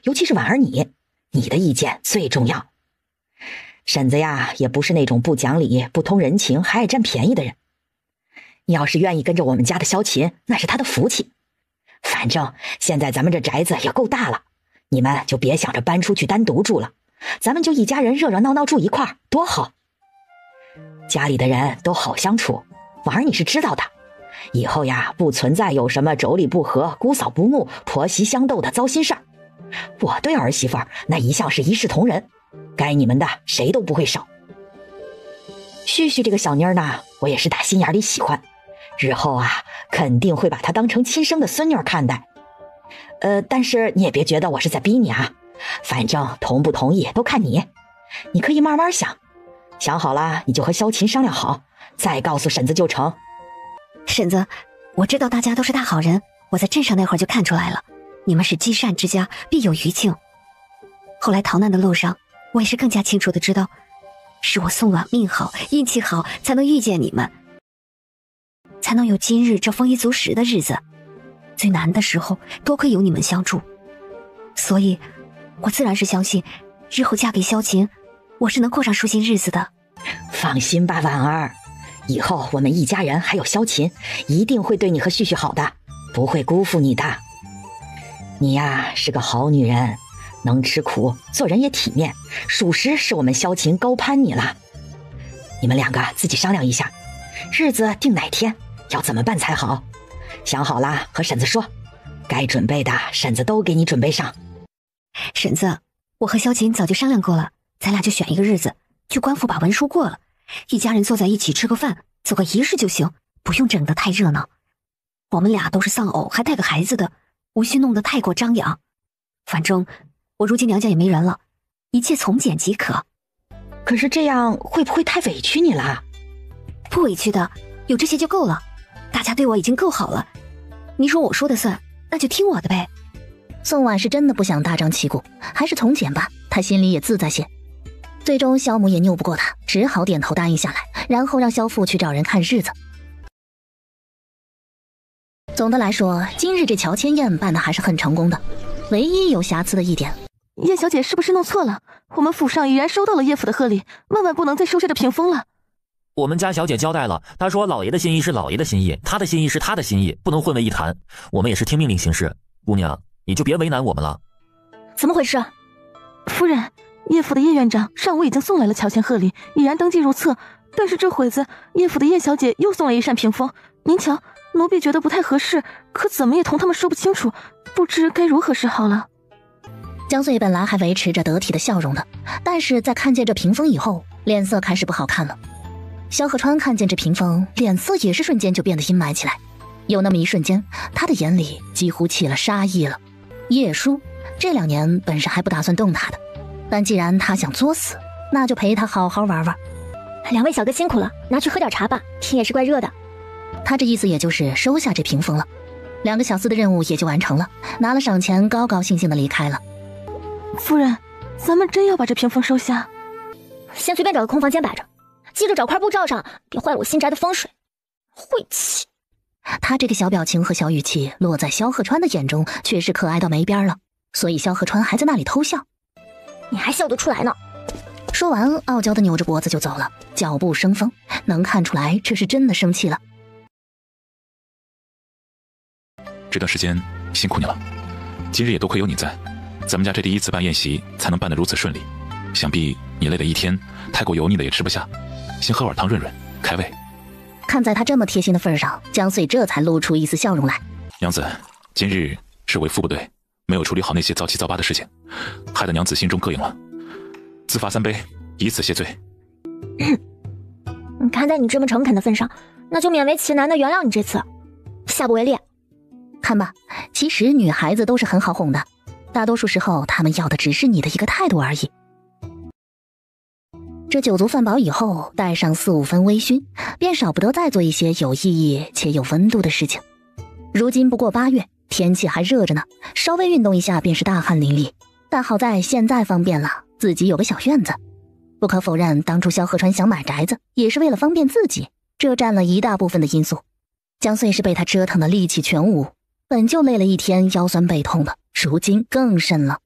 尤其是婉儿你的意见最重要。婶子呀，也不是那种不讲理、不通人情还爱占便宜的人。你要是愿意跟着我们家的萧琴，那是她的福气。反正现在咱们这宅子也够大了，你们就别想着搬出去单独住了，咱们就一家人热热闹闹住一块儿，多好。家里的人都好相处，婉儿你是知道的，以后呀不存在有什么妯娌不和、姑嫂不睦、婆媳相斗的糟心事儿。我对儿媳妇儿那一向是一视同仁，该你们的谁都不会少。旭旭这个小妮儿呢，我也是打心眼里喜欢，日后啊肯定会把她当成亲生的孙女儿看待。但是你也别觉得我是在逼你啊，反正同不同意都看你，你可以慢慢想，想好了你就和萧琴商量好，再告诉婶子就成。婶子，我知道大家都是大好人，我在镇上那会儿就看出来了，你们是积善之家，必有余庆。后来逃难的路上，我也是更加清楚的知道，是我宋婉命好运气好，才能遇见你们，才能有今日这丰衣足食的日子。最难的时候多亏有你们相助，所以我自然是相信日后嫁给萧琴，我是能过上舒心日子的。放心吧婉儿，以后我们一家人还有萧琴一定会对你和旭旭好的，不会辜负你的。你呀是个好女人，能吃苦，做人也体面，属实是我们萧琴高攀你了。你们2个自己商量一下，日子定哪天，要怎么办才好。想好了和婶子说，该准备的婶子都给你准备上。婶子，我和萧琴早就商量过了，咱俩就选一个日子去官府把文书过了，一家人坐在一起吃个饭，走个仪式就行，不用整得太热闹。我们俩都是丧偶还带个孩子的，无需弄得太过张扬。反正我如今娘家也没人了，一切从简即可。可是这样会不会太委屈你了？不委屈的，有这些就够了，大家对我已经够好了，你说我说的算，那就听我的呗。宋婉是真的不想大张旗鼓，还是从简吧，她心里也自在些。最终萧母也拗不过她，只好点头答应下来，然后让萧父去找人看日子。总的来说，今日这乔迁宴办的还是很成功的，唯一有瑕疵的一点，叶小姐是不是弄错了？我们府上已然收到了叶府的贺礼，万万不能再收下这屏风了。我们家小姐交代了，她说老爷的心意是老爷的心意，她的心意是她的心意，不能混为一谈。我们也是听命令行事。姑娘，你就别为难我们了。怎么回事？夫人，叶府的叶院长上午已经送来了乔迁贺礼，已然登记入册。但是这会子叶府的叶小姐又送来一扇屏风，您瞧，奴婢觉得不太合适，可怎么也同他们说不清楚，不知该如何是好了。江穗本来还维持着得体的笑容的，但是在看见这屏风以后，脸色开始不好看了。萧河川看见这屏风，脸色也是瞬间就变得阴霾起来，有那么一瞬间，他的眼里几乎起了杀意了。叶叔这2年本是还不打算动他的，但既然他想作死，那就陪他好好玩玩。2位小哥辛苦了，拿去喝点茶吧，天也是怪热的。他这意思也就是收下这屏风了。2个小厮的任务也就完成了，拿了赏钱，高高兴兴的离开了。夫人，咱们真要把这屏风收下？先随便找个空房间摆着，记着找块布罩上，别坏了我新宅的风水。晦气！他这个小表情和小语气落在萧鹤川的眼中，却是可爱到没边了，所以萧鹤川还在那里偷笑。你还笑得出来呢？说完，傲娇的扭着脖子就走了，脚步生风，能看出来这是真的生气了。这段时间辛苦你了，今日也多亏有你在，咱们家这第1次办宴席才能办得如此顺利。想必你累了一天，太过油腻的也吃不下，先喝碗汤润润，开胃。看在他这么贴心的份上，江穗这才露出一丝笑容来。娘子，今日是为父不对，没有处理好那些糟七糟八的事情，害得娘子心中膈应了，自罚3杯，以此谢罪。看在你这么诚恳的份上，那就勉为其难的原谅你这次，下不为例。看吧，其实女孩子都是很好哄的，大多数时候她们要的只是你的一个态度而已。这酒足饭饱以后，带上4、5分微醺，便少不得再做一些有意义且有温度的事情。如今不过8月，天气还热着呢，稍微运动一下便是大汗淋漓。但好在现在方便了，自己有个小院子。不可否认，当初萧河川想买宅子，也是为了方便自己，这占了一大部分的因素。江穗是被他折腾的力气全无，本就累了一天，腰酸背痛的，如今更甚了。